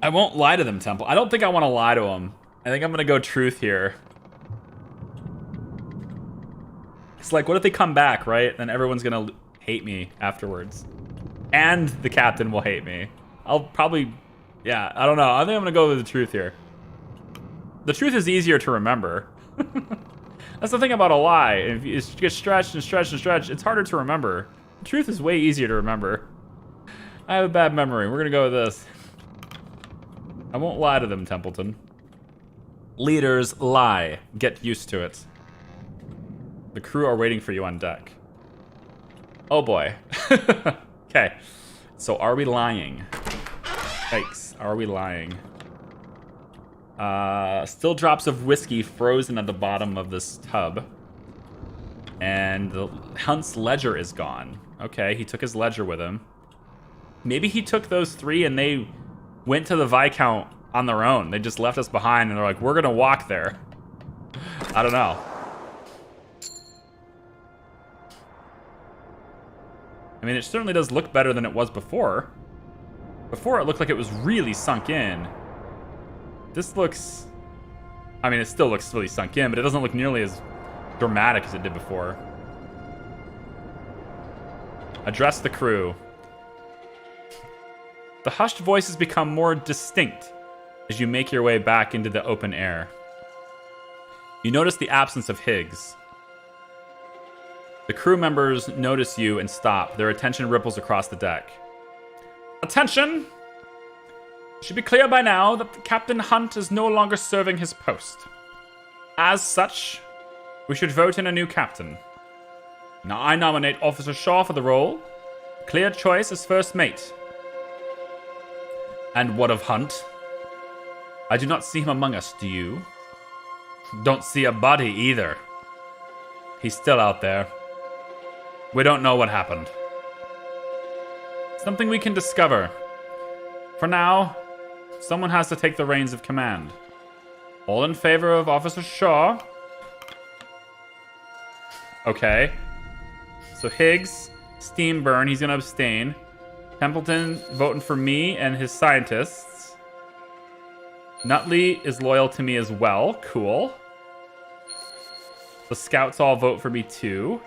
I won't lie to them, Temple. I don't think I want to lie to them. I think I'm going to go truth here. It's like, what if they come back, right? Then everyone's going to hate me afterwards. And the captain will hate me. I'll probably... Yeah, I don't know. I think I'm going to go with the truth here. The truth is easier to remember. That's the thing about a lie. If you get stretched and stretched and stretched, it's harder to remember. The truth is way easier to remember. I have a bad memory. We're going to go with this. I won't lie to them, Templeton. Leaders lie. Get used to it. The crew are waiting for you on deck. Oh boy. Okay. So are we lying? Yikes. Are we lying? Still drops of whiskey frozen at the bottom of this tub. And the Hunt's ledger is gone. Okay, he took his ledger with him. Maybe he took those 3 and they went to the Viscount on their own. They just left us behind and they're like, we're gonna walk there. I don't know. I mean, it certainly does look better than it was before. Before, it looked like it was really sunk in. This looks... I mean, it still looks really sunk in, but it doesn't look nearly as dramatic as it did before. Address the crew. The hushed voices become more distinct as you make your way back into the open air. You notice the absence of Higgs. The crew members notice you and stop. Their attention ripples across the deck. Attention! It should be clear by now that Captain Hunt is no longer serving his post. As such, we should vote in a new captain. Now I nominate Officer Shaw for the role. Clear choice as first mate. And what of Hunt? I do not see him among us, do you? Don't see a body either. He's still out there. We don't know what happened. Something we can discover. For now, someone has to take the reins of command. All in favor of Officer Shaw? Okay. So Higgs, Steamburn, he's gonna abstain. Templeton voting for me and his scientists. Nutley is loyal to me as well. Cool. The scouts all vote for me too.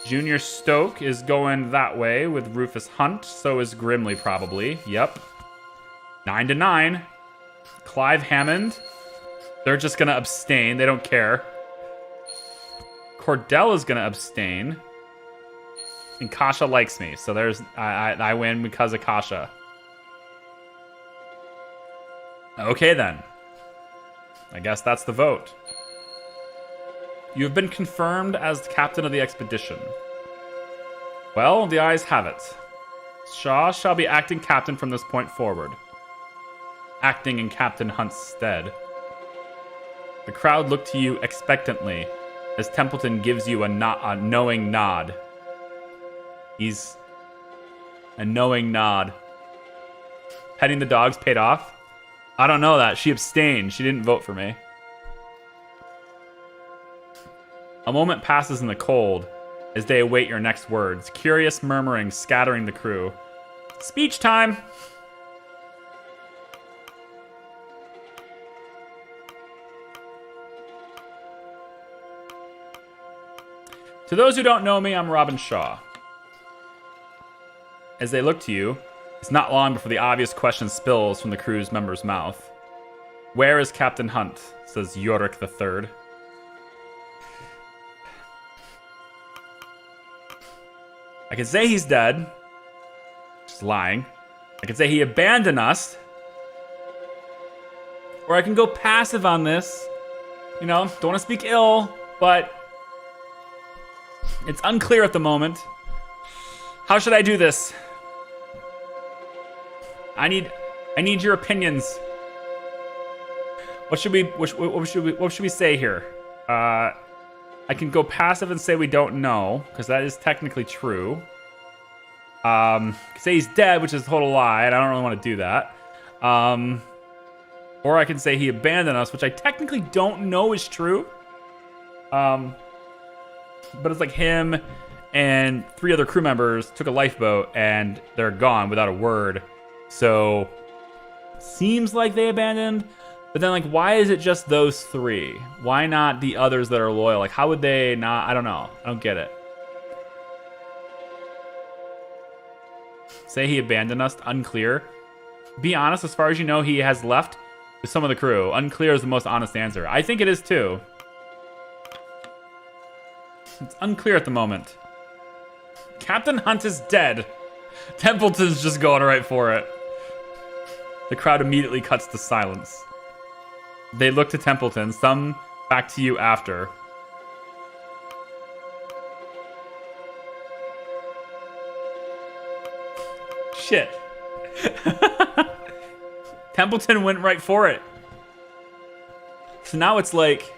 Junior Stoke is going that way with Rufus Hunt. So is Grimley probably. Yep. 9-9. Clive Hammond. They're just gonna abstain. They don't care. Cordell is gonna abstain. And Kasha likes me, so there's I win because of Kasha. Okay then. I guess that's the vote. You have been confirmed as the captain of the expedition. Well, the ayes have it. Shaw shall be acting captain from this point forward. Acting in Captain Hunt's stead. The crowd look to you expectantly as Templeton gives you a knowing nod. He's a knowing nod. Petting the dogs paid off? I don't know that. She abstained. She didn't vote for me. A moment passes in the cold as they await your next words. Curious murmuring scattering the crew. Speech time! To those who don't know me, I'm Robin Shaw. As they look to you, it's not long before the obvious question spills from the crew's member's mouth. Where is Captain Hunt? Says Yorick III. I can say he's dead. Just lying. I can say he abandoned us. Or I can go passive on this. You know, don't want to speak ill, but it's unclear at the moment. How should I do this? I need your opinions. What should we say here? I can go passive and say we don't know, because that is technically true. Say he's dead, which is a total lie, and I don't really want to do that. Or I can say he abandoned us, which I technically don't know is true. But it's like him and 3 other crew members took a lifeboat and they're gone without a word. So seems like they abandoned. But then, like, why is it just those 3? Why not the others that are loyal? Like, how would they not? I don't know. I don't get it. Say he abandoned us. Unclear. Be honest, as far as you know, he has left with some of the crew. Unclear is the most honest answer. I think it is too. It's unclear at the moment. Captain Hunt is dead. Templeton's just going right for it. The crowd immediately cuts to silence. They look to Templeton, some back to you after. Shit. Templeton went right for it. So now it's like,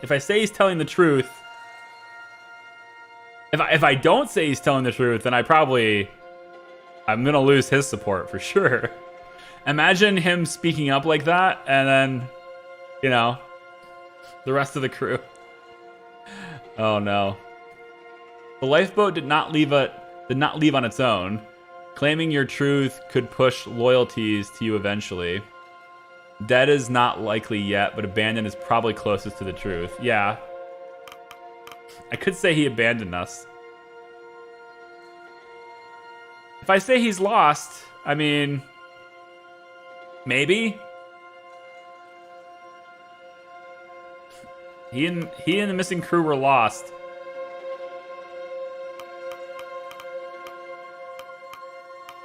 if I say he's telling the truth, if I don't say he's telling the truth, then I'm gonna lose his support for sure. Imagine him speaking up like that, and then, you know, the rest of the crew. Oh no. The lifeboat did not leave on its own. Claiming your truth could push loyalties to you eventually. Dead is not likely yet, but abandoned is probably closest to the truth. Yeah. I could say he abandoned us. If I say he's lost, I mean, maybe. He and the missing crew were lost.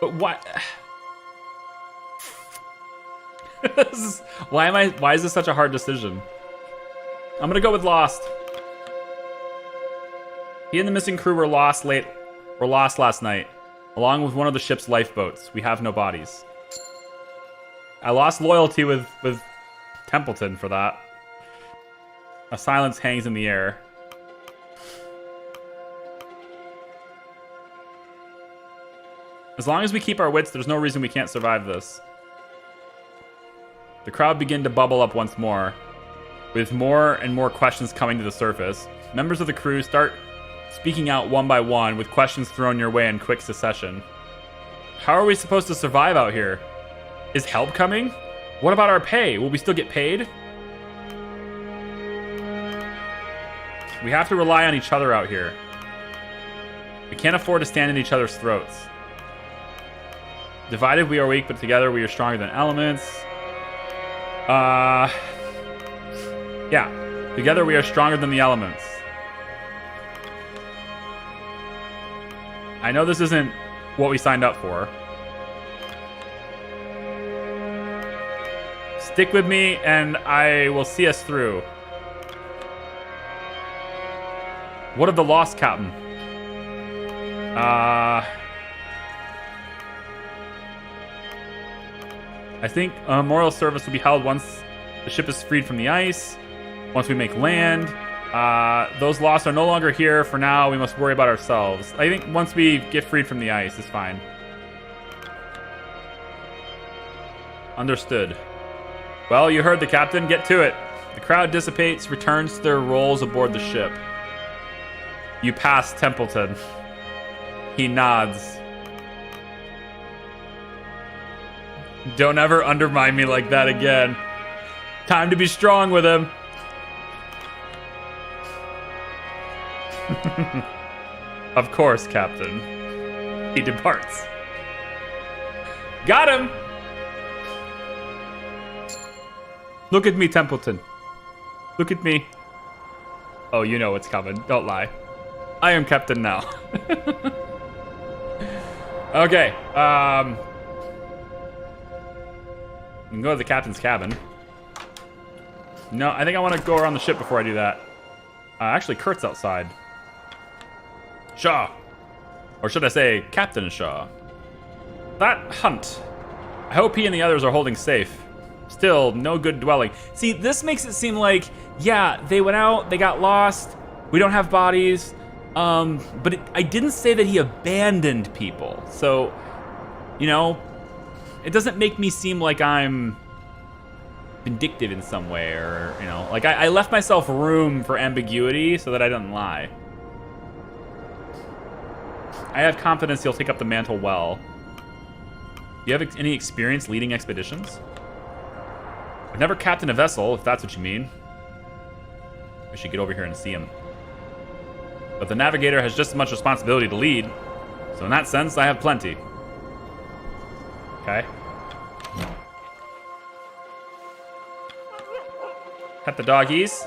But why? Why is this such a hard decision? I'm gonna go with lost. He and the missing crew were lost last night, along with one of the ship's lifeboats. We have no bodies. I lost loyalty with Templeton for that. A silence hangs in the air. As long as we keep our wits, there's no reason we can't survive this. The crowd begin to bubble up once more, with more and more questions coming to the surface. Members of the crew start speaking out one by one, with questions thrown your way in quick succession. How are we supposed to survive out here? Is help coming? What about our pay? Will we still get paid? We have to rely on each other out here. We can't afford to stand in each other's throats. Divided we are weak, but together we are stronger than elements. Yeah. Together we are stronger than the elements. I know this isn't what we signed up for. Stick with me and I will see us through. What of the lost, Captain? I think a memorial service will be held once the ship is freed from the ice. Once we make land. Those lost are no longer here. For now, we must worry about ourselves. I think once we get freed from the ice, it's fine. Understood. Well, you heard the captain. Get to it. The crowd dissipates, returns to their roles aboard the ship. You pass Templeton. He nods. Don't ever undermine me like that again. Time to be strong with him. Of course, Captain. He departs. Got him! Look at me, Templeton. Look at me. Oh, you know what's coming. Don't lie. I am Captain now. Okay. We can go to the captain's cabin. No, I think I want to go around the ship before I do that. Actually, Kurt's outside. Shaw. Or should I say, Captain Shaw. That Hunt. I hope he and the others are holding safe. Still, no good dwelling. See, this makes it seem like, yeah, they went out, they got lost, we don't have bodies, But I didn't say that he abandoned people. So, you know, it doesn't make me seem like I'm vindictive in some way, or, you know, like I left myself room for ambiguity so that I didn't lie. I have confidence he'll take up the mantle well. Do you have any experience leading expeditions? I've never captained a vessel, if that's what you mean. I should get over here and see him. But the navigator has just as much responsibility to lead. So in that sense, I have plenty. Okay. Pet the doggies.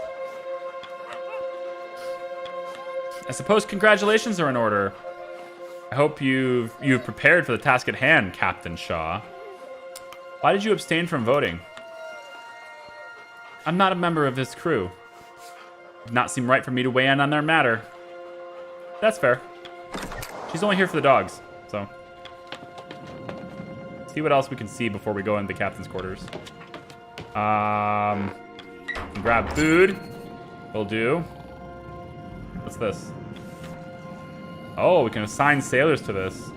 I suppose congratulations are in order. I hope you've prepared for the task at hand, Captain Shaw. Why did you abstain from voting? I'm not a member of this crew. It did not seem right for me to weigh in on their matter. That's fair. She's only here for the dogs, so. See what else we can see before we go into the captain's quarters. Grab food. Will do. What's this? Oh, we can assign sailors to this.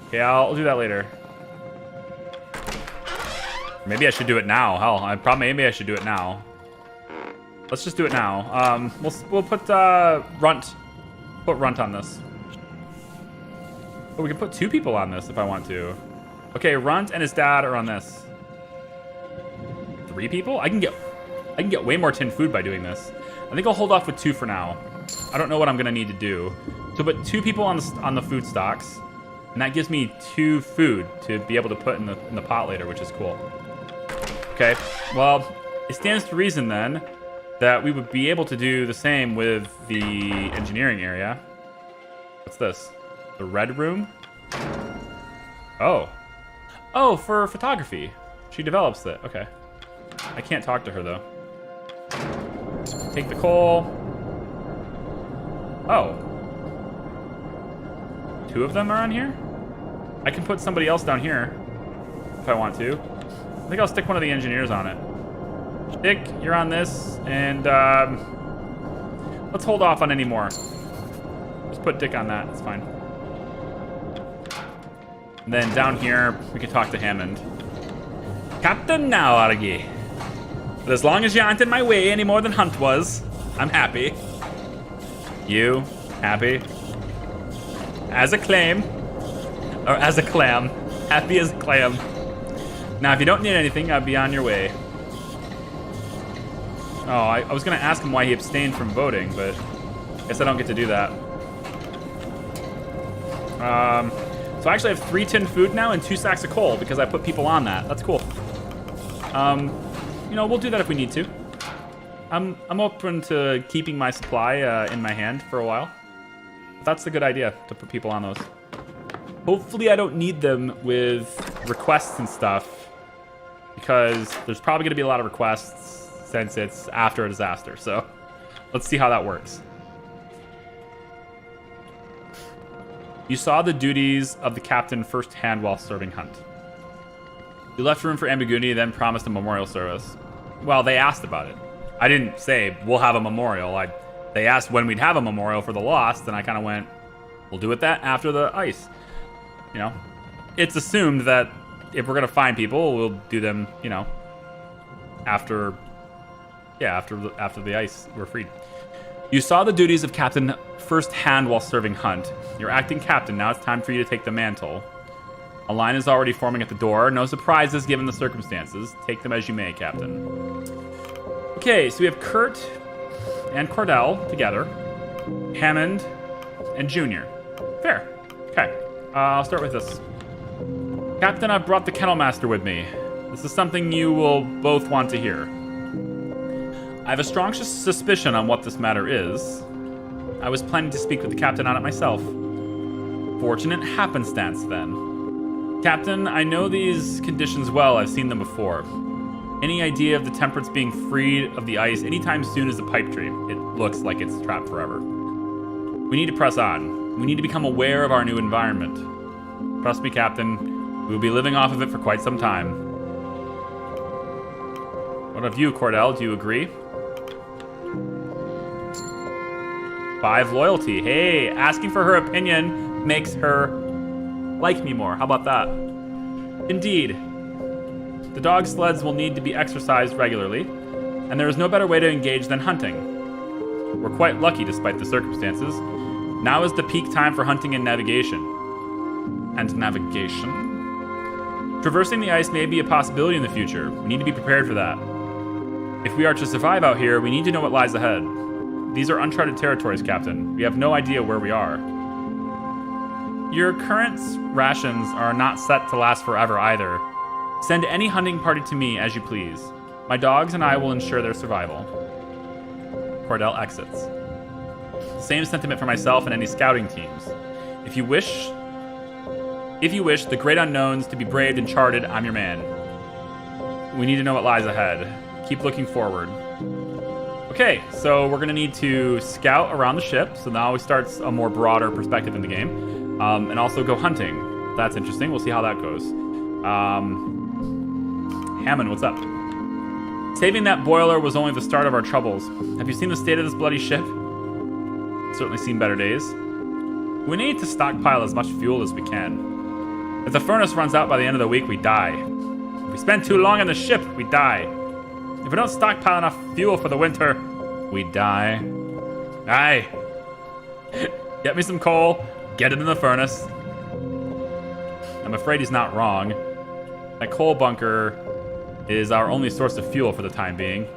Okay, I'll do that later. Maybe I should do it now. Hell, maybe I should do it now. Let's just do it now. We'll put Runt. Put Runt on this. Oh, we can put 2 people on this if I want to. Okay, Runt and his dad are on this. 3 people? I can get way more tin food by doing this. I think I'll hold off with 2 for now. I don't know what I'm gonna need to do. So put 2 people on the food stocks, and that gives me 2 food to be able to put in the pot later, which is cool. Okay, well, it stands to reason then that we would be able to do the same with the engineering area. What's this? The red room? Oh. Oh, for photography. She develops it. Okay. I can't talk to her, though. Take the coal. Oh. 2 of them are on here? I can put somebody else down here if I want to. I think I'll stick one of the engineers on it. Dick, you're on this, and let's hold off on any more. Just put Dick on that, it's fine. And then down here, we can talk to Hammond. Captain now, Argy. But as long as you aren't in my way any more than Hunt was, I'm happy. You, happy? As a claim, or as a clam. Happy as a clam. Now, if you don't need anything, I'll be on your way. Oh, I was going to ask him why he abstained from voting, but I guess I don't get to do that. So I actually have 3 tin food now and 2 sacks of coal because I put people on that. That's cool. You know, we'll do that if we need to. I'm open to keeping my supply in my hand for a while. That's a good idea, to put people on those. Hopefully I don't need them with requests and stuff, because there's probably going to be a lot of requests since it's after a disaster. So let's see how that works. You saw the duties of the captain firsthand while serving Hunt. You left room for ambiguity, then promised a memorial service. Well, they asked about it. I didn't say, we'll have a memorial. They asked when we'd have a memorial for the lost, and I kind of went, we'll do it that after the ice. You know, it's assumed that if we're going to find people, we'll do them, you know, after the ice, we're freed. You saw the duties of captain firsthand while serving Hunt. You're acting captain. Now it's time for you to take the mantle. A line is already forming at the door. No surprises given the circumstances. Take them as you may, Captain. Okay, so we have Kurt and Cordell together. Hammond and Junior. Fair. Okay. I'll start with this. Captain, I've brought the Kennel Master with me. This is something you will both want to hear. I have a strong suspicion on what this matter is. I was planning to speak with the captain on it myself. Fortunate happenstance, then. Captain, I know these conditions well. I've seen them before. Any idea of the Temperance being freed of the ice anytime soon is a pipe dream. It looks like it's trapped forever. We need to press on. We need to become aware of our new environment. Trust me, Captain. We will be living off of it for quite some time. What of you, Cordell? Do you agree? 5 loyalty. Hey, asking for her opinion makes her like me more. How about that? Indeed. The dog sleds will need to be exercised regularly, and there is no better way to engage than hunting. We're quite lucky despite the circumstances. Now is the peak time for hunting and navigation. Traversing the ice may be a possibility in the future. We need to be prepared for that. If we are to survive out here, we need to know what lies ahead. These are uncharted territories, Captain. We have no idea where we are. Your current rations are not set to last forever either. Send any hunting party to me as you please. My dogs and I will ensure their survival. Cordell exits. Same sentiment for myself and any scouting teams. If you wish the great unknowns to be braved and charted, I'm your man. We need to know what lies ahead. Keep looking forward. Okay, so we're gonna need to scout around the ship. So now we start a more broader perspective in the game, and also go hunting. That's interesting. We'll see how that goes. Hammond, what's up? Saving that boiler was only the start of our troubles. Have you seen the state of this bloody ship? Certainly seen better days. We need to stockpile as much fuel as we can. If the furnace runs out by the end of the week, we die. If we spend too long on the ship, we die. If we don't stockpile enough fuel for the winter, we die. Aye. Get me some coal, get it in the furnace. I'm afraid he's not wrong. That coal bunker is our only source of fuel for the time being.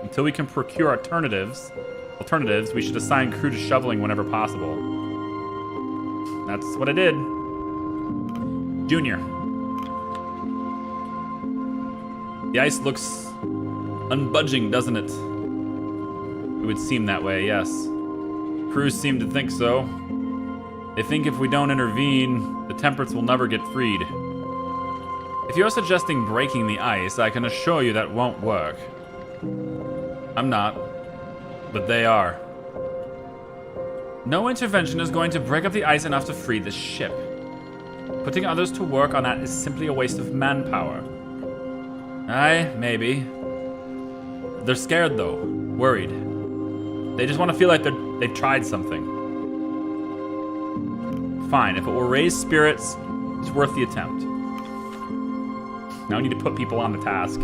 Until we can procure alternatives, we should assign crew to shoveling whenever possible. That's what I did. Junior. The ice looks unbudging, doesn't it? It would seem that way, yes. Crews seem to think so. They think if we don't intervene, the temperance will never get freed. If you're suggesting breaking the ice, I can assure you that won't work. I'm not, but they are. No intervention is going to break up the ice enough to free this ship. Putting others to work on that is simply a waste of manpower. Aye, maybe. They're scared though, worried. They just want to feel like they've tried something. Fine, if it will raise spirits, it's worth the attempt. Now we need to put people on the task.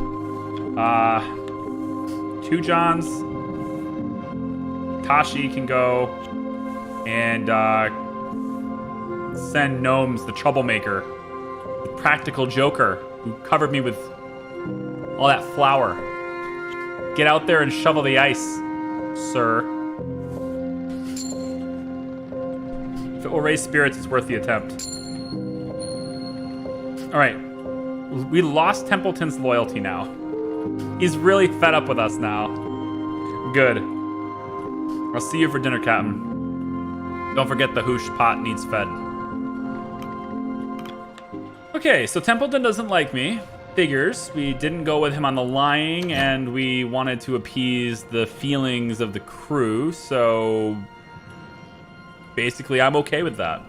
2 Johns. Tashi can go and send Gnomes, the troublemaker, the practical joker who covered me with all that flour. Get out there and shovel the ice, sir. If it will raise spirits, it's worth the attempt. All right. We lost Templeton's loyalty now. He's really fed up with us now. Good. I'll see you for dinner, Captain. Don't forget the hoosh pot needs fed. Okay, so Templeton doesn't like me. Figures. We didn't go with him on the lying, and we wanted to appease the feelings of the crew, so basically I'm okay with that.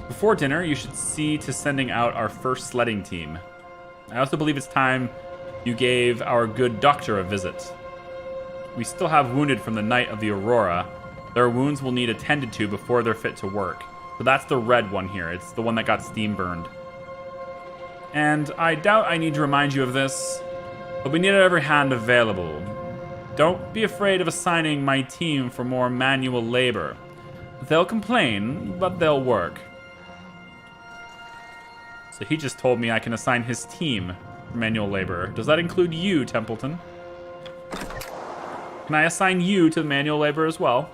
Before dinner, you should see to sending out our first sledding team. I also believe it's time you gave our good doctor a visit. We still have wounded from the night of the Aurora. Their wounds will need attended to before they're fit to work. So that's the red one here. It's the one that got steam burned. And I doubt I need to remind you of this, but we need every hand available. Don't be afraid of assigning my team for more manual labor. They'll complain, but they'll work. So he just told me I can assign his team for manual labor. Does that include you, Templeton? Can I assign you to the manual labor as well?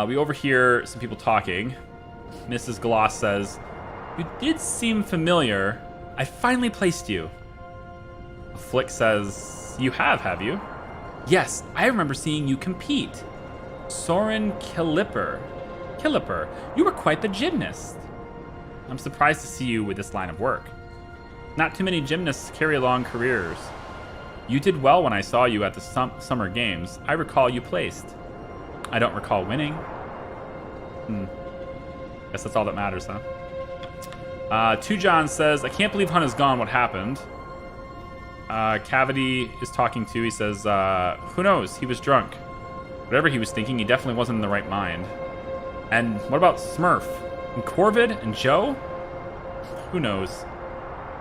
We overhear some people talking. Mrs. Gloss says, "You did seem familiar. I finally placed you." Flick says, "You have you?" "Yes, I remember seeing you compete. Soren Killipper, you were quite the gymnast." "I'm surprised to see you with this line of work. Not too many gymnasts carry long careers. You did well when I saw you at the summer games. I recall you placed." "I don't recall winning." Guess that's all that matters, huh? 2 John says, "I can't believe Hunt is gone. What happened?" Cavity is talking to. He says, who knows? He was drunk. Whatever he was thinking, he definitely wasn't in the right mind. And what about Smurf? And Corvid and Joe? Who knows?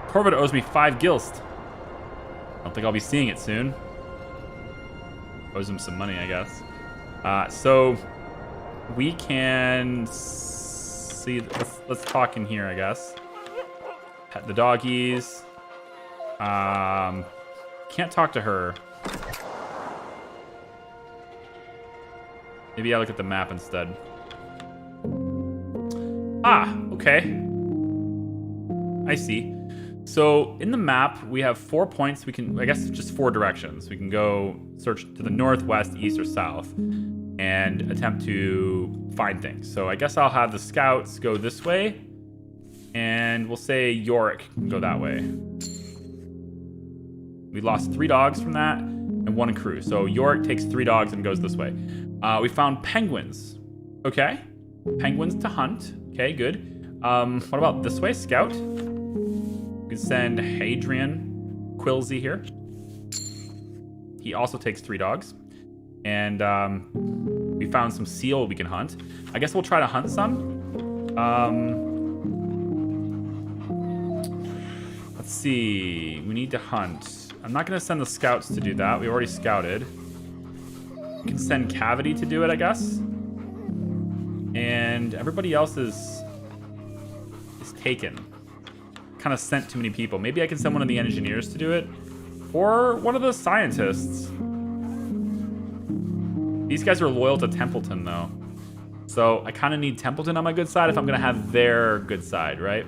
Corvid owes me 5 gilst. I don't think I'll be seeing it soon. Owes him some money, I guess. So we can see. Let's talk in here, I guess. Pet the doggies. Can't talk to her. Maybe I look at the map instead. Ah, okay. I see. So in the map, we have 4 points. We can, I guess, just 4 directions. We can go search to the north, west, east, or south and attempt to find things. So I guess I'll have the scouts go this way, and we'll say Yorick can go that way. We lost 3 dogs from that and 1 crew. So Yorick takes 3 dogs and goes this way. We found penguins. Okay. Penguins to hunt. Okay, good. What about this way, Scout? We can send Hadrian Quilsey here. He also takes 3 dogs. And we found some seal we can hunt. I guess we'll try to hunt some. Let's see. We need to hunt. I'm not going to send the scouts to do that. We already scouted. We can send Cavity to do it, I guess. And everybody else is taken. Kind of sent too many people. Maybe I can send one of the engineers to do it. Or one of the scientists. These guys are loyal to Templeton, though. So I kind of need Templeton on my good side if I'm going to have their good side, right?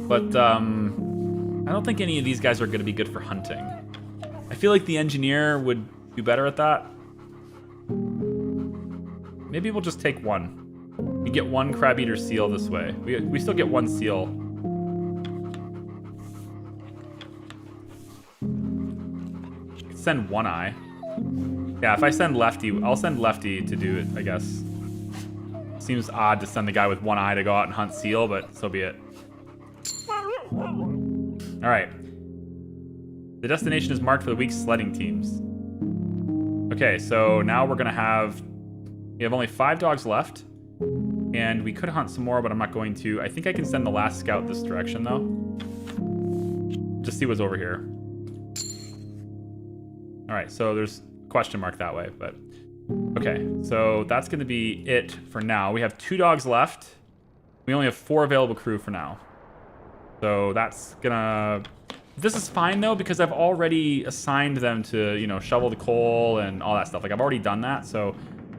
But I don't think any of these guys are going to be good for hunting. I feel like the engineer would do better at that. Maybe we'll just take 1. We get 1 crab-eater seal this way. We still get 1 seal. Send 1 eye. Yeah, if I send Lefty, I'll send Lefty to do it, I guess. Seems odd to send the guy with 1 eye to go out and hunt seal, but so be it. All right. The destination is marked for the week's sledding teams. Okay, so now we're gonna have... We have only 5 dogs left. And we could hunt some more, but I'm not going to. I think I can send the last scout this direction, though. Just see what's over here. All right, so there's a question mark that way, but... Okay, so that's going to be it for now. We have 2 dogs left. We only have 4 available crew for now. So that's gonna... This is fine, though, because I've already assigned them to, you know, shovel the coal and all that stuff. Like, I've already done that, so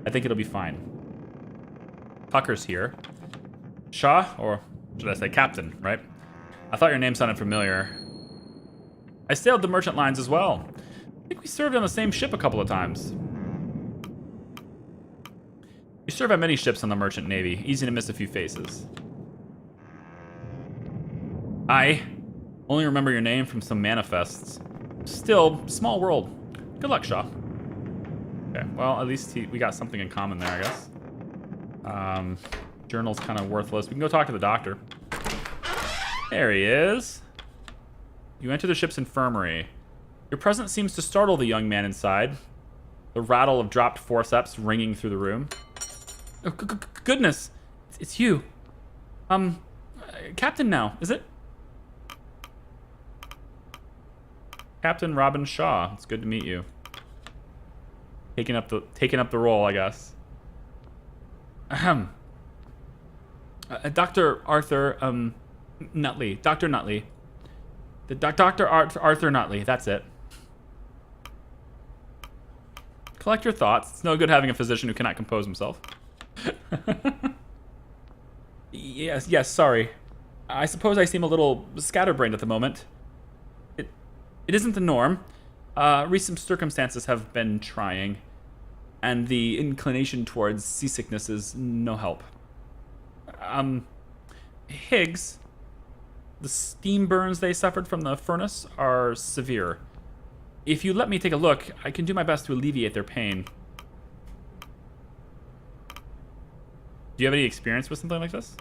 I think it'll be fine. Tucker's here. Shaw, or should I say Captain, right? I thought your name sounded familiar. I sailed the merchant lines as well. I think we served on the same ship a couple of times. We serve on many ships on the merchant navy. Easy to miss a few faces. I only remember your name from some manifests. Still, small world. Good luck, Shaw. Okay, well, at least we got something in common there, I guess. Journal's kind of worthless. We can go talk to the doctor. There he is. You enter the ship's infirmary. Your presence seems to startle the young man inside. The rattle of dropped forceps ringing through the room. Oh, goodness. It's you. Captain now, is it? Captain Robin Shaw. It's good to meet you. Taking up the role, I guess. Ahem. Dr. Arthur, Nutley. Dr. Nutley. Dr. Arthur Nutley, that's it. Collect your thoughts. It's no good having a physician who cannot compose himself. Yes, sorry. I suppose I seem a little scatterbrained at the moment. It isn't the norm. Recent circumstances have been trying, and the inclination towards seasickness is no help. Higgs, the steam burns they suffered from the furnace are severe. If you let me take a look, I can do my best to alleviate their pain. Do you have any experience with something like this?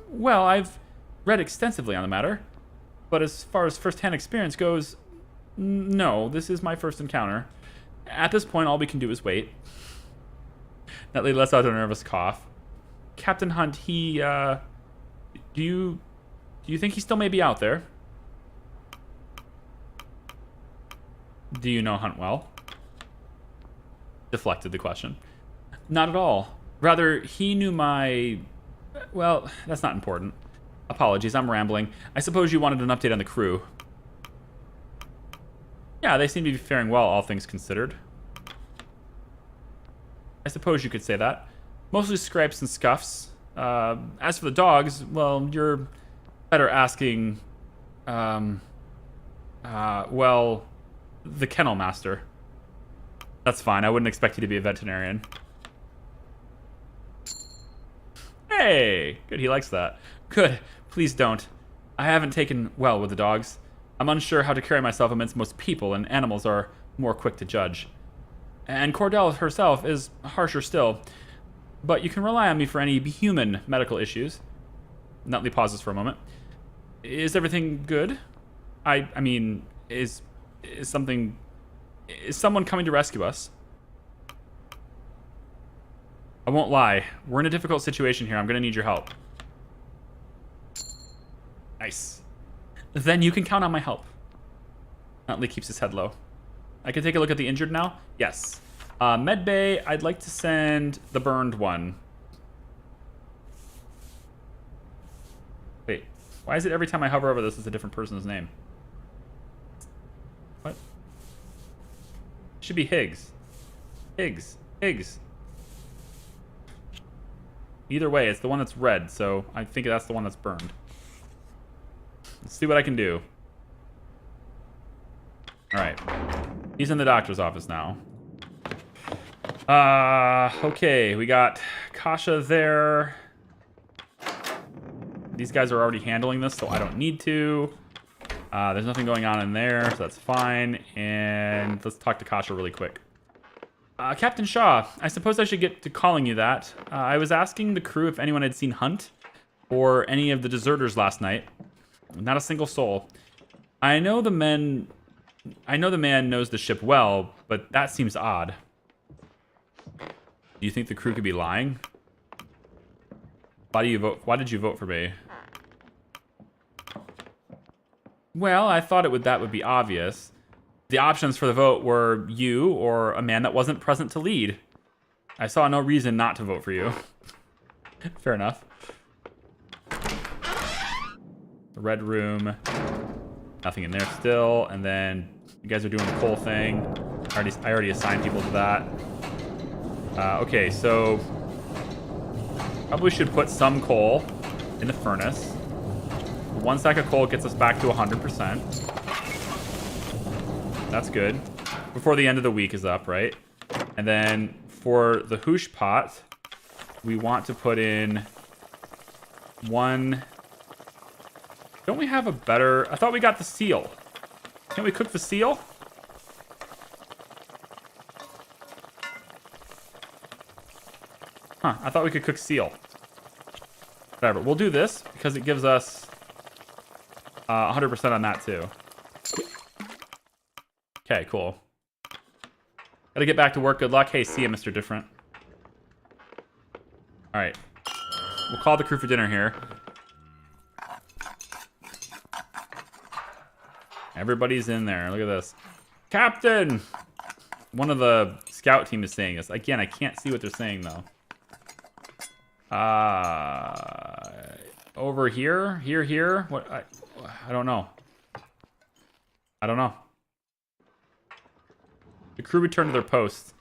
Well, I've read extensively on the matter. But as far as first-hand experience goes, no, this is my first encounter. At this point, all we can do is wait. That lady lets out a nervous cough. Captain Hunt, he, do you think he still may be out there? Do you know Hunt well? Deflected the question. Not at all. Rather, he knew my... Well, that's not important. Apologies, I'm rambling. I suppose you wanted an update on the crew. Yeah, they seem to be faring well, all things considered. I suppose you could say that. Mostly scrapes and scuffs. As for the dogs, well, you're better asking... well, the kennel master. That's fine, I wouldn't expect you to be a veterinarian. Hey! Good, he likes that. Good, please don't. I haven't taken well with the dogs. I'm unsure how to carry myself amidst most people, and animals are more quick to judge. And Cordell herself is harsher still. But you can rely on me for any human medical issues. Nutley pauses for a moment. Is everything good? I mean, is someone coming to rescue us? I won't lie. We're in a difficult situation here. I'm going to need your help. Nice. Then you can count on my help. Nutley keeps his head low. I can take a look at the injured now? Yes. Medbay, I'd like to send the burned one. Wait, why is it every time I hover over this, it's a different person's name? What? It should be Higgs. Higgs. Either way, it's the one that's red, so I think that's the one that's burned. Let's see what I can do. Alright. He's in the doctor's office now. Okay, we got Kasha there. These guys are already handling this, so I don't need to. There's nothing going on in there, so that's fine. And let's talk to Kasha really quick. Captain Shaw, I suppose I should get to calling you that. I was asking the crew if anyone had seen Hunt or any of the deserters last night. Not a single soul. I know the man knows the ship well, but that seems odd. Do you think the crew could be lying? Why did you vote for me? Well, I thought that would be obvious. The options for the vote were you or a man that wasn't present to lead. I saw no reason not to vote for you. Fair enough. The red room. Nothing in there still. And then you guys are doing the coal thing. I already assigned people to that. Okay, so probably should put some coal in the furnace. One stack of coal gets us back to 100%. That's good. Before the end of the week is up, right? And then for the hoosh pot, we want to put in one... Don't we have a better... I thought we got the seal. Can't we cook the seal? Huh, I thought we could cook seal. Whatever, we'll do this because it gives us 100% on that too. Okay, cool. Gotta get back to work. Good luck. Hey, see ya, Mr. Different. Alright. We'll call the crew for dinner here. Everybody's in there. Look at this. Captain! One of the scout team is saying this. Again, I can't see what they're saying, though. Over here? Here? What? I don't know. I don't know. The crew returned to their posts.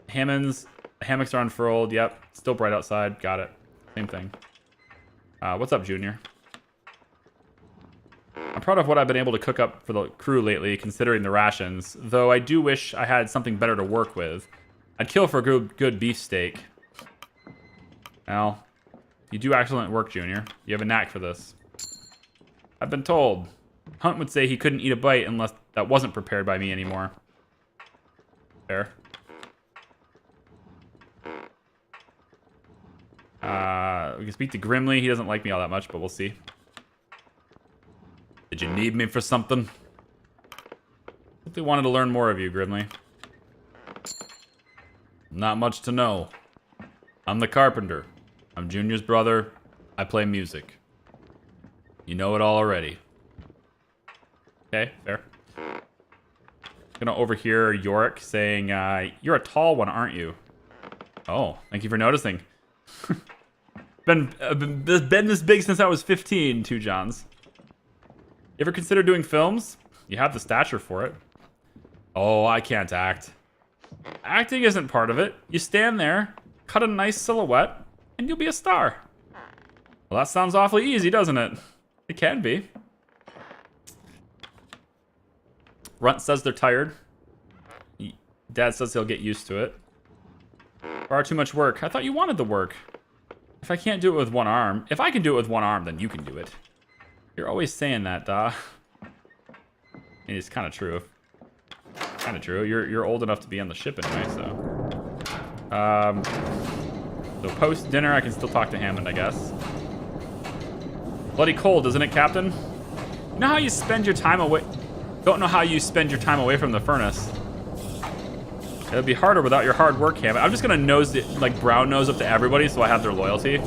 Hammocks are unfurled. Yep. Still bright outside. Got it. Same thing. What's up, Junior? I'm proud of what I've been able to cook up for the crew lately, considering the rations. Though I do wish I had something better to work with. I'd kill for a good beef steak. Well, you do excellent work, Junior. You have a knack for this. I've been told. Hunt would say he couldn't eat a bite unless that wasn't prepared by me anymore. Fair. We can speak to Grimly. He doesn't like me all that much, but we'll see. Did you need me for something? Simply wanted to learn more of you, Grimley. Not much to know. I'm the carpenter. I'm Junior's brother. I play music. You know it all already. Okay, fair. Gonna overhear Yorick saying, you're a tall one, aren't you? Oh, thank you for noticing. been this big since I was 15, 2 Johns. You ever consider doing films? You have the stature for it. Oh, I can't act. Acting isn't part of it. You stand there, cut a nice silhouette, and you'll be a star. Well, that sounds awfully easy, doesn't it? It can be. Runt says they're tired. Dad says he'll get used to it. Far too much work. I thought you wanted the work. If I can't do it with one arm, if I can do it with one arm, then you can do it. You're always saying that, Da. It's kind of true. Kind of true. You're old enough to be on the ship anyway, so. So post dinner, I can still talk to Hammond, I guess. Bloody cold, isn't it, Captain? You know how you spend your time away? Don't know how you spend your time away from the furnace. It'll be harder without your hard work, Hammond. I'm just gonna nose it, like brown nose up to everybody, so I have their loyalty.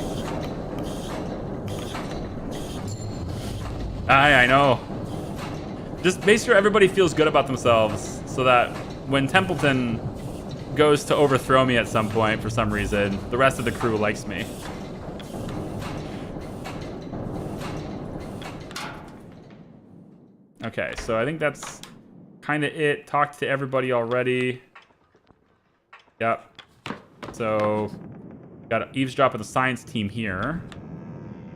I know. Just make sure everybody feels good about themselves, so that when Templeton goes to overthrow me at some point for some reason, the rest of the crew likes me. Okay, so I think that's kind of it. Talked to everybody already. Yep. So, got to eavesdrop with the science team here.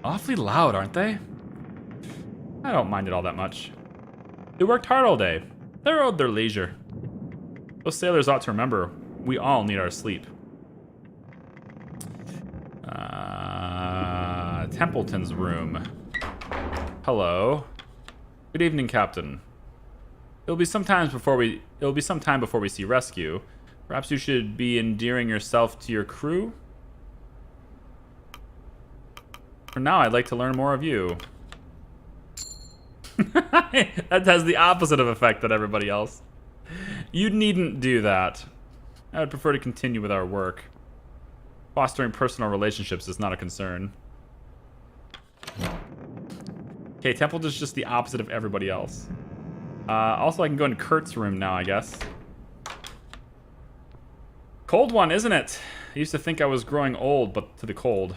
Awfully loud, aren't they? I don't mind it all that much. They worked hard all day. They're owed their leisure. Those sailors ought to remember, we all need our sleep. Templeton's room. Hello. Good evening, Captain. It'll be some time before we see rescue. Perhaps you should be endearing yourself to your crew. For now, I'd like to learn more of you. That has the opposite of effect than everybody else. You needn't do that. I would prefer to continue with our work. Fostering personal relationships is not a concern. Okay, Templeton's just the opposite of everybody else. Also, I can go into Kurt's room now, I guess. Cold one, isn't it? I used to think I was growing old, but to the cold.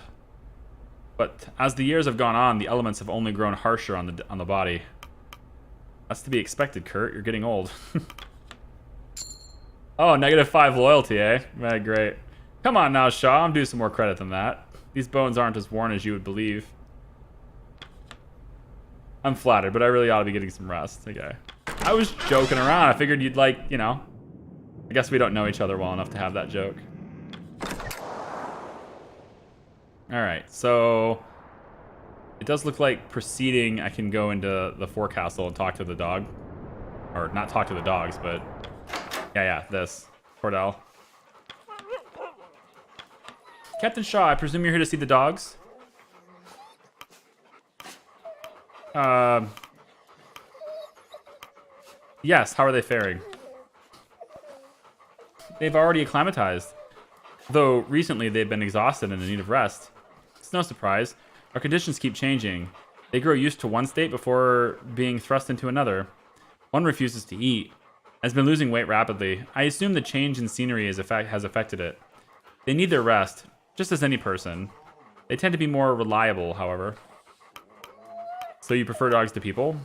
But as the years have gone on, the elements have only grown harsher on the body. That's to be expected, Kurt. You're getting old. Oh, -5 loyalty, eh? Right, great. Come on now, Shaw. I'm due some more credit than that. These bones aren't as worn as you would believe. I'm flattered, but I really ought to be getting some rest. Okay. I was joking around. I figured you'd like, you know. I guess we don't know each other well enough to have that joke. Alright, so it does look like proceeding, I can go into the forecastle and talk to the dog. Or not talk to the dogs, but yeah, this. Cordell. Captain Shaw, I presume you're here to see the dogs? Yes, how are they faring? They've already acclimatized. Though recently they've been exhausted and in need of rest. It's no surprise. Our conditions keep changing. They grow used to one state before being thrust into another. One refuses to eat. Has been losing weight rapidly. I assume the change in scenery has affected it. They need their rest, just as any person. They tend to be more reliable, however. So you prefer dogs to people?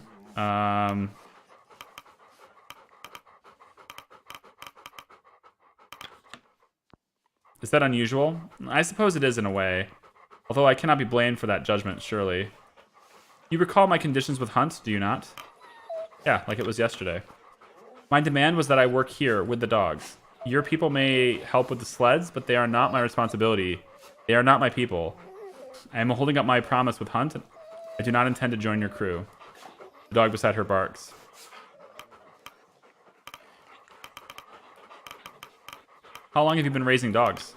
Is that unusual? I suppose it is in a way. Although I cannot be blamed for that judgment, surely. You recall my conditions with Hunt, do you not? Yeah, like it was yesterday. My demand was that I work here with the dogs. Your people may help with the sleds, but they are not my responsibility. They are not my people. I am holding up my promise with Hunt. I do not intend to join your crew. The dog beside her barks. How long have you been raising dogs?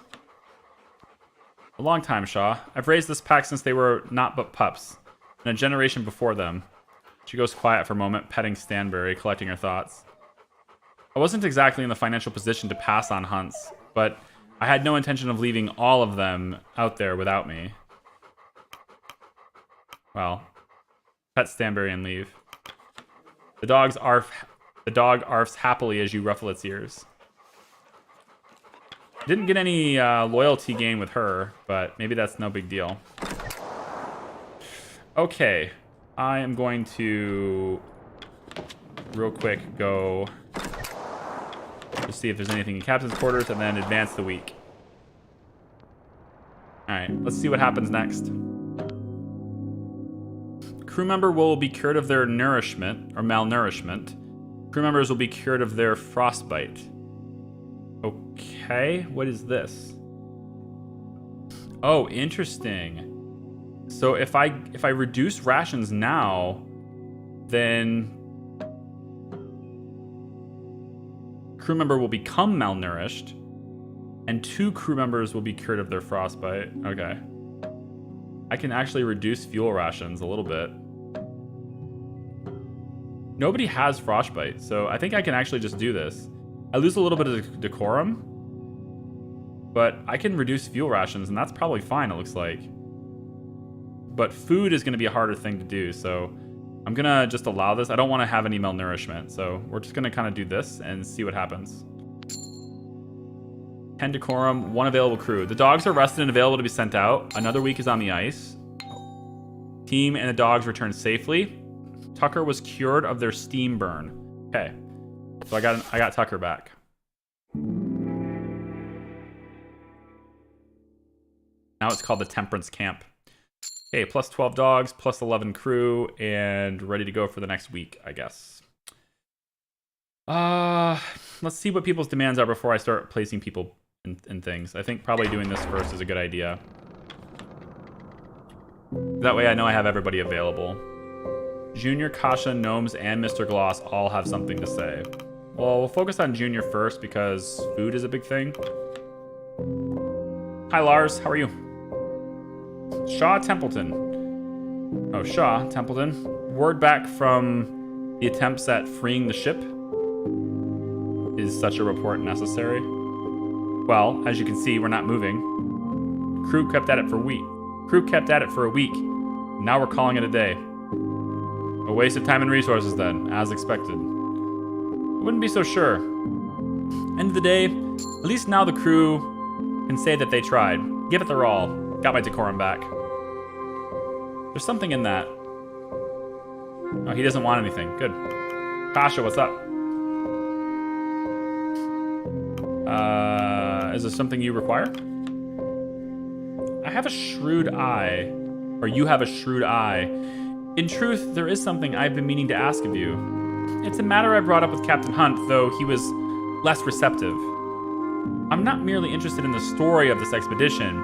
A long time, Shaw. I've raised this pack since they were not but pups, and a generation before them. She goes quiet for a moment, petting Stanberry, collecting her thoughts. I wasn't exactly in the financial position to pass on hunts, but I had no intention of leaving all of them out there without me. Well, pet Stanberry and leave. The dog arfs happily as you ruffle its ears. Didn't get any loyalty gain with her, but maybe that's no big deal. Okay, I am going to real quick go just see if there's anything in captain's quarters and then advance the week. All right, let's see what happens next. Crew member will be cured of their nourishment or malnourishment. Crew members will be cured of their frostbite. Okay, what is this? Oh, interesting. So if I reduce rations now, then crew member will become malnourished, and 2 crew members will be cured of their frostbite. Okay. I can actually reduce fuel rations a little bit. Nobody has frostbite, so I think I can actually just do this. I lose a little bit of decorum, but I can reduce fuel rations, and that's probably fine, it looks like. But food is going to be a harder thing to do, so I'm going to just allow this. I don't want to have any malnourishment, so we're just going to kind of do this and see what happens. 10 decorum, 1 available crew. The dogs are rested and available to be sent out. Another week is on the ice. Team and the dogs returned safely. Tucker was cured of their steam burn. Okay, so I got Tucker back. Now it's called the Temperance Camp. Okay, plus 12 dogs, plus 11 crew, and ready to go for the next week, I guess. Let's see what people's demands are before I start placing people in things. I think probably doing this first is a good idea. That way I know I have everybody available. Junior, Kasha, Gnomes, and Mr. Gloss all have something to say. Well, we'll focus on Junior first because food is a big thing. Hi, Lars. How are you? Shaw Templeton. Oh, Shaw Templeton. Word back from the attempts at freeing the ship. Is such a report necessary? Well, as you can see, we're not moving. Crew kept at it for a week. Now we're calling it a day. A waste of time and resources then, as expected. I wouldn't be so sure. End of the day, at least now the crew can say that they tried. Give it their all. Got my decorum back. There's something in that. Oh, he doesn't want anything. Good. Kasha, what's up? Is there something you require? I have a shrewd eye. Or you have a shrewd eye. In truth, there is something I've been meaning to ask of you. It's a matter I brought up with Captain Hunt, though he was less receptive. I'm not merely interested in the story of this expedition.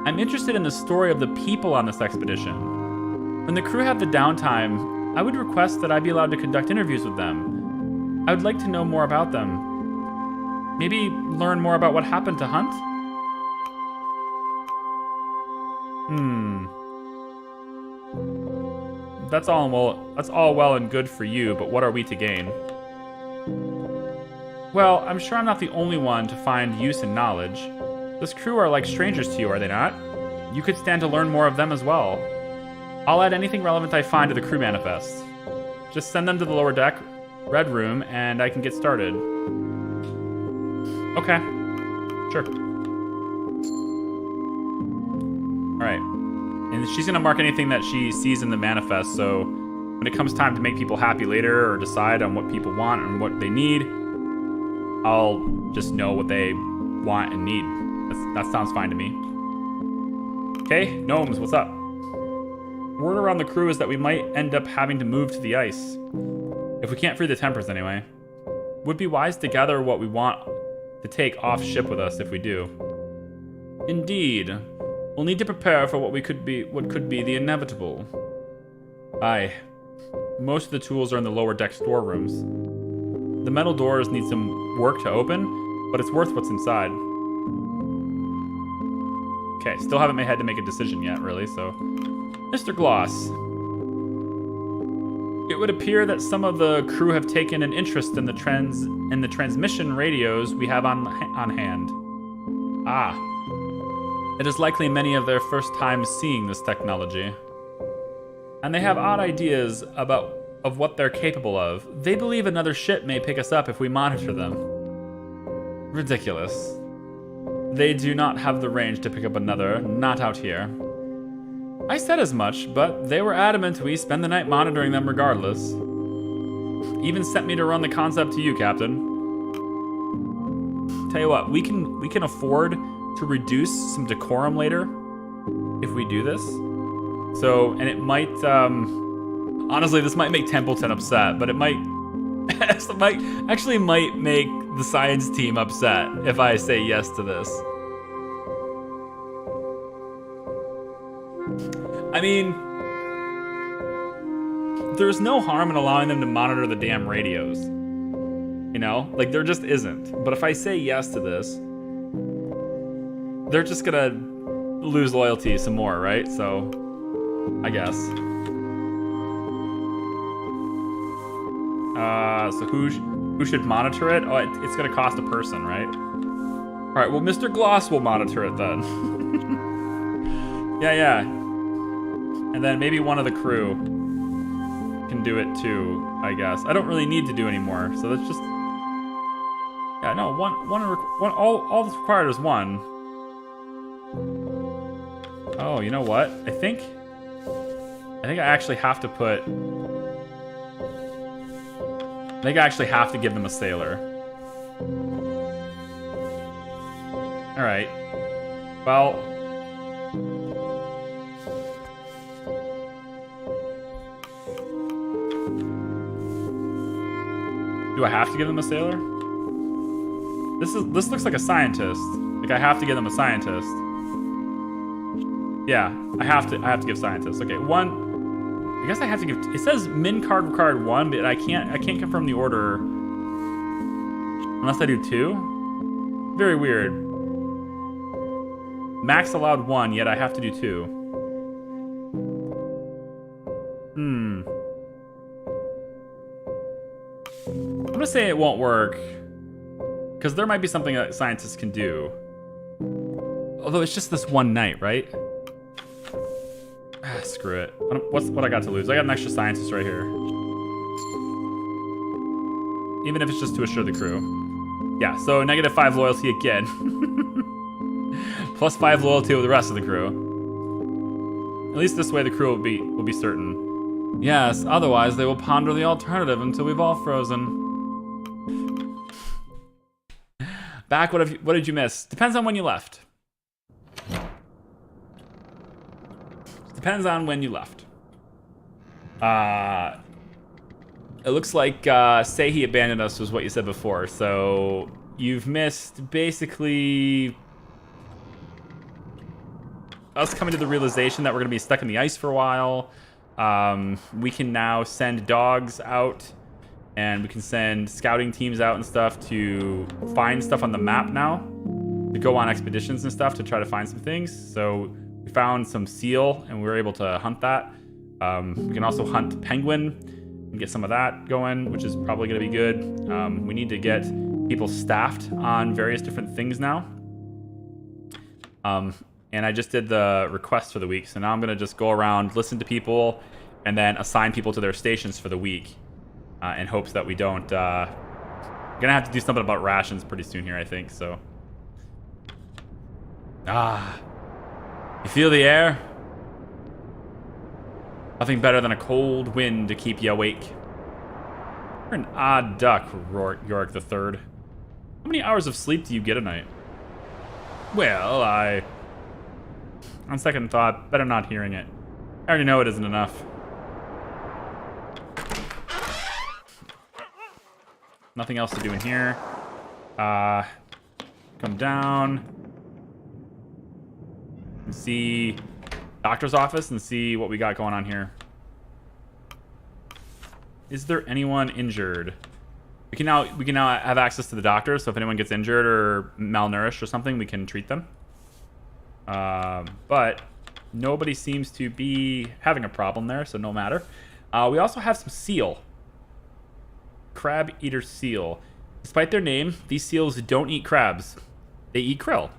I'm interested in the story of the people on this expedition. When the crew have the downtime, I would request that I be allowed to conduct interviews with them. I would like to know more about them. Maybe learn more about what happened to Hunt? That's all well and good for you, but what are we to gain? Well, I'm sure I'm not the only one to find use in knowledge. This crew are like strangers to you, are they not? You could stand to learn more of them as well. I'll add anything relevant I find to the crew manifest. Just send them to the lower deck, red room, and I can get started. Okay. Sure. Alright. And she's going to mark anything that she sees in the manifest, so when it comes time to make people happy later or decide on what people want and what they need, I'll just know what they want and need. That sounds fine to me. Okay, Gnomes, what's up? Word around the crew is that we might end up having to move to the ice. If we can't free the Tempers anyway. Would be wise to gather what we want to take off ship with us if we do. Indeed. We'll need to prepare for what could be the inevitable. Aye. Most of the tools are in the lower deck storerooms. The metal doors need some work to open, but it's worth what's inside. Okay, still haven't had to make a decision yet, really, so... Mr. Gloss. It would appear that some of the crew have taken an interest in the transmission radios we have on hand. Ah. It is likely many of their first time seeing this technology. And they have odd ideas of what they're capable of. They believe another ship may pick us up if we monitor them. Ridiculous. They do not have the range to pick up another, not out here. I said as much, but they were adamant we spend the night monitoring them regardless. Even sent me to run the concept to you, Captain. Tell you what, we can afford to reduce some decorum later if we do this. So, and it might, honestly, this might make Templeton upset, but it might actually might make the science team upset if I say yes to this. I mean, there's no harm in allowing them to monitor the damn radios. You know? Like, there just isn't. But if I say yes to this, they're just gonna lose loyalty some more, right? So, I guess. So who should monitor it? Oh, it's gonna cost a person, right? All right, well, Mr. Gloss will monitor it then. Yeah. And then maybe one of the crew can do it too, I guess. I don't really need to do anymore, so let's just... Yeah, no, one all that's required is one. Oh, you know what? I think I actually have to put... I think I actually have to give them a sailor. Alright. Well... Do I have to give them a sailor? This looks like a scientist. Like I have to give them a scientist. Yeah, I have to give scientist. Okay, one. I guess I have to give. It says min card required 1, but I can't confirm the order unless I do 2. Very weird. Max allowed 1, yet I have to do 2. I'm gonna say it won't work because there might be something that scientists can do. Although it's just this one night, right? Ah, screw it. What I got to lose? I got an extra scientist right here. Even if it's just to assure the crew. Yeah, so -5 loyalty again. Plus 5 loyalty with the rest of the crew. At least this way the crew will be certain. Yes, otherwise they will ponder the alternative until we've all frozen. Back, what did you miss? Depends on when you left. Depends on when you left. It looks like say he abandoned us was what you said before. So you've missed basically us coming to the realization that we're gonna be stuck in the ice for a while. We can now send dogs out and we can send scouting teams out and stuff to find stuff on the map now, to go on expeditions and stuff to try to find some things. So we found some seal and we were able to hunt that. We can also hunt penguin and get some of that going, which is probably gonna be good. We need to get people staffed on various different things now. And I just did the request for the week. So now I'm gonna just go around, listen to people, and then assign people to their stations for the week. In hopes that we don't, gonna have to do something about rations pretty soon here, I think, so. You feel the air? Nothing better than a cold wind to keep you awake. You're an odd duck, Yorick the Third. How many hours of sleep do you get a night? Well, on second thought, better not hearing it. I already know it isn't enough. Nothing else to do in here. Come down. And see doctor's office and see what we got going on here. Is there anyone injured? We can now have access to the doctor, so if anyone gets injured or malnourished or something, we can treat them. But nobody seems to be having a problem there, so no matter. We also have some seal. Crab eater seal. Despite their name, these seals don't eat crabs. They eat krill.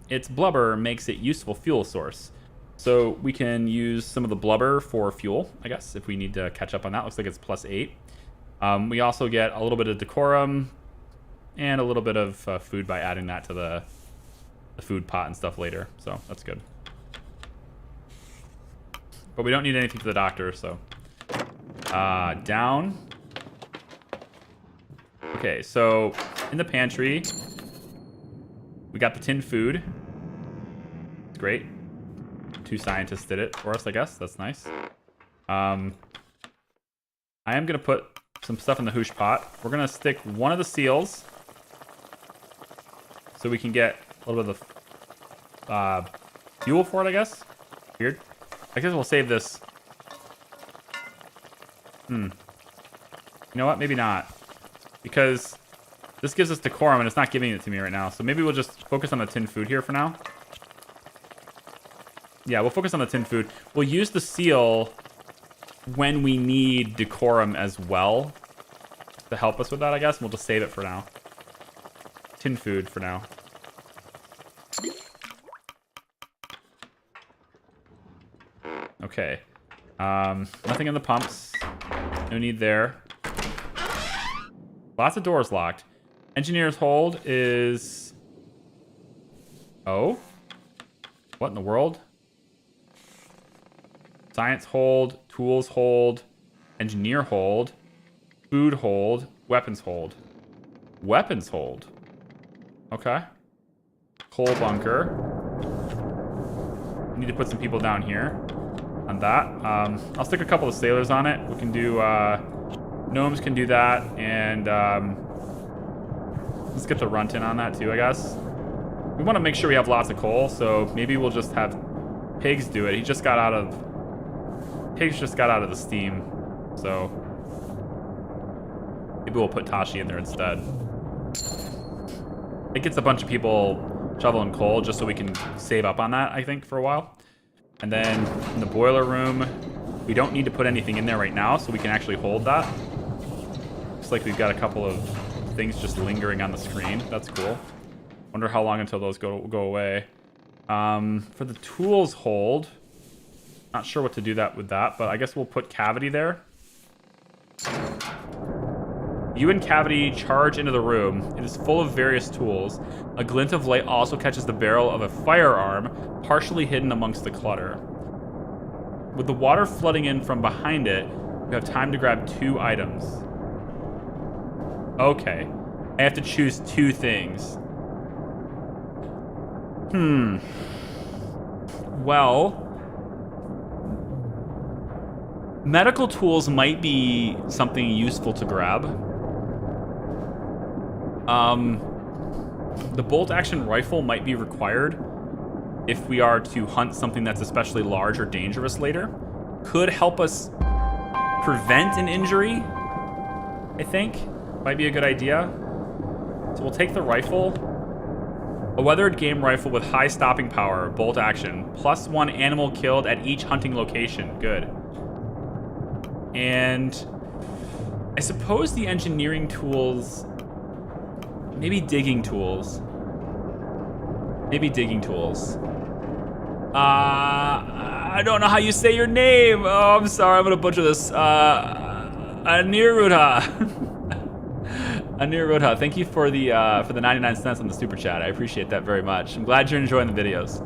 Its blubber makes it useful fuel source. So we can use some of the blubber for fuel, I guess, if we need to catch up on that. Looks like it's +8. We also get a little bit of decorum and a little bit of food by adding that to the food pot and stuff later. So that's good. But we don't need anything for the doctor, so. Down. Okay, so in the pantry, we got the tinned food. It's great. 2 scientists did it for us, I guess. That's nice. I am going to put some stuff in the hoosh pot. We're going to stick one of the seals so we can get a little bit of fuel for it, I guess. Weird. I guess we'll save this. You know what? Maybe not. Because this gives us decorum and it's not giving it to me right now. So maybe we'll just focus on the tinned food here for now. Yeah, we'll focus on the tinned food. We'll use the seal when we need decorum as well to help us with that, I guess. And we'll just save it for now. Tinned food for now. Okay. Nothing in the pumps. No need there. Lots of doors locked. Engineer's hold is... Oh? What in the world? Science hold, tools hold, engineer hold, food hold, weapons hold. Weapons hold. Okay. Coal bunker. Need to put some people down here on that. I'll stick a couple of sailors on it. We can do, gnomes can do that, and let's get the runt-in on that too, I guess. We want to make sure we have lots of coal, so maybe we'll just have Pigs do it. Pigs just got out of the steam, so maybe we'll put Tashi in there instead. It gets a bunch of people shoveling coal just so we can save up on that, I think, for a while. And then in the boiler room, we don't need to put anything in there right now, so we can actually hold that. Looks like we've got a couple of things just lingering on the screen. That's cool. Wonder how long until those go away. For the tools hold, not sure what to do with that, but I guess we'll put Cavity there. You and Cavity charge into the room. It is full of various tools. A glint of light also catches the barrel of a firearm, partially hidden amongst the clutter. With the water flooding in from behind it, we have time to grab 2 items. Okay. I have to choose 2 things. Well, medical tools might be something useful to grab. The bolt-action rifle might be required if we are to hunt something that's especially large or dangerous later. Could help us prevent an injury, I think. Might be a good idea. So we'll take the rifle. A weathered game rifle with high stopping power, bolt action. +1 animal killed at each hunting location. Good. And I suppose the engineering tools... Maybe digging tools. Maybe digging tools. I don't know how you say your name. Oh, I'm sorry. I'm going to butcher this. Anirudha. Anirudha, thank you for the 99 cents on the super chat. I appreciate that very much. I'm glad you're enjoying the videos.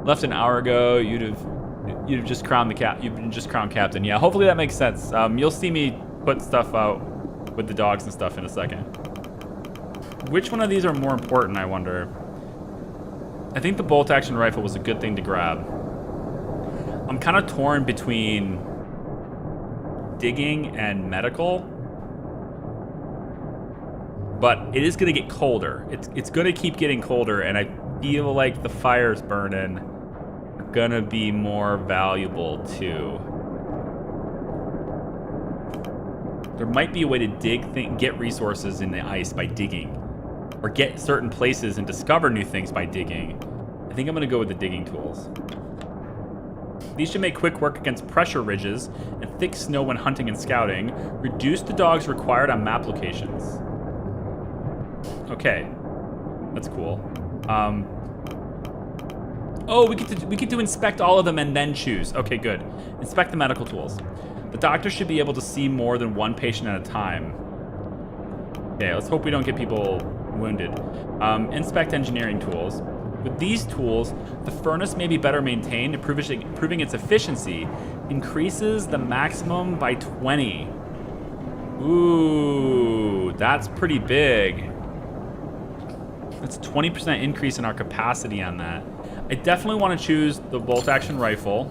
Left an hour ago, you'd have just crowned you've been just crowned captain. Yeah, hopefully that makes sense. You'll see me put stuff out with the dogs and stuff in a second. Which one of these are more important, I wonder? I think the bolt-action rifle was a good thing to grab. I'm kind of torn between digging and medical, but it is going to get colder. It's going to keep getting colder, and I feel like the fires burning are going to be more valuable too. There might be a way to get resources in the ice by digging, or get certain places and discover new things by digging. I I think I'm gonna go with the digging tools. These should make quick work against pressure ridges and thick snow when hunting and scouting. Reduce the dogs required on map locations. Okay, that's cool. Oh, we get to inspect all of them and then choose. Okay, good. Inspect the medical tools. The doctor should be able to see more than one patient at a time. Okay, let's hope we don't get people wounded. Inspect engineering tools. With these tools, the furnace may be better maintained, improving its efficiency. Increases the maximum by 20. Ooh, that's pretty big. That's a 20% increase in our capacity on that. I definitely want to choose the bolt-action rifle.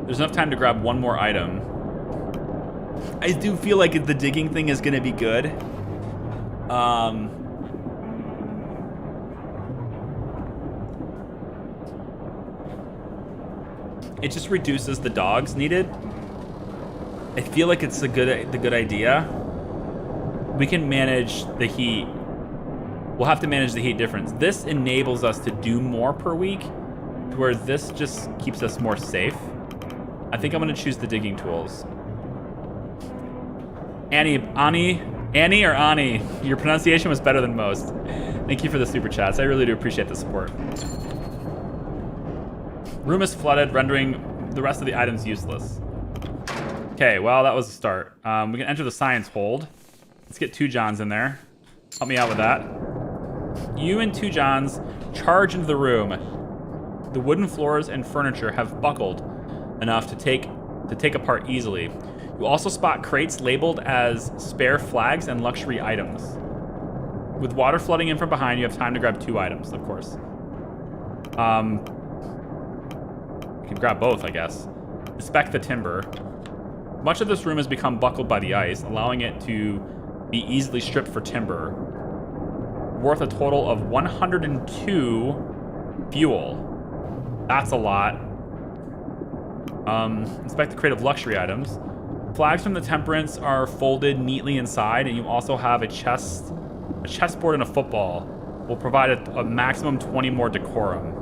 There's enough time to grab one more item. I do feel like the digging thing is going to be good. It just reduces the dogs needed. I feel like it's the good idea. We can manage the heat. We'll have to manage the heat difference. This enables us to do more per week, to where this just keeps us more safe. I think I'm gonna choose the digging tools. Annie, or Ani, your pronunciation was better than most. Thank you for the super chats. I really do appreciate the support. Room is flooded, rendering the rest of the items useless. Okay, well, that was a start. We can enter the science hold. Let's get 2 Johns in there. Help me out with that. You and 2 Johns charge into the room. The wooden floors and furniture have buckled enough to take apart easily. You also spot crates labeled as spare flags and luxury items. With water flooding in from behind, you have time to grab 2 items, of course. You can grab both, I guess. Inspect the timber. Much of this room has become buckled by the ice, allowing it to be easily stripped for timber. Worth a total of 102 fuel. That's a lot. Inspect the crate of luxury items. Flags from the Temperance are folded neatly inside, and you also have a chessboard and a football. Will provide a maximum 20 more decorum.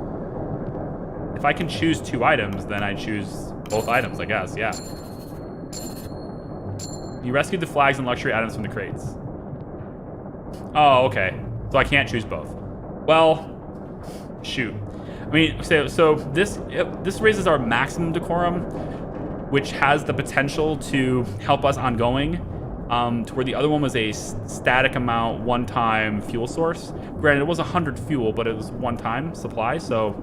If I can choose 2 items, then I choose both items, I guess, yeah. You rescued the flags and luxury items from the crates. Oh, okay. So I can't choose both. Well, shoot. I mean, so this raises our maximum decorum, which has the potential to help us ongoing, to where the other one was a static amount, one-time fuel source. Granted, it was 100 fuel, but it was one-time supply, so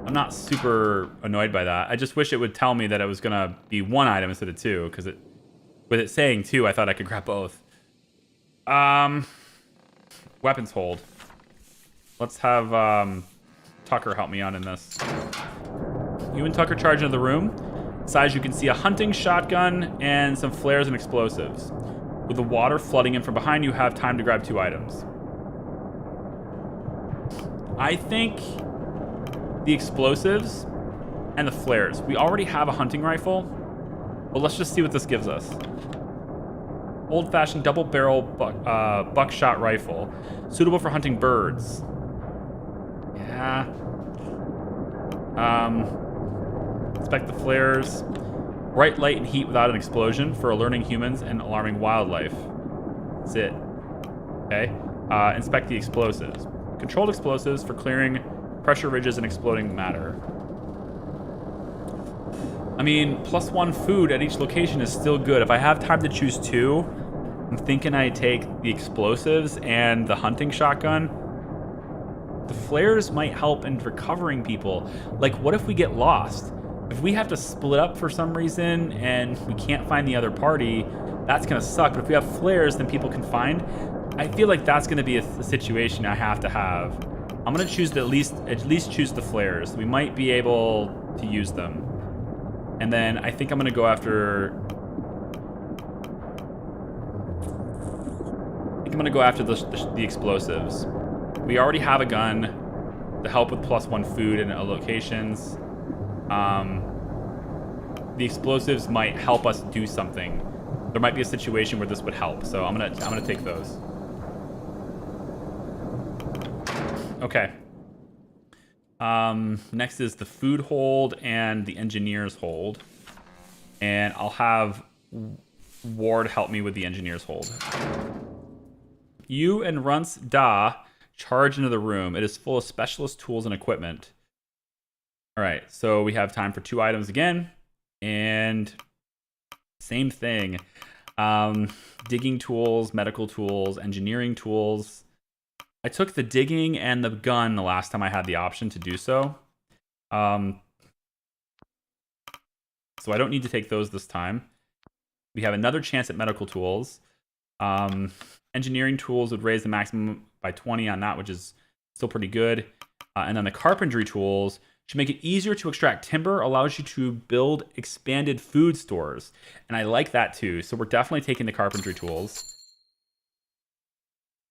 I'm not super annoyed by that. I just wish it would tell me that it was gonna be 1 item instead of 2, because with it saying 2, I thought I could grab both. Weapons hold. Let's have Tucker help me out in this. You and Tucker charge into the room. Inside, you can see a hunting shotgun and some flares and explosives. With the water flooding in from behind, you have time to grab 2 items. I think the explosives and the flares. We already have a hunting rifle, but let's just see what this gives us. Old-fashioned double-barrel buckshot rifle, suitable for hunting birds. Yeah. Inspect the flares. Bright light and heat without an explosion for alerting humans and alarming wildlife. That's it. Okay. Inspect the explosives. Controlled explosives for clearing pressure ridges and exploding matter. I mean, +1 food at each location is still good. If I have time to choose 2, I'm thinking I take the explosives and the hunting shotgun. The flares might help in recovering people. Like, what if we get lost? If we have to split up for some reason and we can't find the other party, that's gonna suck. But if we have flares, then people can find. I feel like that's gonna be a situation I have to have. I'm gonna choose at least choose the flares. We might be able to use them. And then I think I'm gonna go after. The explosives. We already have a gun to help with +1 food in locations. The explosives might help us do something. There might be a situation where this would help, so I'm gonna take those. Okay. Next is the food hold and the engineer's hold. And I'll have Ward help me with the engineer's hold. You and Runce Da charge into the room. It is full of specialist tools and equipment. All right, so we have time for 2 items again. And same thing. Digging tools, medical tools, engineering tools. I took the digging and the gun the last time I had the option to do so. So I don't need to take those this time. We have another chance at medical tools. Engineering tools would raise the maximum by 20 on that, which is still pretty good. And then the carpentry tools should make it easier to extract timber, allows you to build expanded food stores. And I like that too. So we're definitely taking the carpentry tools.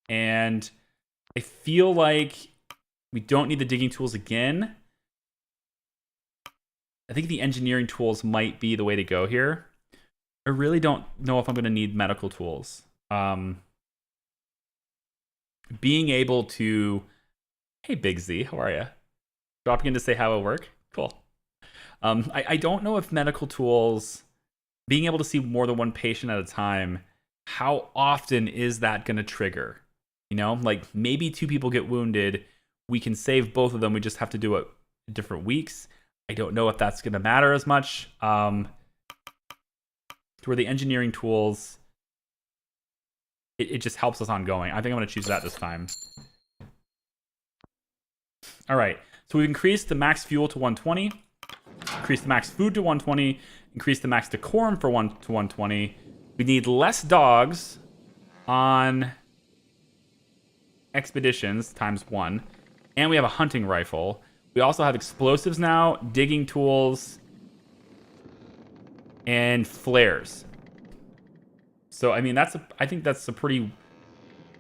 And I feel like we don't need the digging tools again. I think the engineering tools might be the way to go here. I really don't know if I'm going to need medical tools. Being able to... Hey, Big Z, how are you? Dropping in to say how it work? Cool. I don't know if medical tools, being able to see more than one patient at a time, how often is that going to trigger? You know, like maybe 2 people get wounded. We can save both of them. We just have to do it in different weeks. I don't know if that's going to matter as much. To where the engineering tools, it just helps us ongoing. I think I'm going to choose that this time. All right. So we've increased the max fuel to 120, increased the max food to 120, increased the max decorum to 120. We need less dogs on expeditions ×1, and we have a hunting rifle. We also have explosives now, digging tools, and flares. So I mean, I think that's a pretty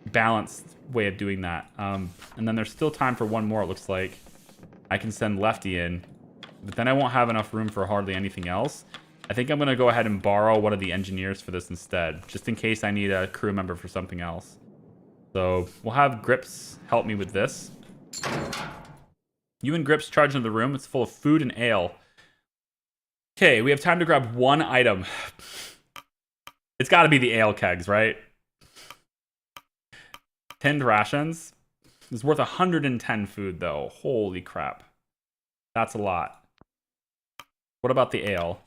balanced way of doing that. And then there's still time for 1 more. It looks like I can send Lefty in, but then I won't have enough room for hardly anything else. I think I'm gonna go ahead and borrow one of the engineers for this instead, just in case I need a crew member for something else. So we'll have Grips help me with this. You and Grips charge into the room. It's full of food and ale. Okay, we have time to grab 1 item. It's got to be the ale kegs, right? Tinned rations. It's worth 110 food, though. Holy crap. That's a lot. What about the ale?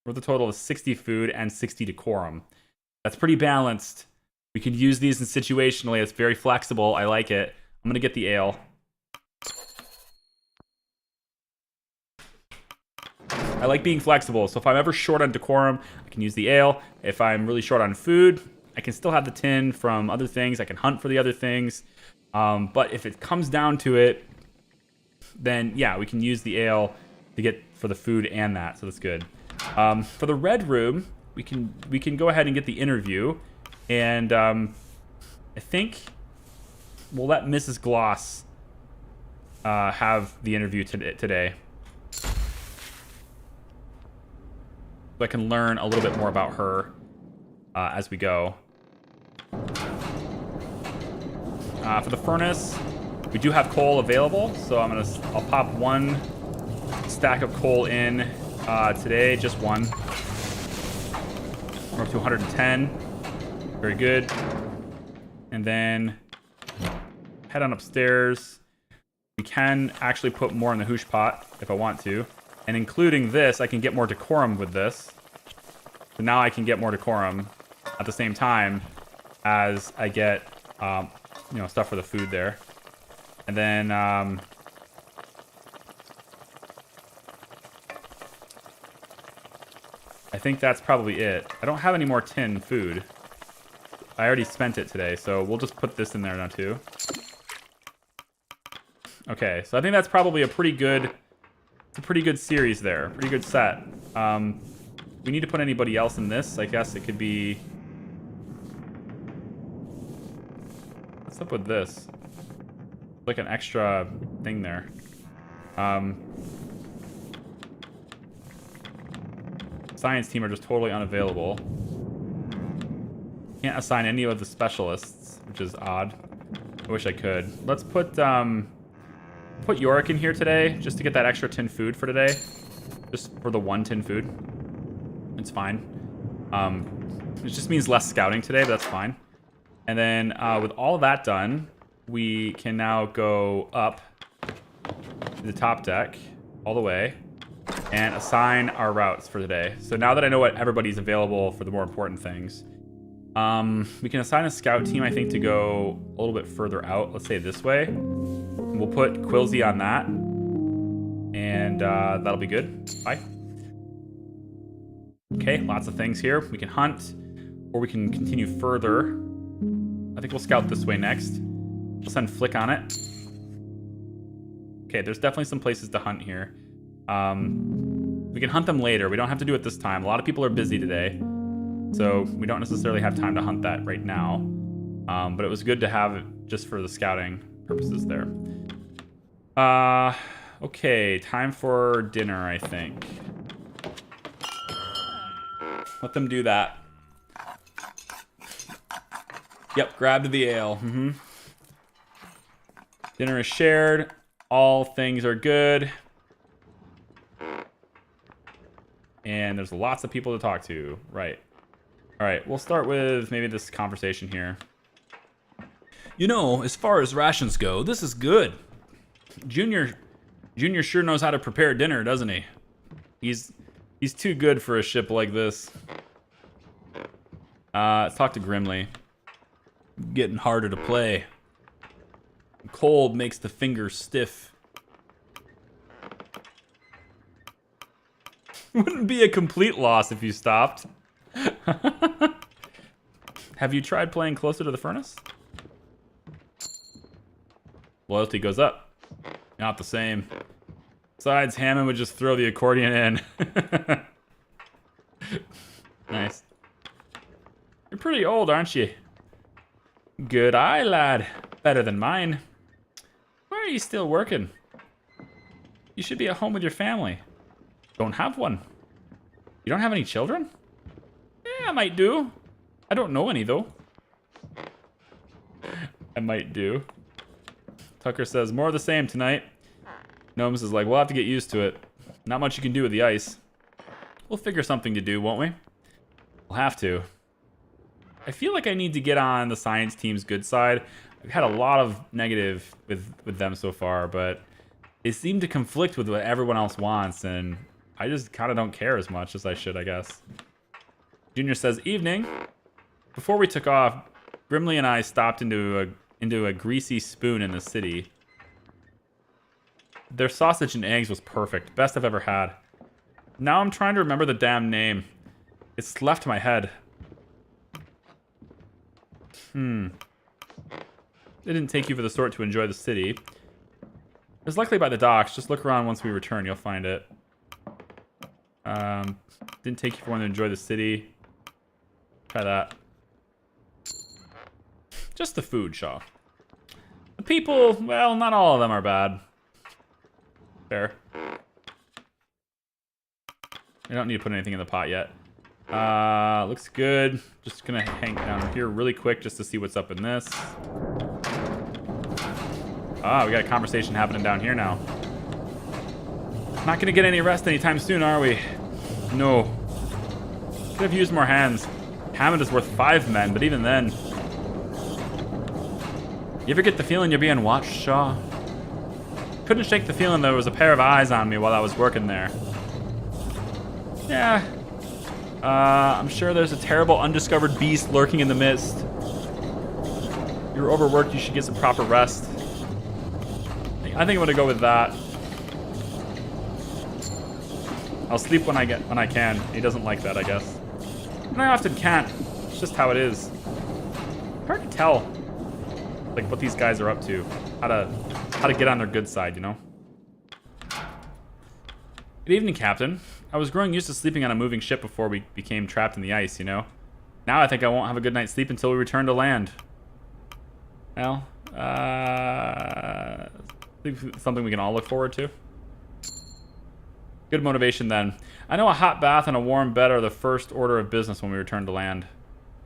Worth a total of 60 food and 60 decorum. That's pretty balanced. We can use these in situationally. It's very flexible. I like it. I'm going to get the ale. I like being flexible. So if I'm ever short on decorum, I can use the ale. If I'm really short on food, I can still have the tin from other things. I can hunt for the other things. But if it comes down to it, then yeah, we can use the ale to get for the food and that. So that's good. For the red room, we can go ahead and get the interview. And I think we'll let Mrs. Gloss have the interview today. So I can learn a little bit more about her as we go. For the furnace, we do have coal available, so I'll pop 1 stack of coal in today, just 1. We're up to 110. Very good. And then head on upstairs. We can actually put more in the hoosh pot if I want to. And including this, I can get more decorum with this. So now I can get more decorum at the same time as I get, stuff for the food there. And then, I think that's probably it. I don't have any more tin food. I already spent it today, so we'll just put this in there now too. Okay, so I think that's probably a pretty good series there. Pretty good set. We need to put anybody else in this. I guess it could be... What's up with this? Like an extra thing there. Science team are just totally unavailable. Can't assign any of the specialists, which is odd. wish I could. Let's put Yorick in here today, just to get that extra tin food for today. Just for the 1 tin food. It's fine. It just means less scouting today, but that's fine. And then with all of that done, we can now go up to the top deck all the way and assign our routes for today. So now that I know what everybody's available for the more important things, we can assign a scout team, I think, to go a little bit further out. Let's say this way. We'll put Quilsey on that. And that'll be good. Bye. Okay, lots of things here. We can hunt, or we can continue further. I think we'll scout this way next. We'll send Flick on it. Okay, there's definitely some places to hunt here. We can hunt them later. We don't have to do it this time. A lot of people are busy today, so we don't necessarily have time to hunt that right now. But it was good to have it just for the scouting purposes there. Okay, time for dinner, I think. Let them do that. Yep, grabbed the ale. Dinner is shared. All things are good. And there's lots of people to talk to. Right. All right, we'll start with maybe this conversation here. You know, as far as rations go, this is good. Junior sure knows how to prepare dinner, doesn't he? He's too good for a ship like this. Let's talk to Grimly. Getting harder to play. Cold makes the fingers stiff. Wouldn't be a complete loss if you stopped. Have you tried playing closer to the furnace? Loyalty goes up. Not the same. Besides, Hammond would just throw the accordion in. Nice. You're pretty old, aren't you? Good eye, lad. Better than mine. Why are you still working? You should be at home with your family. Don't have one. You don't have any children? Yeah, I might do. I don't know any, though. I might do. Tucker says, more of the same tonight. Gnomes is like, we'll have to get used to it. Not much you can do with the ice. We'll figure something to do, won't we? We'll have to. I feel like I need to get on the science team's good side. I've had a lot of negative with them so far, but they seem to conflict with what everyone else wants, and I just kind of don't care as much as I should, I guess. Junior says, evening. Before we took off, Grimly and I stopped into a greasy spoon in the city. Their sausage and eggs was perfect. Best I've ever had. Now I'm trying to remember the damn name. It's left my head. They didn't take you for the sort to enjoy the city. It's likely by the docks. Just look around once we return. You'll find it. Didn't take you for one to enjoy the city. Try that. Just the food, Shaw. The people, well, not all of them are bad. Fair. I don't need to put anything in the pot yet. Looks good. Just gonna hang down here really quick just to see what's up in this. Ah, we got a conversation happening down here now. Not gonna get any rest anytime soon, are we? No. Could have used more hands. Hammond is worth 5 men, but even then. You ever get the feeling you're being watched, Shaw? Couldn't shake the feeling there was a pair of eyes on me while I was working there. Yeah. I'm sure there's a terrible undiscovered beast lurking in the mist. You're overworked, you should get some proper rest. I think I'm gonna go with that. I'll sleep when I can. He doesn't like that, I guess. And I often can't. It's just how it is. Hard to tell, like, what these guys are up to. How to get on their good side, you know? Good evening, Captain. I was growing used to sleeping on a moving ship before we became trapped in the ice, you know? Now I think I won't have a good night's sleep until we return to land. Well, something we can all look forward to. Good motivation then. I know a hot bath and a warm bed are the first order of business when we return to land.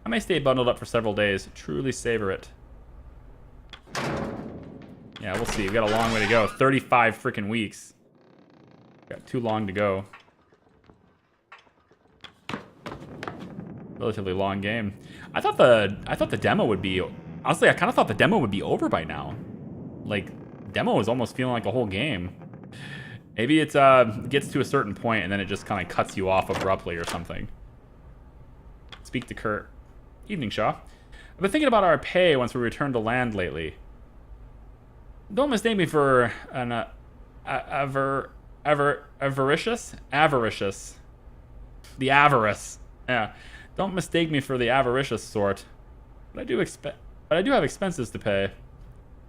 I may stay bundled up for several days. Truly savor it. Yeah, we'll see. We've got a long way to go. 35 freaking weeks. Got too long to go. Relatively long game. I thought the demo would be... Honestly, I kind of thought the demo would be over by now. Like, demo was almost feeling like a whole game. Maybe it gets to a certain point and then it just kind of cuts you off abruptly or something. Speak to Kurt. Evening, Shaw. I've been thinking about our pay once we return to land lately. Don't mistake me for an avaricious? Avaricious. The avarice. Yeah. Don't mistake me for the avaricious sort. But I do have expenses to pay.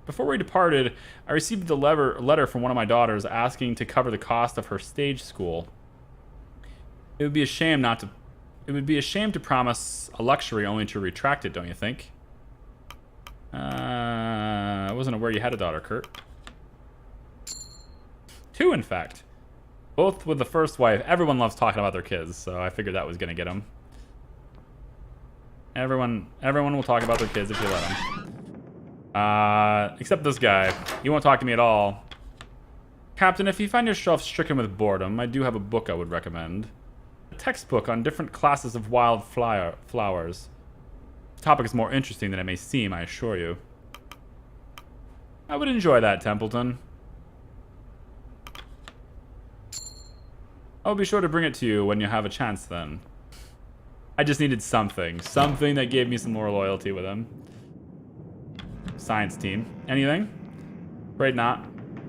Before we departed, I received a letter from one of my daughters asking to cover the cost of her stage school. It would be a shame to promise a luxury only to retract it, don't you think? I wasn't aware you had a daughter, Kurt. 2, in fact. Both with the first wife. Everyone loves talking about their kids, so I figured that was gonna get them. Everyone will talk about their kids if you let them. Except this guy. He won't talk to me at all. Captain, if you find yourself stricken with boredom, I do have a book I would recommend. A textbook on different classes of wild flowers. The topic is more interesting than it may seem, I assure you. I would enjoy that, Templeton. I'll be sure to bring it to you when you have a chance then. I just needed something. Something that gave me some more loyalty with him. Science team. Anything? Right, not.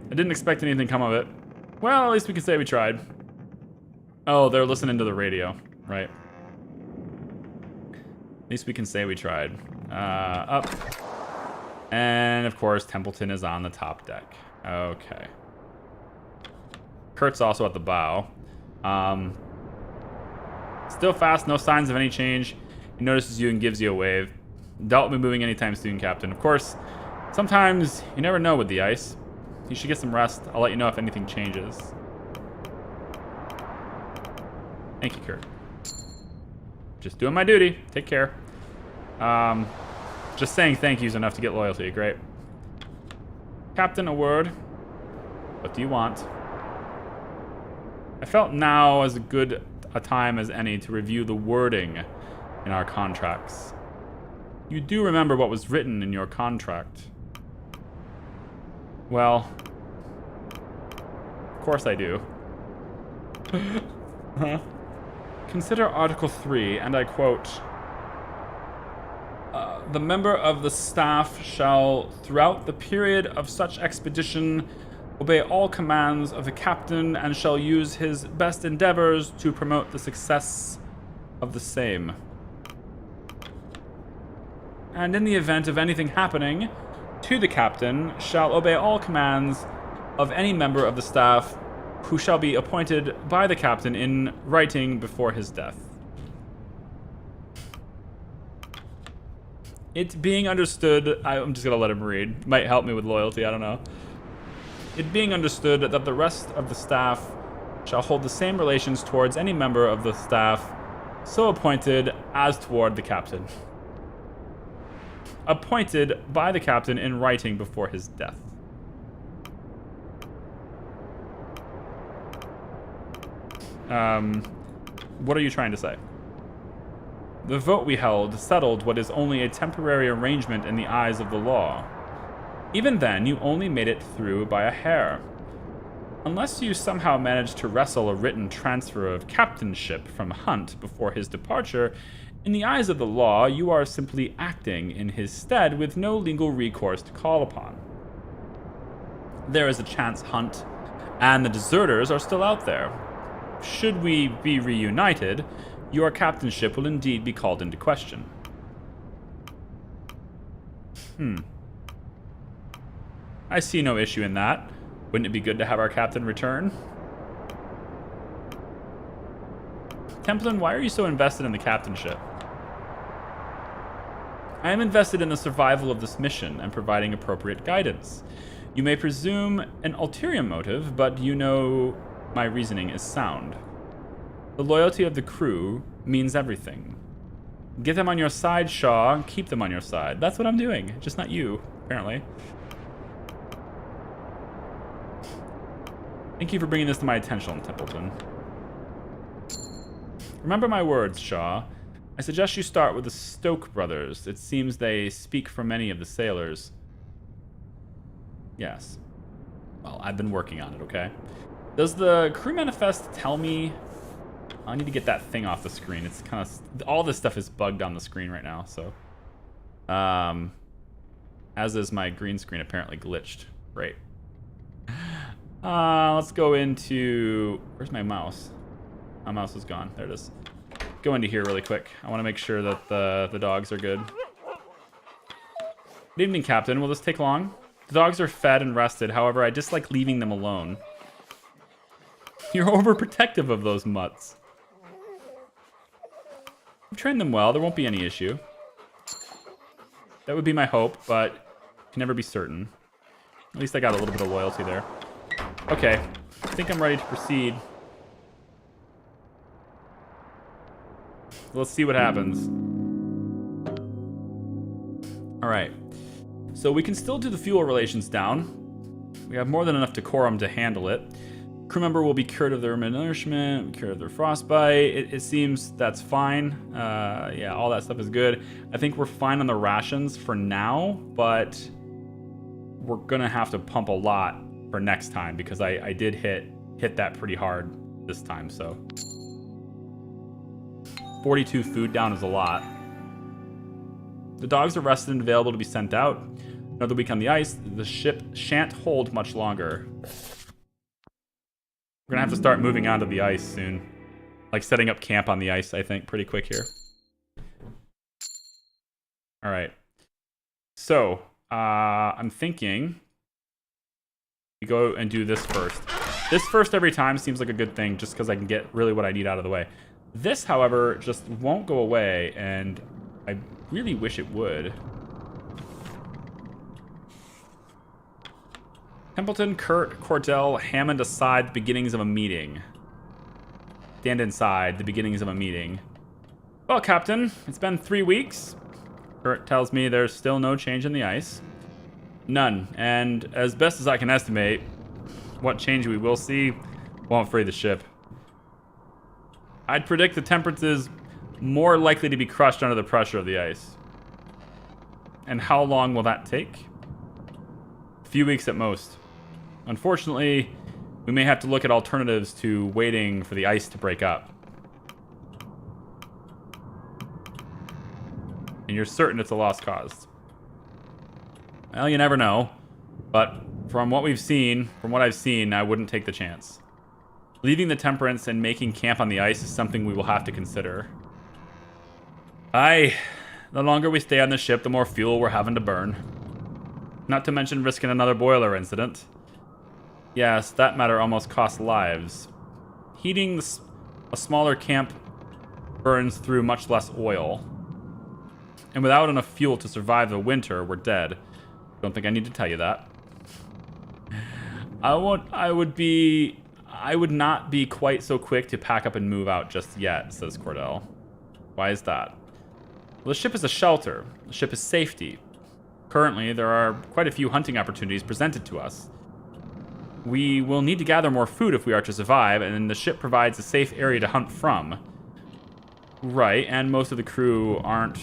I didn't expect anything to come of it. Well, at least we can say we tried. Oh, they're listening to the radio. Right. At least we can say we tried. Up. And, of course, Templeton is on the top deck. Okay. Kurt's also at the bow. Still fast, no signs of any change. He notices you and gives you a wave. Doubt we'll be moving anytime soon, Captain. Of course, sometimes you never know with the ice. You should get some rest. I'll let you know if anything changes. Thank you, Kurt. Just doing my duty. Take care. Just saying thank you is enough to get loyalty. Great. Captain, a word. What do you want? I felt now as good a time as any to review the wording in our contracts. You do remember what was written in your contract? Well, of course I do. Consider Article 3, and I quote, the member of the staff shall, throughout the period of such expedition, obey all commands of the captain and shall use his best endeavors to promote the success of the same. And in the event of anything happening to the captain, shall obey all commands of any member of the staff who shall be appointed by the captain in writing before his death. It being understood, I'm just going to let him read. Might help me with loyalty, I don't know. It being understood that the rest of the staff shall hold the same relations towards any member of the staff so appointed as toward the captain. Appointed by the captain in writing before his death. What are you trying to say? The vote we held settled what is only a temporary arrangement in the eyes of the law. Even then, you only made it through by a hair. Unless you somehow managed to wrestle a written transfer of captainship from Hunt before his departure, in the eyes of the law, you are simply acting in his stead with no legal recourse to call upon. There is a chance Hunt and the deserters are still out there. Should we be reunited, your captainship will indeed be called into question. I see no issue in that. Wouldn't it be good to have our captain return? Templeton, why are you so invested in the captainship? I am invested in the survival of this mission and providing appropriate guidance. You may presume an ulterior motive, but you know my reasoning is sound. The loyalty of the crew means everything. Get them on your side, Shaw, and keep them on your side. That's what I'm doing, just not you, apparently. Thank you for bringing this to my attention, Templeton. Remember my words, Shaw. I suggest you start with the Stoke brothers. It seems they speak for many of the sailors. Yes. Well, I've been working on it, okay? Does the crew manifest tell me... I need to get that thing off the screen. It's kind of... All this stuff is bugged on the screen right now, so... As is my green screen apparently glitched. Great. Let's go into... Where's my mouse? My mouse is gone. There it is. Go into here really quick. I want to make sure that the dogs are good. Good evening, Captain. Will this take long? The dogs are fed and rested. However, I dislike leaving them alone. You're overprotective of those mutts. I've trained them well. There won't be any issue. That would be my hope, but can never be certain. At least I got a little bit of loyalty there. Okay. I think I'm ready to proceed. Let's see what happens. All right. So we can still do the fuel relations down. We have more than enough decorum to handle it. Crew member will be cured of their malnourishment, cured of their frostbite. It seems that's fine. Yeah, all that stuff is good. I think we're fine on the rations for now, but we're gonna have to pump a lot for next time because I did hit that pretty hard this time, so. 42 food down is a lot. The dogs are rested and available to be sent out. Another week on the ice, the ship shan't hold much longer. We're gonna have to start moving onto the ice soon. Like setting up camp on the ice, I think, pretty quick here. All right. So, I'm thinking we go and do this first. This first every time seems like a good thing just because I can get really what I need out of the way. This, however, just won't go away, and I really wish it would. Templeton, Kurt, Cordell, Hammond aside the beginnings of a meeting. Stand inside the beginnings of a meeting. Well, Captain, it's been 3 weeks. Kurt tells me there's still no change in the ice. None. And as best as I can estimate, what change we will see won't free the ship. I'd predict the Temperance is more likely to be crushed under the pressure of the ice. And how long will that take? A few weeks at most. Unfortunately, we may have to look at alternatives to waiting for the ice to break up. And you're certain it's a lost cause. Well, you never know. But from what I've seen, I wouldn't take the chance. Leaving the Temperance and making camp on the ice is something we will have to consider. Aye, the longer we stay on the ship, the more fuel we're having to burn. Not to mention risking another boiler incident. Yes, that matter almost costs lives. Heating a smaller camp burns through much less oil. And without enough fuel to survive the winter, we're dead. Don't think I need to tell you that. I would not be quite so quick to pack up and move out just yet, says Cordell. Why is that? Well, the ship is a shelter. The ship is safety. Currently, there are quite a few hunting opportunities presented to us. We will need to gather more food if we are to survive, and the ship provides a safe area to hunt from. Right, and most of the crew aren't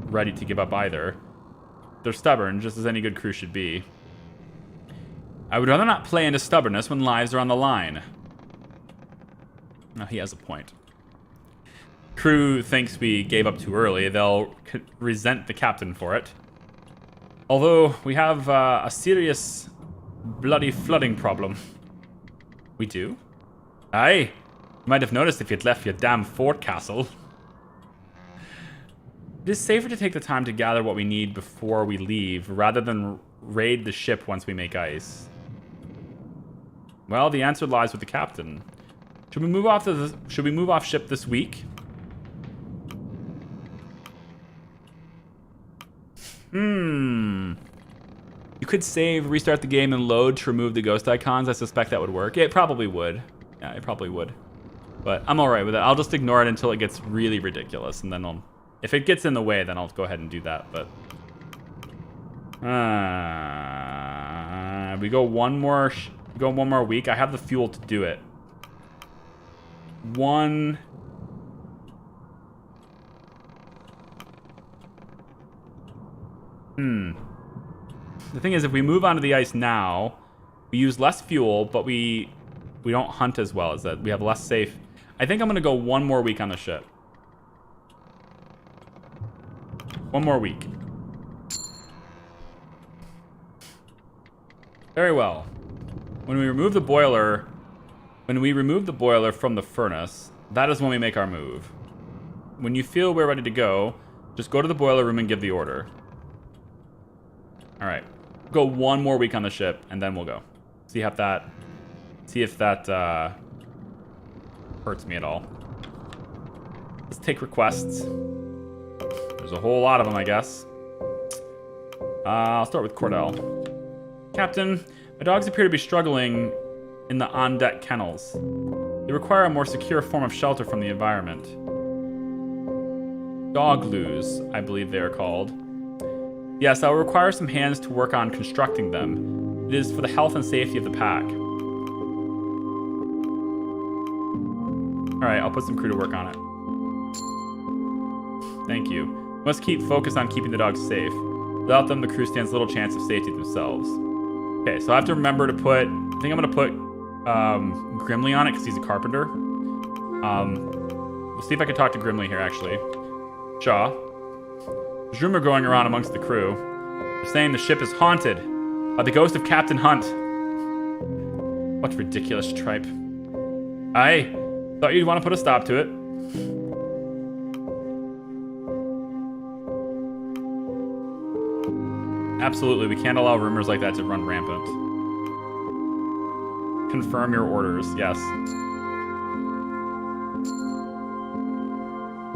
ready to give up either. They're stubborn, just as any good crew should be. I would rather not play into stubbornness when lives are on the line. Now, he has a point. Crew thinks we gave up too early. They'll resent the captain for it. Although, we have a serious bloody flooding problem. We do? Aye. You might have noticed if you'd left your damn fort castle. It is safer to take the time to gather what we need before we leave, rather than raid the ship once we make ice. Well, the answer lies with the captain. Should we move off ship this week? You could save, restart the game, and load to remove the ghost icons. I suspect that would work. It probably would. Yeah, it probably would. But I'm alright with it. I'll just ignore it until it gets really ridiculous, and then if it gets in the way, then I'll go ahead and do that. But we go one more Go 1 more week. I have the fuel to do it. The thing is, if we move onto the ice now, we use less fuel, but we don't hunt as well as that. We have less safe. I think I'm going to go 1 more week on the ship. 1 more week. Very well. When we remove the boiler from the furnace, that is when we make our move. When you feel we're ready to go, just go to the boiler room and give the order. All right. Go 1 more week on the ship, and then we'll go. See if that hurts me at all. Let's take requests. There's a whole lot of them, I guess. I'll start with Cordell. Captain, my dogs appear to be struggling in the on-deck kennels. They require a more secure form of shelter from the environment. Dog loos, I believe they are called. Yes, I will require some hands to work on constructing them. It is for the health and safety of the pack. Alright, I'll put some crew to work on it. Thank you. We must keep focused on keeping the dogs safe. Without them, the crew stands little chance of safety themselves. Okay, so I have to remember to put... I think I'm going to put Grimly on it because he's a carpenter. We'll see if I can talk to Grimly here, actually. Shaw. There's rumor going around amongst the crew. They're saying the ship is haunted by the ghost of Captain Hunt. What ridiculous tripe. I thought you'd want to put a stop to it. Absolutely, we can't allow rumors like that to run rampant. Confirm your orders, yes.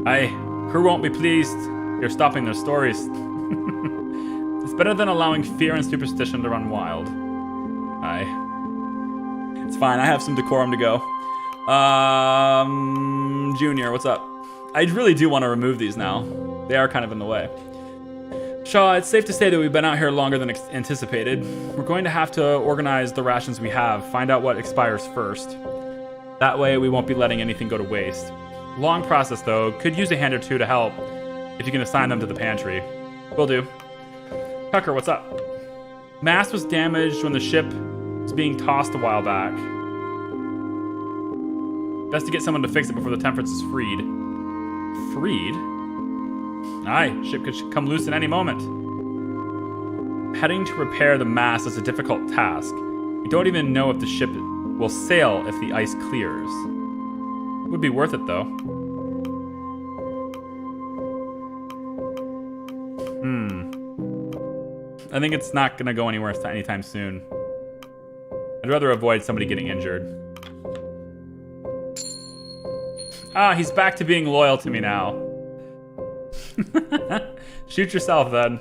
Aye, crew won't be pleased. You're stopping their stories. It's better than allowing fear and superstition to run wild. Aye. It's fine, I have some decorum to go. Junior, what's up? I really do want to remove these now. They are kind of in the way. Shaw, it's safe to say that we've been out here longer than anticipated. We're going to have to organize the rations we have, find out what expires first. That way we won't be letting anything go to waste. Long process though, could use a hand or two to help, if you can assign them to the pantry. Will do. Tucker, what's up? Mast was damaged when the ship was being tossed a while back. Best to get someone to fix it before the temperance is freed. Freed? Aye, ship could come loose at any moment. Heading to repair the mast is a difficult task. We don't even know if the ship will sail if the ice clears. Would be worth it though. I think it's not gonna go anywhere anytime soon. I'd rather avoid somebody getting injured. Ah, he's back to being loyal to me now. Shoot yourself then.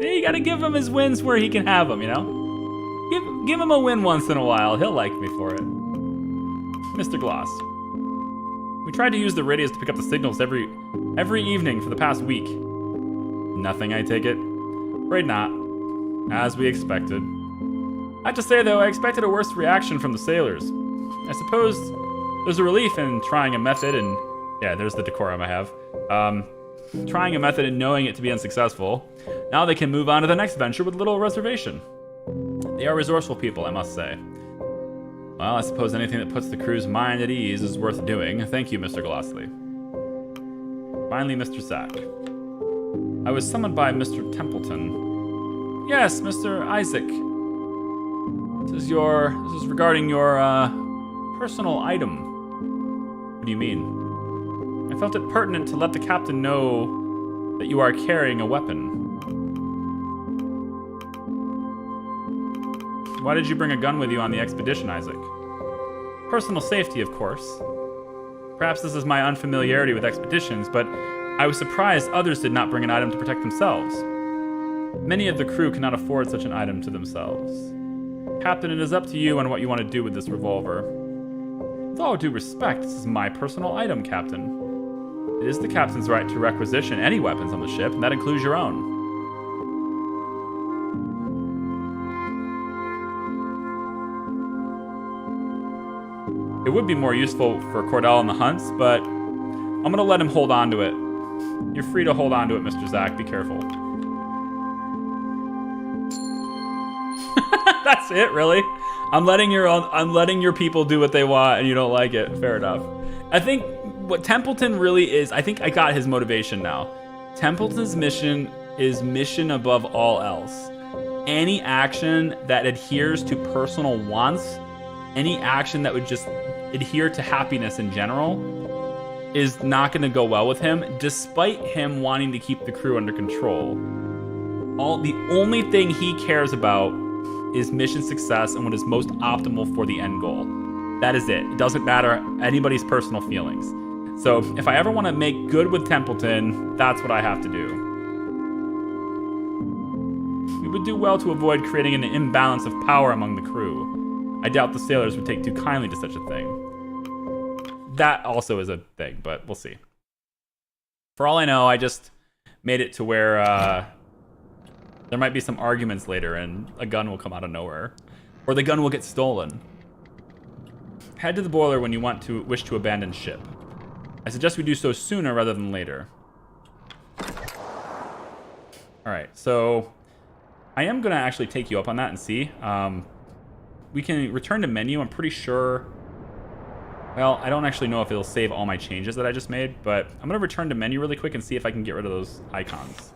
Yeah, you gotta give him his wins where he can have them, you know? Give him a win once in a while. He'll like me for it. Mr. Gloss. We tried to use the radios to pick up the signals every evening for the past week. Nothing, I take it? Afraid not. As we expected. I have to say, though, I expected a worse reaction from the sailors. I suppose there's a relief in trying a method and... Yeah, there's the decorum I have. Trying a method and knowing it to be unsuccessful. Now they can move on to the next venture with little reservation. They are resourceful people, I must say. Well, I suppose anything that puts the crew's mind at ease is worth doing. Thank you, Mr. Glossley. Finally, Mr. Sack. I was summoned by Mr. Templeton. Yes, Mr. Isaac. This is regarding your, personal item. What do you mean? I felt it pertinent to let the captain know that you are carrying a weapon. Why did you bring a gun with you on the expedition, Isaac? Personal safety, of course. Perhaps this is my unfamiliarity with expeditions, but I was surprised others did not bring an item to protect themselves. Many of the crew cannot afford such an item to themselves. Captain, it is up to you on what you want to do with this revolver. With all due respect, this is my personal item, Captain. It is the captain's right to requisition any weapons on the ship, and that includes your own. It would be more useful for Cordell in the hunts, but I'm gonna let him hold on to it. You're free to hold on to it, Mr. Zach. Be careful. That's it, really? I'm letting your people do what they want, and you don't like it. Fair enough. I think what Templeton really is, I think I got his motivation now. Templeton's mission is mission above all else. Any action that adheres to personal wants, any action that would just adhere to happiness in general, is not going to go well with him, despite him wanting to keep the crew under control. The only thing he cares about is mission success and what is most optimal for the end goal. That is it. It doesn't matter anybody's personal feelings. So if I ever want to make good with Templeton, that's what I have to do. We would do well to avoid creating an imbalance of power among the crew. I doubt the sailors would take too kindly to such a thing. That also is a thing, but we'll see. For all I know, I just made it to where there might be some arguments later and a gun will come out of nowhere. Or the gun will get stolen. Head to the boiler when you wish to abandon ship. I suggest we do so sooner rather than later. Alright, so I am going to actually take you up on that and see. We can return to menu. I'm pretty sure... Well, I don't actually know if it'll save all my changes that I just made, but I'm going to return to menu really quick and see if I can get rid of those icons.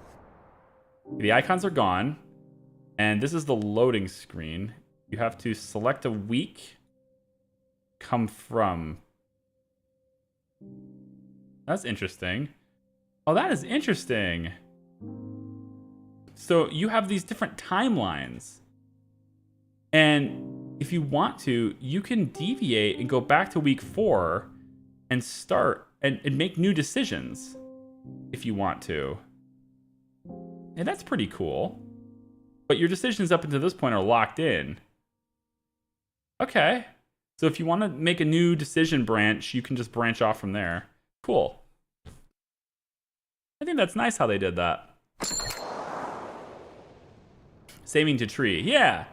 The icons are gone, and this is the loading screen. You have to select a week, come from. That's interesting. Oh, that is interesting. So you have these different timelines. And if you want to, you can deviate and go back to week 4 and start and make new decisions if you want to. And that's pretty cool. But your decisions up until this point are locked in. Okay. So if you want to make a new decision branch, you can just branch off from there. Cool. I think that's nice how they did that. Saving to tree. Yeah.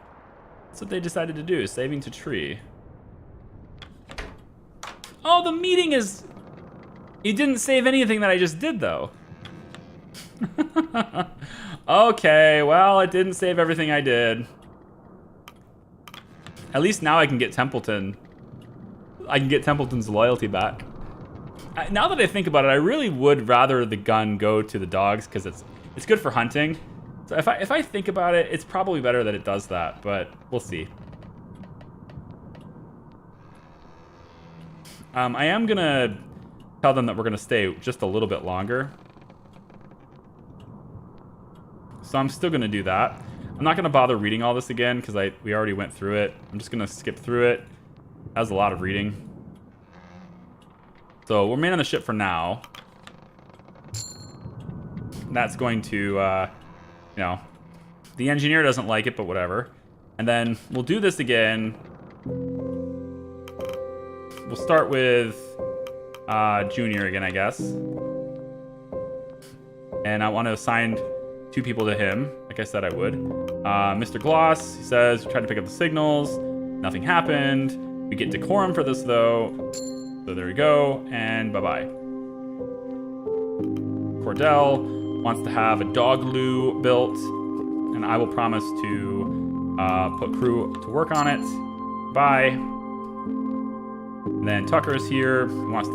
That's what they decided to do, saving to tree. Oh, the meeting is... You didn't save anything that I just did, though. Okay, well, it didn't save everything I did. At least now I can get Templeton. I can get Templeton's loyalty back. Now that I think about it, I really would rather the gun go to the dogs because it's good for hunting. So if I think about it, it's probably better that it does that, but we'll see. I am gonna tell them that we're gonna stay just a little bit longer. So I'm still gonna do that. I'm not gonna bother reading all this again because we already went through it. I'm just gonna skip through it. That was a lot of reading. So we'll remain on the ship for now. That's going to, you know, the engineer doesn't like it, but whatever. And then we'll do this again. We'll start with Junior again, I guess. And I want to assign 2 people to him, like I said I would. Mr. Gloss, he says, we tried to pick up the signals. Nothing happened. We get decorum for this, though. So there we go, and bye-bye. Cordell wants to have a dog loo built, and I will promise to put crew to work on it. Bye. And then Tucker is here. He wants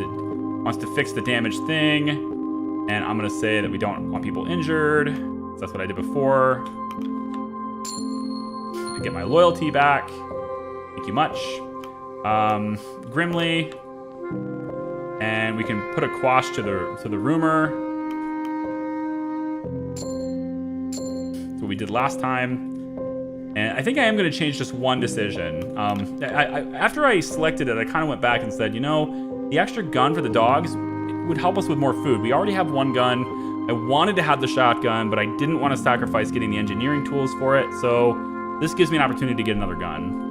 to fix the damaged thing, and I'm gonna say that we don't want people injured. So that's what I did before. I get my loyalty back. Thank you much. Grimly. And we can put a quash to the rumor. That's what we did last time. And I think I am going to change just one decision. After I selected it, I kind of went back and said, you know, the extra gun for the dogs would help us with more food. We already have one gun. I wanted to have the shotgun, but I didn't want to sacrifice getting the engineering tools for it. So this gives me an opportunity to get another gun.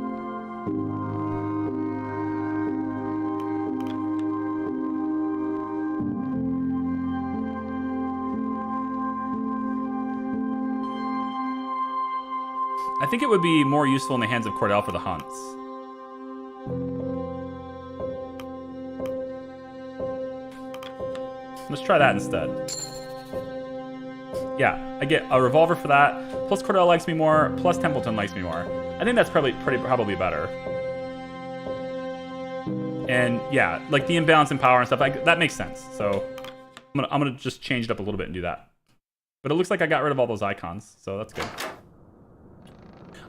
I think it would be more useful in the hands of Cordell for the hunts. let's try that instead. Yeah, I get a revolver for that. Plus Cordell likes me more. Plus Templeton likes me more. I think that's probably better. And yeah, like the imbalance in power and stuff, that makes sense. So I'm gonna just change it up a little bit and do that. But it looks like I got rid of all those icons, so that's good.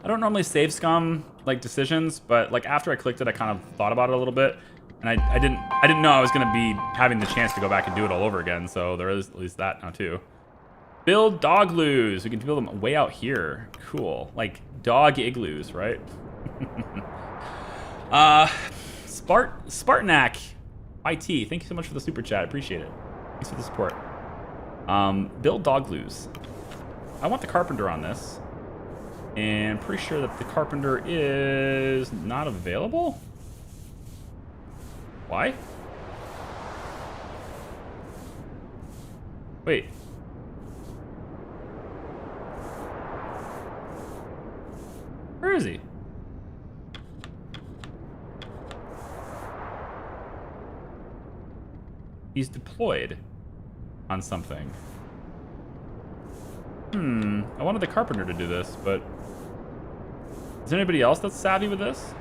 I don't normally save scum like decisions, but like after I clicked it, I kind of thought about it a little bit, and I didn't know I was gonna be having the chance to go back and do it all over again. So there is at least that now too. Build dog igloos. We can build them way out here. Cool, like dog igloos, right? Spartanak IT. Thank you so much for the super chat. Appreciate it. Thanks for the support. Build dog igloos. I want the carpenter on this. And I'm pretty sure that the carpenter is not available. Why? Wait. Where is he? He's deployed on something. I wanted the carpenter to do this, but is there anybody else that's savvy with this?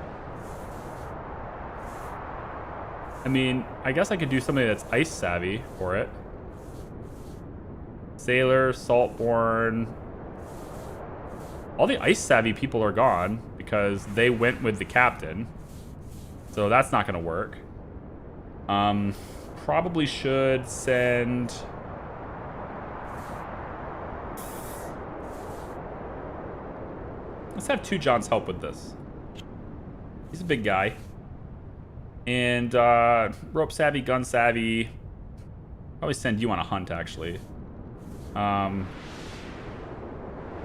I mean, I guess I could do somebody that's ice savvy for it. Sailor, Saltborn. All the ice savvy people are gone because they went with the captain. So that's not gonna work. Probably should send... Let's have 2 Johns help with this. He's a big guy. And rope savvy, gun savvy. Probably send you on a hunt, actually.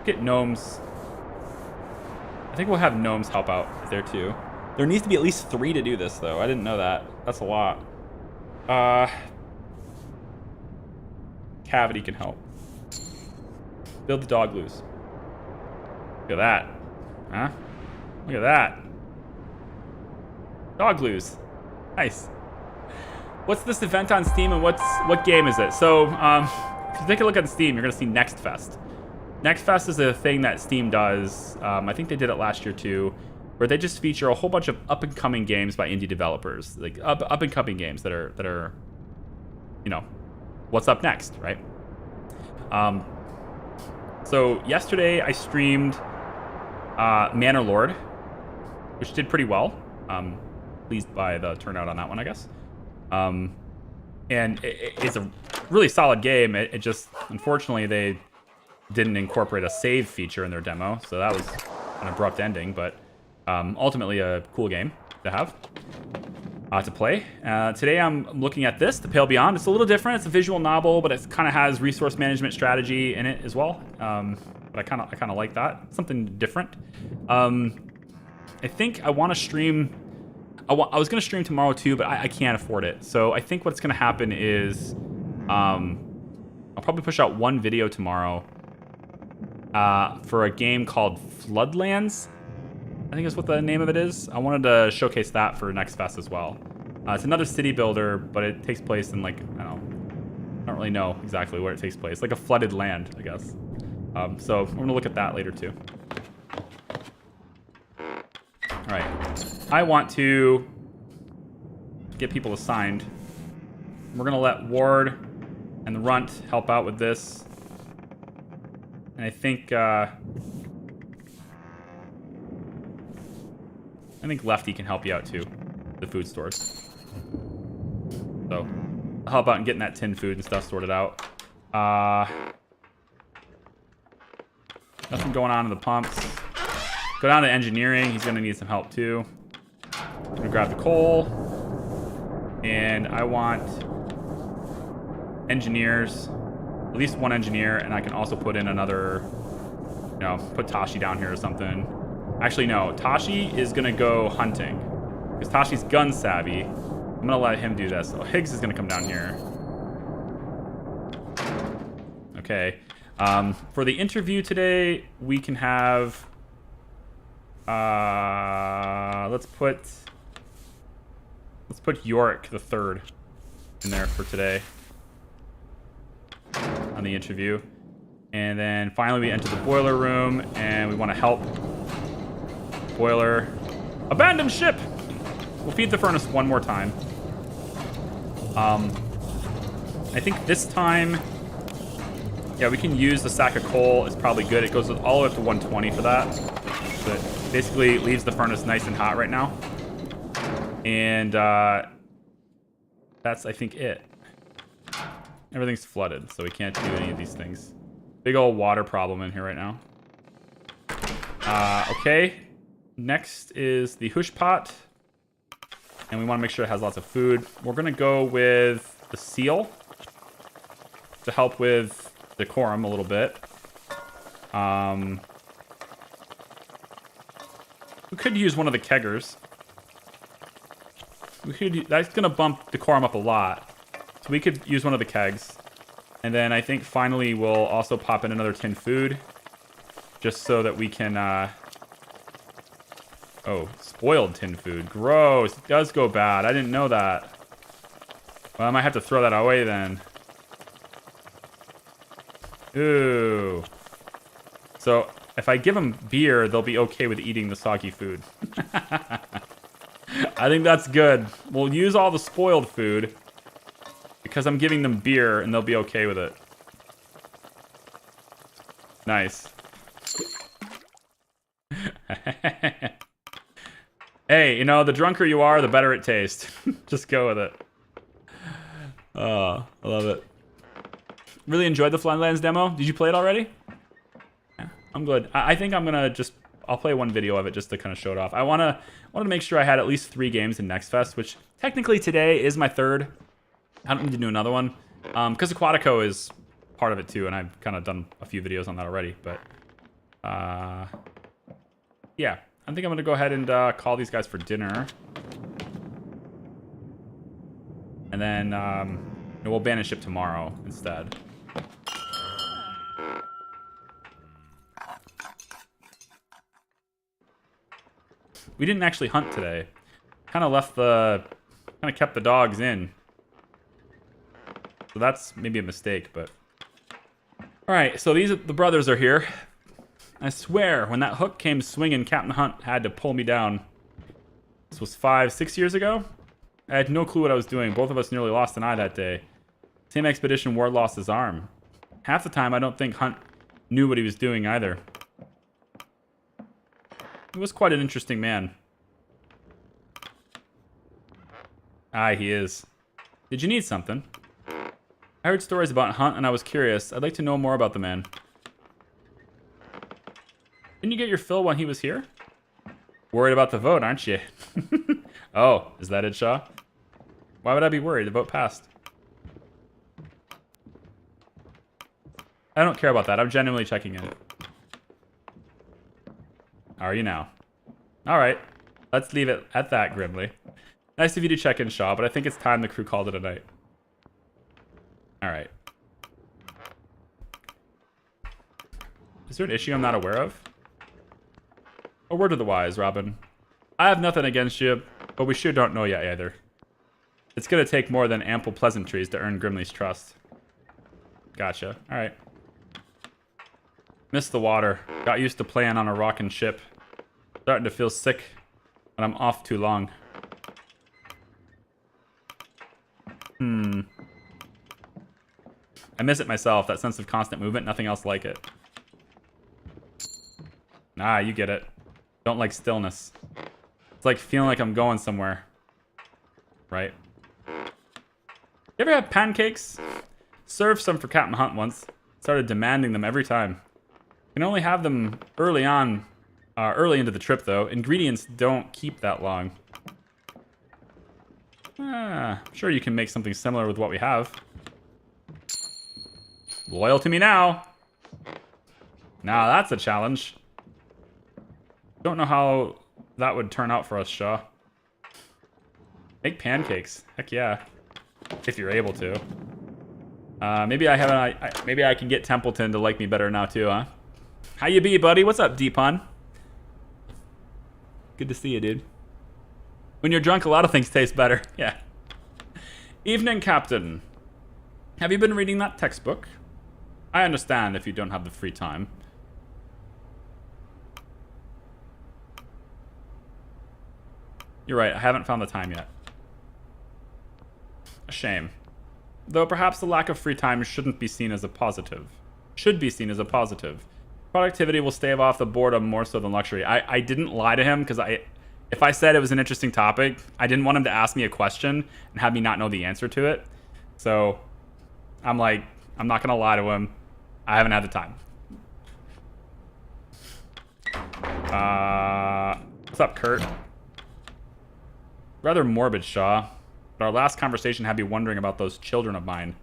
Get gnomes. I think we'll have gnomes help out there too. There needs to be at least 3 to do this, though. I didn't know that. That's a lot. Cavity can help. Build the dog loose. Look at that. Huh? Look at that. Dog loose. Nice. What's this event on Steam and what game is it? So, if you take a look at Steam, you're gonna see Next Fest. Next Fest is a thing that Steam does. I think they did it last year too, where they just feature a whole bunch of up and coming games by indie developers, like up and coming games that are, you know, what's up next, right? So yesterday I streamed Manor Lord, which did pretty well. Pleased by the turnout on that one, I guess. And it's a really solid game. It just, unfortunately, they didn't incorporate a save feature in their demo, so that was an abrupt ending, but ultimately a cool game to have, to play. Today I'm looking at this, The Pale Beyond. It's a little different. It's a visual novel, but it kind of has resource management strategy in it as well. But I kind of like that. Something different. I think I want to stream... I was going to stream tomorrow too, but I can't afford it. So I think what's going to happen is I'll probably push out 1 video tomorrow for a game called Floodlands. I think that's what the name of it is. I wanted to showcase that for Next Fest as well. It's another city builder, but it takes place in like, I don't really know exactly where it takes place. Like a flooded land, I guess. So we're going to look at that later too. All right, I want to get people assigned. We're gonna let Ward and the Runt help out with this. And I think Lefty can help you out too, the food stores. So I'll help out in getting that tin food and stuff sorted out. Nothing going on in the pumps. Go down to engineering. He's gonna need some help too. I'm gonna grab the coal, and I want engineers, at least 1 engineer, and I can also put in another, you know, put Tashi down here or something. Actually, no, Tashi is gonna go hunting because Tashi's gun savvy. I'm gonna let him do this. So Higgs is gonna come down here. Okay. For the interview today, we can have. Let's put Yorick the third in there for today. the interview. And then finally we enter the boiler room, and we want to help. Boiler. Abandoned ship! We'll feed the furnace one more time. I think this time, yeah, we can use the sack of coal. It's probably good. It goes all the way up to 120 for that. So it basically leaves the furnace nice and hot right now. And that's, I think, it. Everything's flooded, so we can't do any of these things. Big old water problem in here right now. Okay. Next is the hush pot. And we want to make sure it has lots of food. We're going to go with the seal to help with decorum a little bit. We could use one of the keggers. That's going to bump decorum up a lot. So we could use one of the kegs. And then I think finally we'll also pop in another tin food. Just so that we can... Oh, spoiled tin food. Gross. It does go bad. I didn't know that. Well, I might have to throw that away then. Ooh. So, if I give them beer, they'll be okay with eating the soggy food. I think that's good. We'll use all the spoiled food because I'm giving them beer and they'll be okay with it. Nice. Hey, you know, the drunker you are, the better it tastes. Just go with it. Oh, I love it. Really enjoyed the Flatlands demo. Did you play it already? Yeah, I'm good. I think I'm gonna I'll play one video of it just to kind of show it off. I wanted to make sure I had at least 3 games in Next Fest, which technically today is my 3rd. I don't need to do another one. Because Aquatico is part of it too, and I've kind of done a few videos on that already, but yeah. I think I'm going to go ahead and call these guys for dinner. And then we'll banish ship tomorrow instead. We didn't actually hunt today. Kind of kept the dogs in. So that's maybe a mistake, but... Alright, so the brothers are here. I swear, when that hook came swinging, Captain Hunt had to pull me down. This was 5-6 years ago? I had no clue what I was doing. Both of us nearly lost an eye that day. Same expedition, Ward lost his arm. Half the time, I don't think Hunt knew what he was doing either. He was quite an interesting man. Aye, he is. Did you need something? I heard stories about Hunt and I was curious. I'd like to know more about the man. Didn't you get your fill when he was here? Worried about the vote, aren't you? Oh, is that it, Shaw? Why would I be worried? The vote passed. I don't care about that. I'm genuinely checking in. How are you now? All right. Let's leave it at that, Grimly. Nice of you to check in, Shaw, but I think it's time the crew called it a night. All right. Is there an issue I'm not aware of? A word of the wise, Robin. I have nothing against you, but we sure don't know yet either. It's gonna take more than ample pleasantries to earn Grimly's trust. Gotcha. All right. Missed the water. Got used to playing on a rockin' ship. Starting to feel sick when I'm off too long. I miss it myself, that sense of constant movement. Nothing else like it. Ah, you get it. Don't like stillness. It's like feeling like I'm going somewhere. Right? You ever have pancakes? Served some for Captain Hunt once. Started demanding them every time. You can only have them early on, early into the trip though. Ingredients don't keep that long. I'm sure you can make something similar with what we have. Loyal to me now. Now that's a challenge. Don't know how that would turn out for us, Shaw. Make pancakes. Heck yeah. If you're able to. Maybe I can get Templeton to like me better now too, huh? How you be, buddy? What's up, D-Pun? Good to see you, dude. When you're drunk, a lot of things taste better. Yeah. Evening, Captain. Have you been reading that textbook? I understand if you don't have the free time. You're right, I haven't found the time yet. A shame. Though perhaps the lack of free time shouldn't be seen as a positive. Should be seen as a positive. Productivity will stave off the boredom more so than luxury. I didn't lie to him because if I said it was an interesting topic, I didn't want him to ask me a question and have me not know the answer to it. So I'm like, I'm not gonna lie to him. I haven't had the time. What's up, Kurt? Rather morbid, Shaw. But our last conversation had me wondering about those children of mine.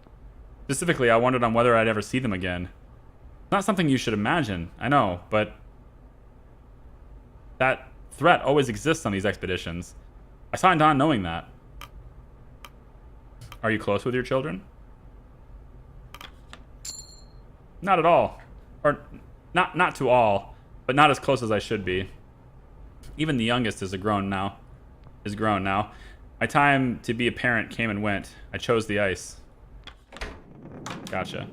Specifically, I wondered on whether I'd ever see them again. Not something you should imagine, I know, but that threat always exists on these expeditions. I signed on knowing that. Are you close with your children? Not at all. Or, not to all, but not as close as I should be. Even the youngest is grown now. My time to be a parent came and went. I chose the ice. Gotcha.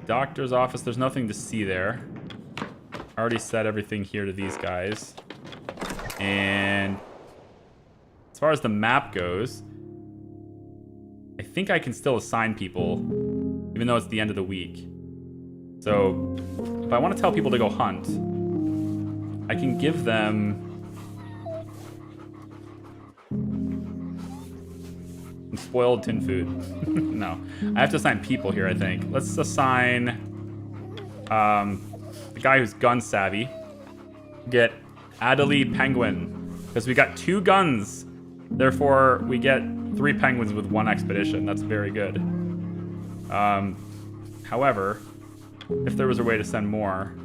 Doctor's office. There's nothing to see there. I already said everything here to these guys. And as far as the map goes, I think I can still assign people, even though it's the end of the week. So if I want to tell people to go hunt, I can give them some spoiled tin food. No, I have to assign people here, I think. Let's assign the guy who's gun savvy. Get Adelie Penguin, because we got 2 guns. Therefore, we get 3 penguins with 1 expedition. That's very good. However, if there was a way to send more,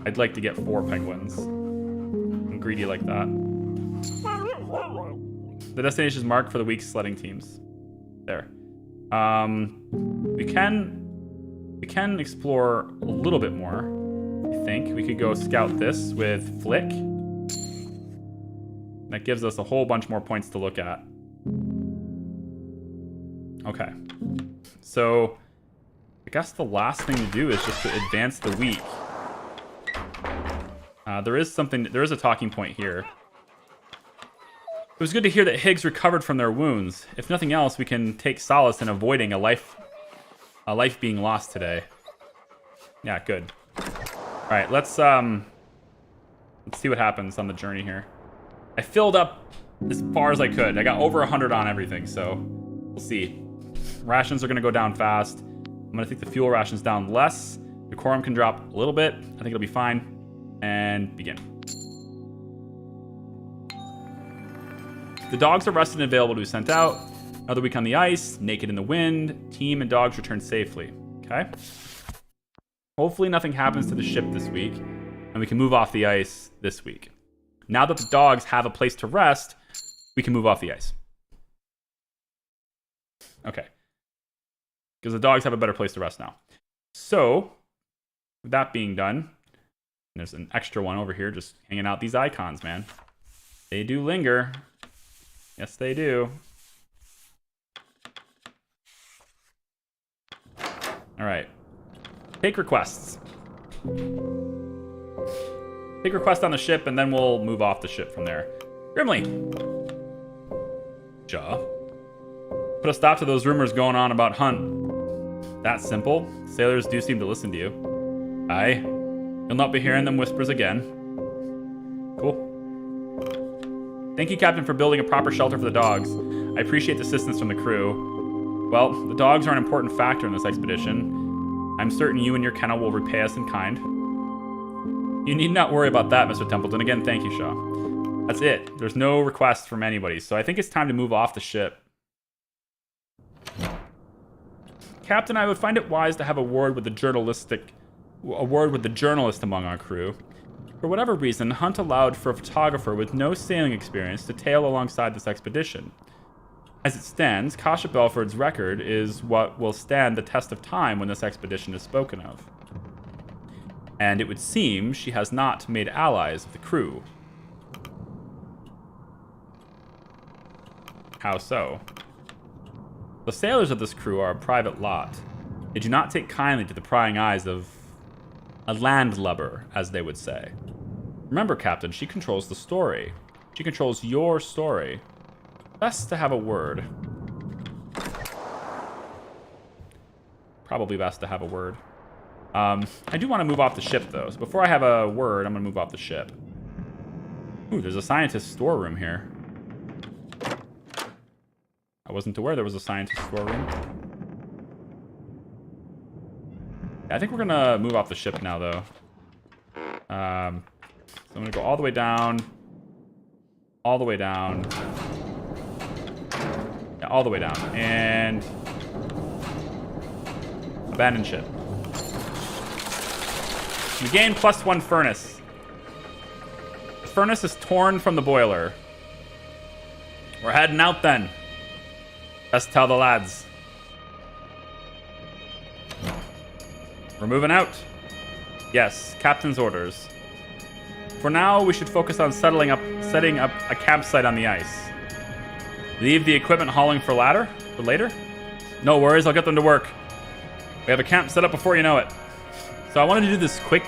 I'd like to get 4 penguins. I'm greedy like that. The destination is marked for the week's sledding teams. There. We can explore a little bit more. I think we could go scout this with Flick. That gives us a whole bunch more points to look at. Okay. So I guess the last thing to do is just to advance the week. There is a talking point here. It was good to hear that Higgs recovered from their wounds. If nothing else, we can take solace in avoiding a life being lost today. Yeah, good. All right, let's see what happens on the journey here. I filled up as far as I could. I got over 100 on everything, so we'll see. Rations are gonna go down fast. I'm gonna think the fuel rations down less. The quorum can drop a little bit. I think it'll be fine. And begin. The dogs are rested and available to be sent out. Another week on the ice, naked in the wind. Team and dogs return safely. Okay. Hopefully nothing happens to the ship this week, and we can move off the ice this week. Now that the dogs have a place to rest, we can move off the ice. Okay. Because the dogs have a better place to rest now. So, with that being done, there's an extra one over here just hanging out. These icons, man. They do linger. Yes, they do. All right. Take requests. Take request on the ship, and then we'll move off the ship from there. Grimly. Jaw. Put a stop to those rumors going on about Hunt. That simple. Sailors do seem to listen to you. Aye. You'll not be hearing them whispers again. Cool. Thank you, Captain, for building a proper shelter for the dogs. I appreciate the assistance from the crew. Well, the dogs are an important factor in this expedition. I'm certain you and your kennel will repay us in kind. You need not worry about that, Mr. Templeton. Again, thank you, Shaw. That's it. There's no requests from anybody, so I think it's time to move off the ship. Captain, I would find it wise to have a word with the journalist among our crew. For whatever reason, Hunt allowed for a photographer with no sailing experience to tail alongside this expedition. As it stands, Kasha Belford's record is what will stand the test of time when this expedition is spoken of. And it would seem she has not made allies of the crew. How so? The sailors of this crew are a private lot. They do not take kindly to the prying eyes of a landlubber, as they would say. Remember, Captain, she controls the story. She controls your story. Best to have a word. Probably best to have a word. I do want to move off the ship, though. So before I have a word, I'm going to move off the ship. Ooh, there's a scientist's storeroom here. I wasn't aware there was a scientist's storeroom. Yeah, I think we're going to move off the ship now, though. So I'm going to go all the way down. All the way down. Yeah, all the way down. And abandon ship. You gain +1 furnace. The furnace is torn from the boiler. We're heading out then. Best tell the lads. We're moving out. Yes, captain's orders. For now, we should focus on setting up a campsite on the ice. Leave the equipment hauling for later? No worries, I'll get them to work. We have a camp set up before you know it. So I wanted to do this quick,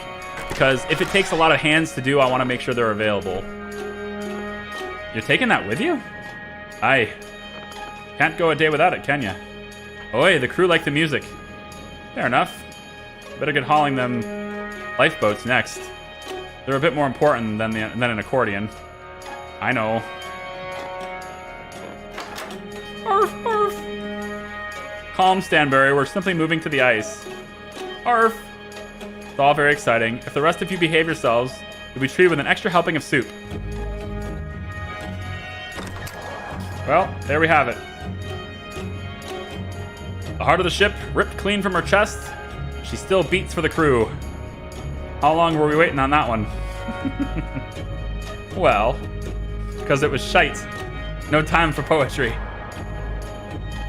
because if it takes a lot of hands to do, I want to make sure they're available. You're taking that with you? Aye. Can't go a day without it, can ya? Oi, the crew like the music. Fair enough. Better get hauling them lifeboats next. They're a bit more important than an accordion. I know. Arf, arf. Calm, Stanbury. We're simply moving to the ice. Arf. It's all very exciting. If the rest of you behave yourselves, you'll be treated with an extra helping of soup. Well, there we have it. The heart of the ship ripped clean from her chest. She still beats for the crew. How long were we waiting on that one? Well, because it was shite. No time for poetry.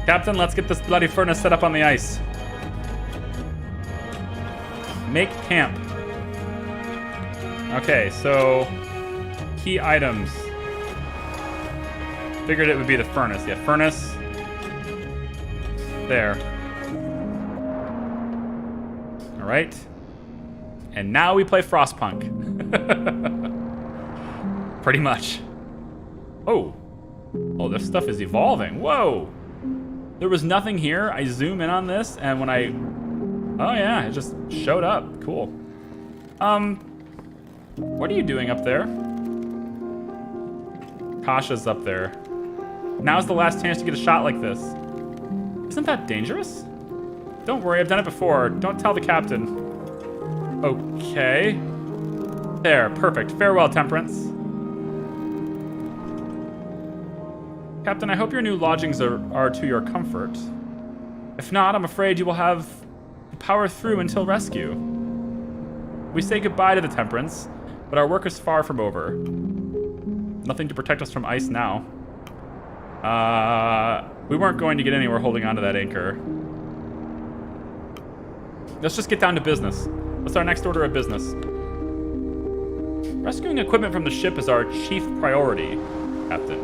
Captain, let's get this bloody furnace set up on the ice. Make camp. Okay, so key items. Figured it would be the furnace. Yeah, furnace. There. All right. And now we play Frostpunk. Pretty much. Oh. Oh, this stuff is evolving. Whoa. There was nothing here. I zoom in on this, and when I... Oh, yeah, it just showed up. Cool. What are you doing up there? Kasha's up there. Now's the last chance to get a shot like this. Isn't that dangerous? Don't worry, I've done it before. Don't tell the captain. Okay. There, perfect. Farewell, Temperance. Captain, I hope your new lodgings are to your comfort. If not, I'm afraid you will have to power through until rescue. We say goodbye to the Temperance, but our work is far from over. Nothing to protect us from ice now. We weren't going to get anywhere holding onto that anchor. Let's just get down to business. What's our next order of business? Rescuing equipment from the ship is our chief priority, Captain.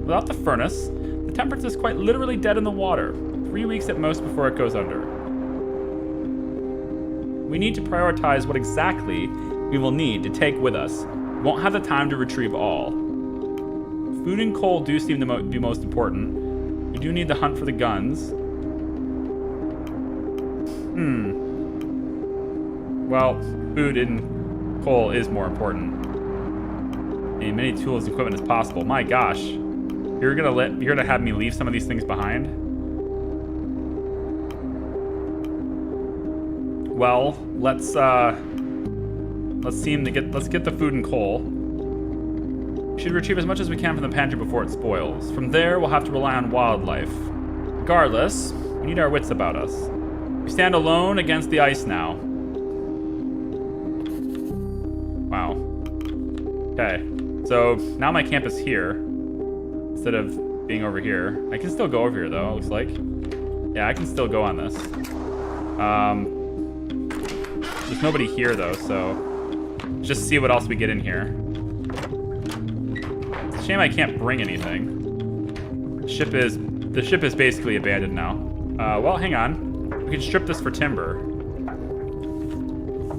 Without the furnace, the Temperance is quite literally dead in the water. 3 weeks at most before it goes under. We need to prioritize what exactly we will need to take with us. We won't have the time to retrieve all. Food and coal do seem to be most important. We do need to hunt for the guns. Well, food and coal is more important. And many tools and equipment as possible. My gosh. You're gonna have me leave some of these things behind? Well, let's get the food and coal. We should retrieve as much as we can from the pantry before it spoils. From there, we'll have to rely on wildlife. Regardless, we need our wits about us. We stand alone against the ice now. Wow. Okay, so now my camp is here instead of being over here. I can still go over here though, it looks like. Yeah, I can still go on this. There's nobody here though, so just see what else we get in here. It's a shame I can't bring anything. The ship is basically abandoned now. Well, hang on. We can strip this for timber.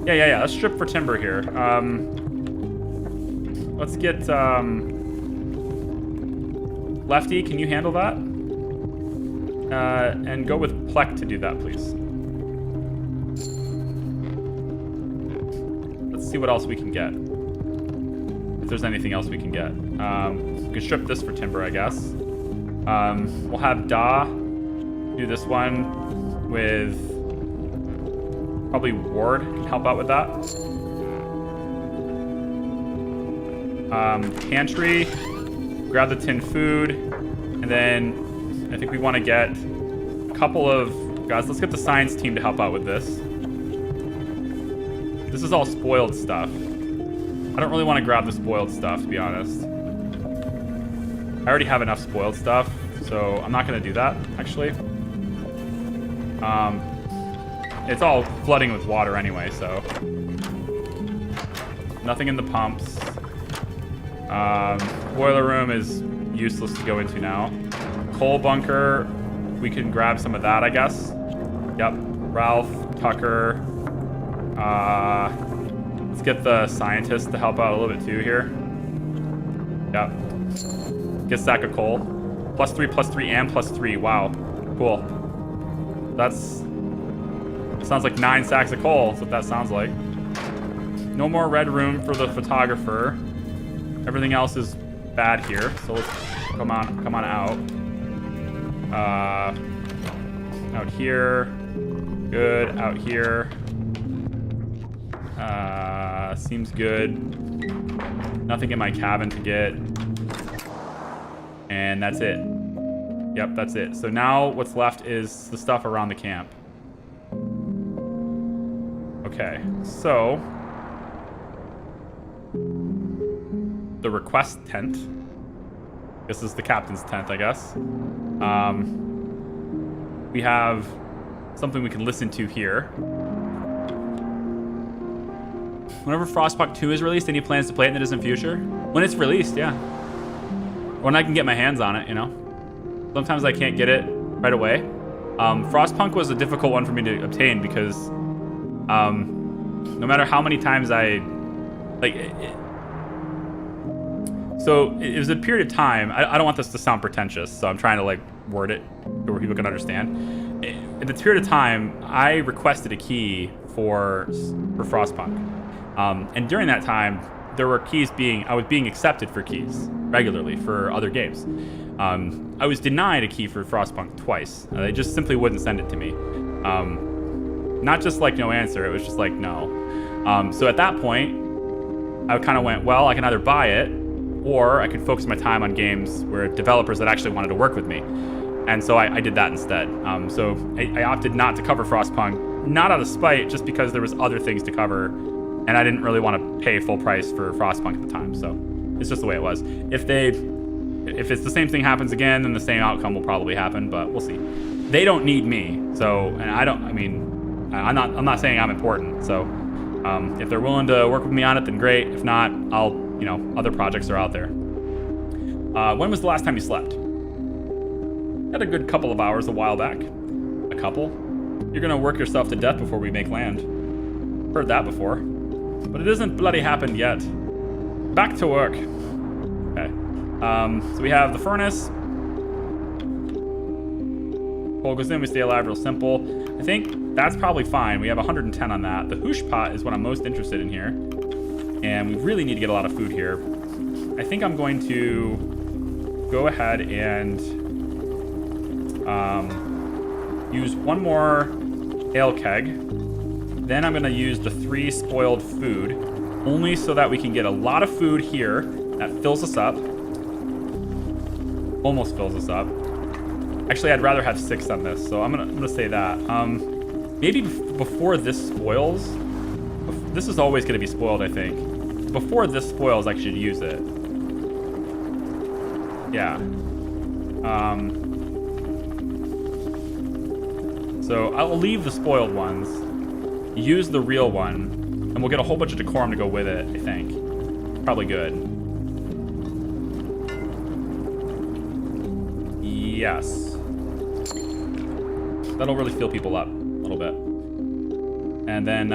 Yeah. Let's strip for timber here. Let's get Lefty. Can you handle that? And go with Plek to do that, please. Let's see what else we can get. If there's anything else we can get. We can strip this for timber, I guess. We'll have Da do this one with probably Ward can help out with that. Pantry, grab the tin food, and then I think we want to get a couple of guys. Let's get the science team to help out with this. This is all spoiled stuff. I don't really want to grab the spoiled stuff, to be honest. I already have enough spoiled stuff, so I'm not going to do that, actually. It's all flooding with water anyway, so. Nothing in the pumps. Boiler room is useless to go into now. Coal bunker, we can grab some of that, I guess. Yep, Ralph, Tucker. Let's get the scientists to help out a little bit too here. Yep. Get a stack of coal. +3, +3, and +3. Wow. Cool. Sounds like 9 sacks of coal. That's what that sounds like. No more red room for the photographer. Everything else is bad here. So let's come on out. Out here. Good. Out here. Seems good. Nothing in my cabin to get. And that's it. Yep, that's it. So now what's left is the stuff around the camp. Okay, so the request tent. This is the captain's tent, I guess. We have something we can listen to here. Whenever Frostpunk 2 is released, any plans to play it in the distant future? When it's released, yeah. When I can get my hands on it, you know. Sometimes I can't get it right away. Frostpunk was a difficult one for me to obtain because no matter how many times so it was a period of time. I don't want this to sound pretentious, so I'm trying to like word it where people can understand. In the period of time, I requested a key for Frostpunk, and during that time, there were keys I was being accepted for keys regularly for other games. I was denied a key for Frostpunk twice. They just simply wouldn't send it to me. Not just like no answer, it was just like no. So at that point, I kind of went, well, I can either buy it, or I could focus my time on games where developers that actually wanted to work with me. And so I did that instead. So I opted not to cover Frostpunk, not out of spite, just because there was other things to cover, and I didn't really want to pay full price for Frostpunk at the time. So it's just the way it was. If it's the same thing happens again, then the same outcome will probably happen, but we'll see. They don't need me, so, and I'm not saying I'm important, so if they're willing to work with me on it, then great. If not, other projects are out there. When was the last time you slept? Had a good couple of hours a while back. A couple? You're gonna work yourself to death before we make land. Heard that before. But it isn't bloody happened yet. Back to work. Okay. So we have the furnace. Coal goes in, we stay alive, real simple. I think that's probably fine. We have 110 on that. The hoosh pot is what I'm most interested in here. And we really need to get a lot of food here. I think I'm going to go ahead and use one more ale keg. Then I'm going to use the 3 spoiled food, only so that we can get a lot of food here that fills us up. Almost fills us up. Actually, I'd rather have 6 on this, so I'm gonna say that. Maybe before this spoils, this is always gonna be spoiled, I think. Before this spoils, I should use it. Yeah. So I'll leave the spoiled ones, use the real one, and we'll get a whole bunch of decorum to go with it, I think. Probably good. yes. That'll really fill people up a little bit. And then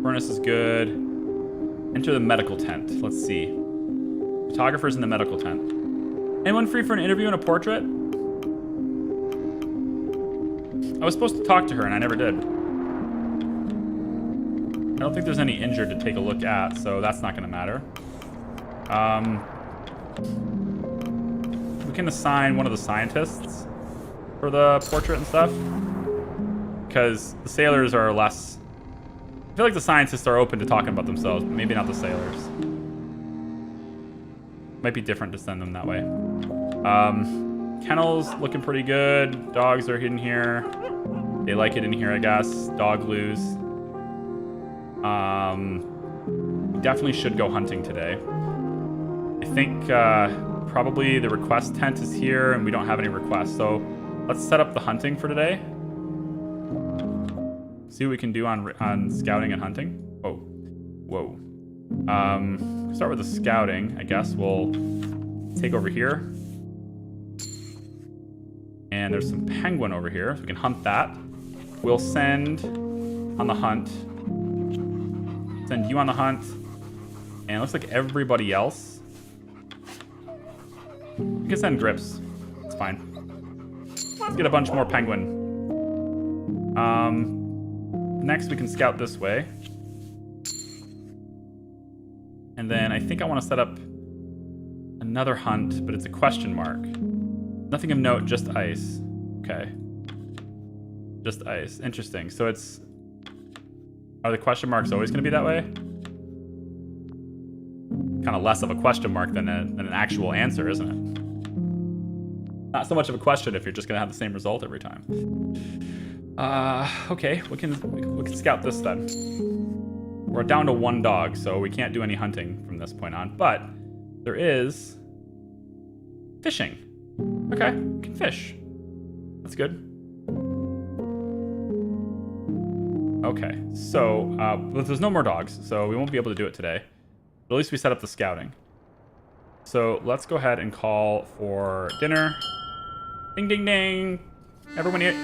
furnace is good. Enter the medical tent. Let's see. Photographer's in the medical tent. Anyone free for an interview and a portrait? I was supposed to talk to her and I never did. I don't think there's any injured to take a look at, so that's not going to matter. We can assign one of the scientists for the portrait and stuff. Because the sailors are less... I feel like the scientists are open to talking about themselves, but maybe not the sailors. Might be different to send them that way. Kennels looking pretty good. Dogs are in here. They like it in here, I guess. Dog loos. We definitely should go hunting today. I think probably the request tent is here and we don't have any requests. So let's set up the hunting for today. See what we can do on scouting and hunting. Whoa. Start with the scouting, I guess. We'll take over here. And there's some penguin over here, so we can hunt that. We'll send on the hunt. Send you on the hunt. And it looks like everybody else. We can send Grips. It's fine. Let's get a bunch more penguin. Next, we can scout this way. And then I think I want to set up another hunt, but it's a question mark. Nothing of note, just ice. Okay. Just ice. Interesting. So it's... Are the question marks always going to be that way? Kind of less of a question mark than an actual answer, isn't it? Not so much of a question if you're just going to have the same result every time. Okay. We can scout this then. We're down to 1 dog, so we can't do any hunting from this point on. But there is fishing. Okay, we can fish. That's good. Okay, so but there's no more dogs, so we won't be able to do it today. But at least we set up the scouting. So let's go ahead and call for dinner. Ding, ding, ding. Everyone eat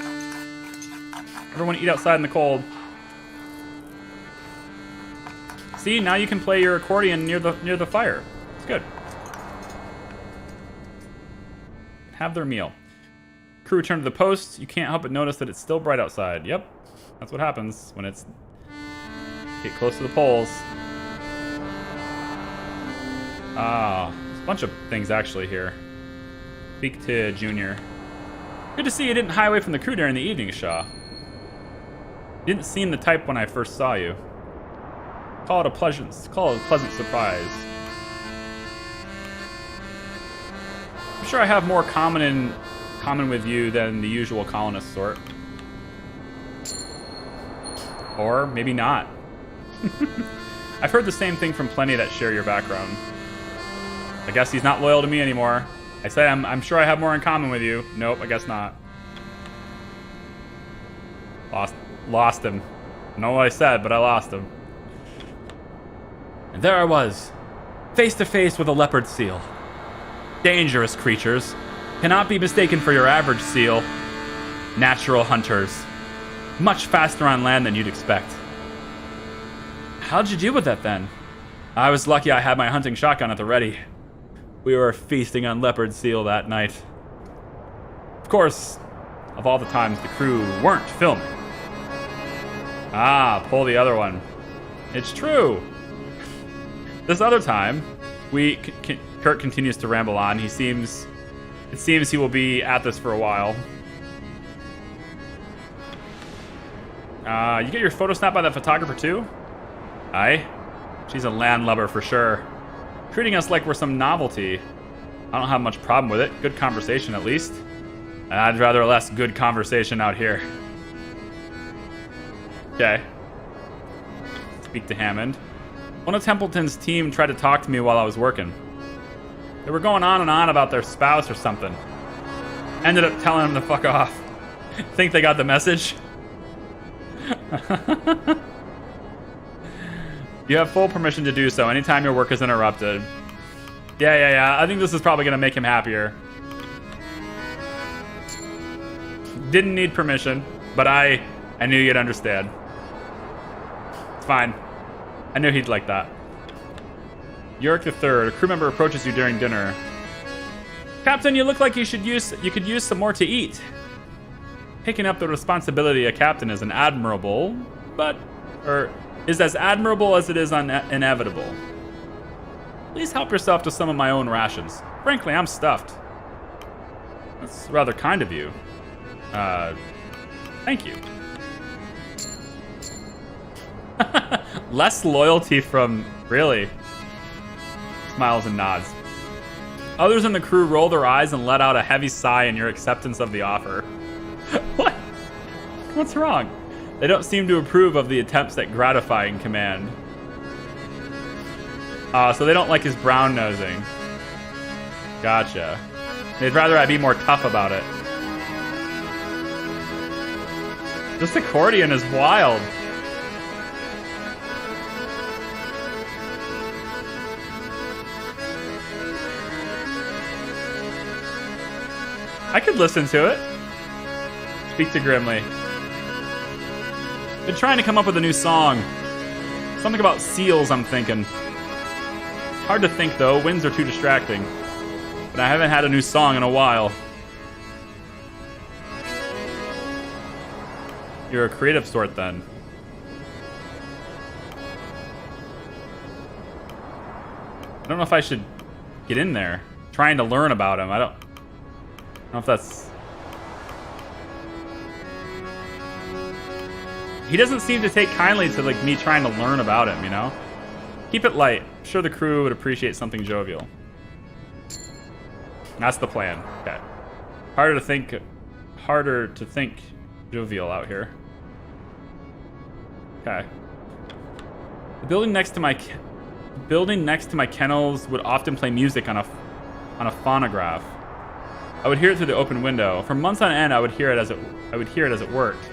outside in the cold. See, now you can play your accordion near the fire. It's good. Have their meal. Crew return to the post. You can't help but notice that it's still bright outside. Yep, that's what happens when it's get close to the poles. There's a bunch of things actually here. Speak to Junior. Good to see you didn't hie away from the crew during the evening, Shaw. You didn't seem the type when I first saw you. Call it a pleasant surprise. I'm sure I have more common with you than the usual colonist sort. Or maybe not. I've heard the same thing from plenty that share your background. I guess he's not loyal to me anymore. I say I'm sure I have more in common with you. Nope, I guess not. Lost him. I know what I said, but I lost him. And there I was, face to face with a leopard seal. Dangerous creatures, cannot be mistaken for your average seal. Natural hunters, much faster on land than you'd expect. How'd you deal with that then? I was lucky I had my hunting shotgun at the ready. We were feasting on leopard seal that night. Of course, of all the times the crew weren't filming. Pull the other one. It's true. This other time, Kurt continues to ramble on. It seems he will be at this for a while. You get your photo snapped by that photographer too? Aye. She's a landlubber for sure. Treating us like we're some novelty. I don't have much problem with it. Good conversation at least. I'd rather less good conversation out here. Okay. Speak to Hammond. One of Templeton's team tried to talk to me while I was working. They were going on and on about their spouse or something. Ended up telling them to fuck off. Think they got the message? You have full permission to do so anytime your work is interrupted. Yeah. I think this is probably going to make him happier. Didn't need permission, but I knew you'd understand. It's fine. I knew he'd like that. Yorick III, a crew member approaches you during dinner. Captain, you look like you could use some more to eat. Picking up the responsibility of captain is is as admirable as it is inevitable. Please help yourself to some of my own rations. Frankly, I'm stuffed. That's rather kind of you. Thank you. Less loyalty from... Really? Smiles and nods. Others in the crew roll their eyes and let out a heavy sigh in your acceptance of the offer. What? What's wrong? They don't seem to approve of the attempts at gratifying command. So they don't like his brown nosing. Gotcha. They'd rather I be more tough about it. This accordion is wild. I could listen to it. Speak to Grimly. Been trying to come up with a new song. Something about seals, I'm thinking. Hard to think, though. Winds are too distracting. But I haven't had a new song in a while. You're a creative sort, then. I don't know if I should get in there. Trying to learn about him. I don't know if that's... He doesn't seem to take kindly to like me trying to learn about him, you know? Keep it light. I'm sure the crew would appreciate something jovial. That's the plan. Okay. Harder to think jovial out here. Okay. The building next to my kennels would often play music on a phonograph. I would hear it through the open window. For months on end, I would hear it as it worked.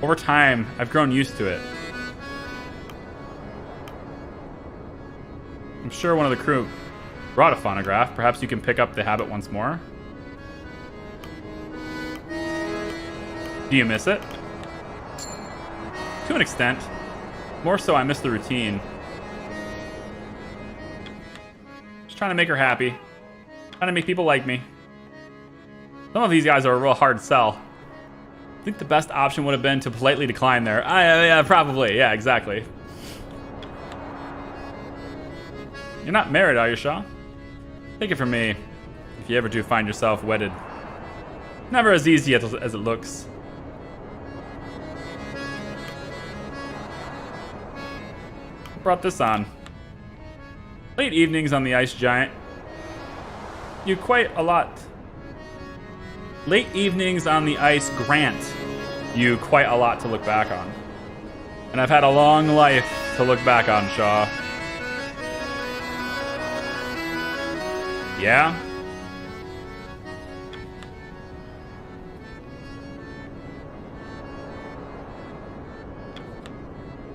Over time, I've grown used to it. I'm sure one of the crew brought a phonograph. Perhaps you can pick up the habit once more. Do you miss it? To an extent. More so, I miss the routine. Just trying to make her happy. Trying to make people like me. Some of these guys are a real hard sell. I think the best option would have been to politely decline there. Yeah, probably. Yeah, exactly. You're not married, are you, Shaw? Take it from me. If you ever do find yourself wedded. Never as easy as it looks. Who brought this on? Late evenings on the Ice Giant. Late evenings on the ice grant you quite a lot to look back on. And I've had a long life to look back on, Shaw. Yeah?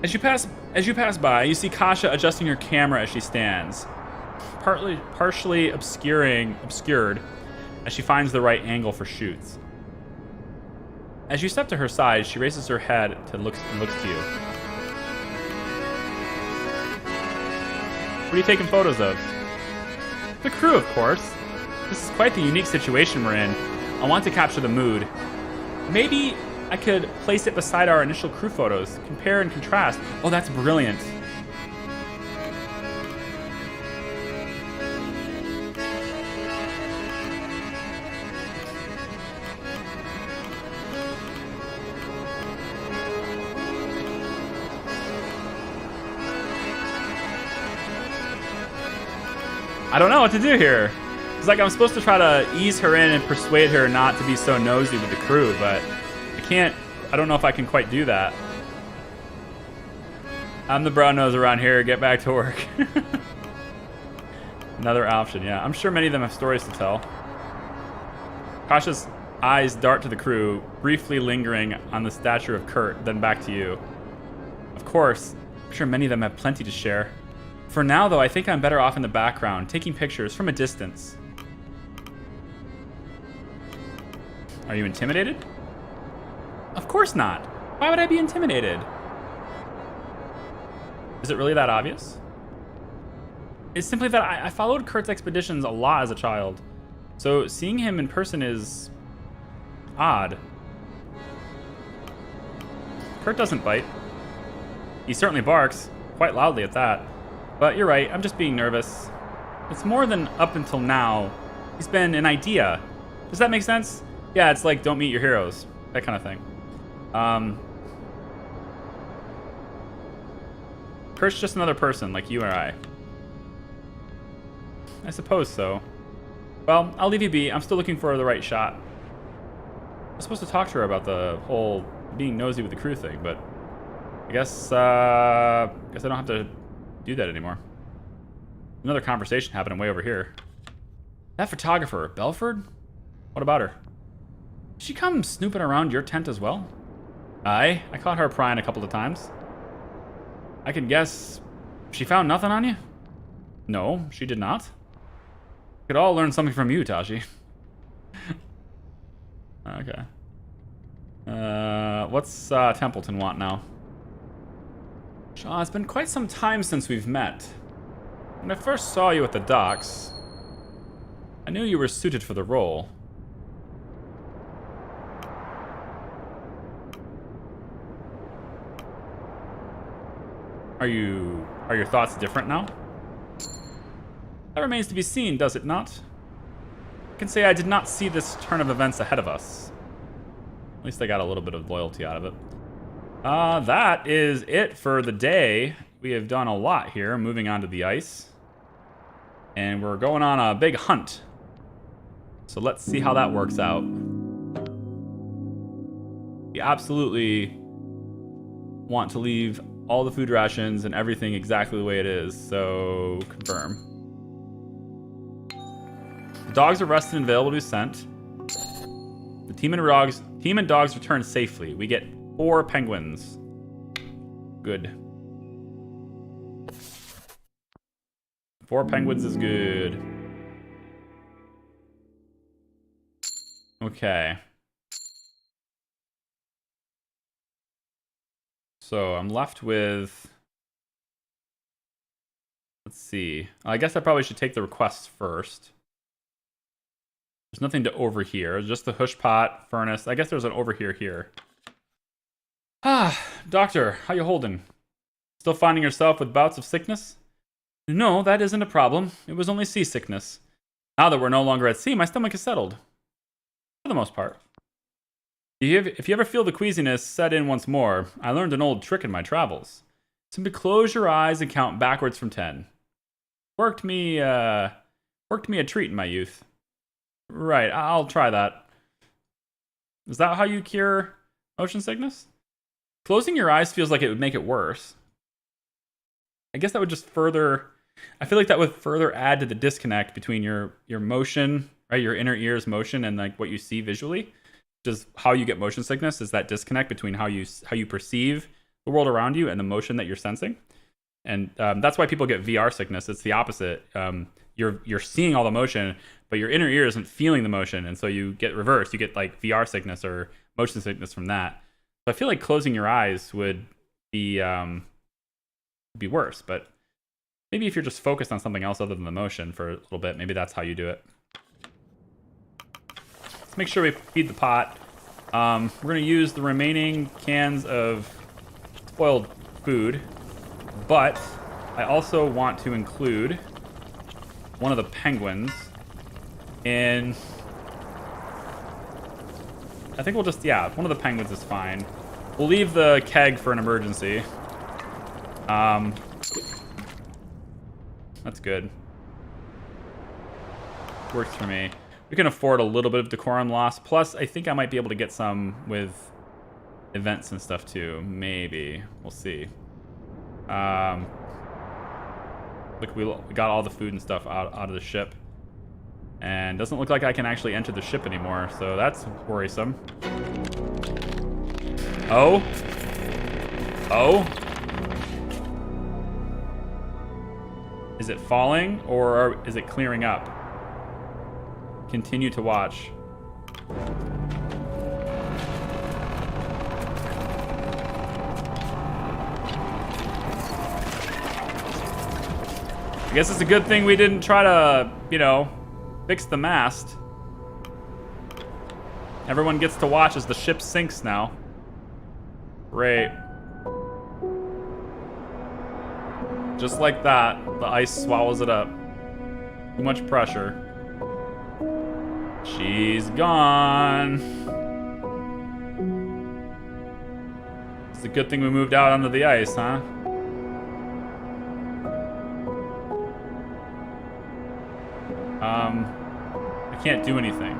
As you pass by, you see Kasha adjusting her camera as she stands, partially obscured as she finds the right angle for shoots. As you step to her side, she raises her head and looks to you. What are you taking photos of? The crew, of course. This is quite the unique situation we're in. I want to capture the mood. Maybe I could place it beside our initial crew photos. Compare and contrast. Oh, that's brilliant. I don't know what to do here. It's like I'm supposed to try to ease her in and persuade her not to be so nosy with the crew, but I can't. I don't know if I can quite do that. I'm the brown nose around here. Get back to work. Another option, yeah. I'm sure many of them have stories to tell. Kasha's eyes dart to the crew, briefly lingering on the stature of Kurt, then back to you. Of course, I'm sure many of them have plenty to share. For now, though, I think I'm better off in the background, taking pictures from a distance. Are you intimidated? Of course not. Why would I be intimidated? Is it really that obvious? It's simply that I followed Kurt's expeditions a lot as a child. So seeing him in person is odd. Kurt doesn't bite. He certainly barks, quite loudly at that. But you're right, I'm just being nervous. It's more than up until now. He's been an idea. Does that make sense? Yeah, it's like don't meet your heroes. That kind of thing. Kurt's just another person like you or I. I suppose so. Well, I'll leave you be. I'm still looking for the right shot. I was supposed to talk to her about the whole being nosy with the crew thing, but I guess I don't have to do that anymore. Another conversation happening way over here. That photographer, Belford? What about her? Did she come snooping around your tent as well? I caught her prying a couple of times. I can guess she found nothing on you? No, she did not. We could all learn something from you, Tashi. Okay. What's Templeton want now? Shaw, it's been quite some time since we've met. When I first saw you at the docks, I knew you were suited for the role. Are your thoughts different now? That remains to be seen, does it not? I can say I did not see this turn of events ahead of us. At least I got a little bit of loyalty out of it. That is it for the day. We have done a lot here, moving on to the ice. And we're going on a big hunt. So let's see how that works out. We absolutely want to leave all the food rations and everything exactly the way it is, so confirm. The dogs are rested and available to be sent. The team and dogs return safely. We get 4 penguins. Good. 4 penguins is good. Okay. So I'm left with... Let's see. I guess I probably should take the requests first. There's nothing to overhear. Just the hush pot, furnace. I guess there's an overhear here. Ah, doctor, how you holding? Still finding yourself with bouts of sickness? No, that isn't a problem. It was only seasickness. Now that we're no longer at sea, my stomach is settled. For the most part. If you ever feel the queasiness set in once more, I learned an old trick in my travels. Simply close your eyes and count backwards from 10. Worked me a treat in my youth. Right, I'll try that. Is that how you cure motion sickness? Closing your eyes feels like it would make it worse. I guess that would just further... I feel like that would further add to the disconnect between your motion, right, your inner ear's motion and like what you see visually. Just how you get motion sickness is that disconnect between how you perceive the world around you and the motion that you're sensing. And that's why people get VR sickness. It's the opposite. You're seeing all the motion, but your inner ear isn't feeling the motion, and so you get reversed. You get like VR sickness or motion sickness from that. So I feel like closing your eyes would be worse, but maybe if you're just focused on something else other than the motion for a little bit, maybe that's how you do it. Let's make sure we feed the pot. We're going to use the remaining cans of spoiled food, but I also want to include one of the penguins in... I think we'll just, yeah, one of the penguins is fine. We'll leave the keg for an emergency. That's good. Works for me. We can afford a little bit of decorum loss. Plus, I think I might be able to get some with events and stuff too. Maybe. We'll see. Look, we got all the food and stuff out of the ship. And doesn't look like I can actually enter the ship anymore, so that's worrisome. Oh? Oh? Is it falling, or is it clearing up? Continue to watch. I guess it's a good thing we didn't try to, you know, fix the mast. Everyone gets to watch as the ship sinks now. Great. Just like that, the ice swallows it up. Too much pressure. She's gone. It's a good thing we moved out onto the ice, huh? I can't do anything.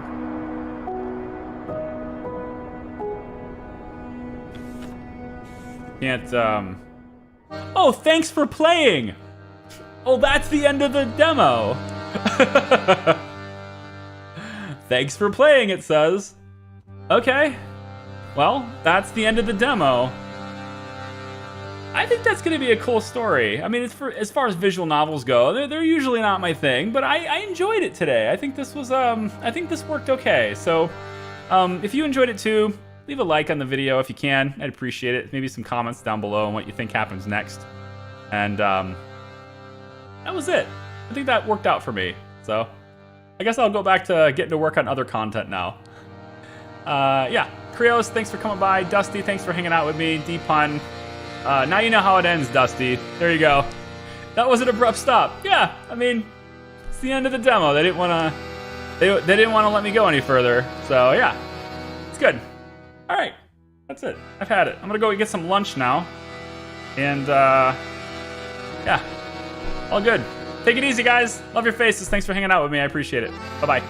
Can't, Oh, thanks for playing! Oh, that's the end of the demo! Thanks for playing, it says. Okay. Well, that's the end of the demo. I think that's gonna be a cool story. I mean, it's as far as visual novels go, they're usually not my thing, but I enjoyed it today. I think this was, I think this worked okay. So, if you enjoyed it too, leave a like on the video if you can. I'd appreciate it. Maybe some comments down below on what you think happens next. And, that was it. I think that worked out for me. So, I guess I'll go back to getting to work on other content now. Yeah. Krios, thanks for coming by. Dusty, thanks for hanging out with me. D-Pun. Now you know how it ends, Dusty. There you go. That was an abrupt stop. Yeah, I mean, it's the end of the demo. They didn't want to. They didn't want to let me go any further. So yeah, it's good. All right, that's it. I've had it. I'm gonna go get some lunch now, and yeah, all good. Take it easy, guys. Love your faces. Thanks for hanging out with me. I appreciate it. Bye bye.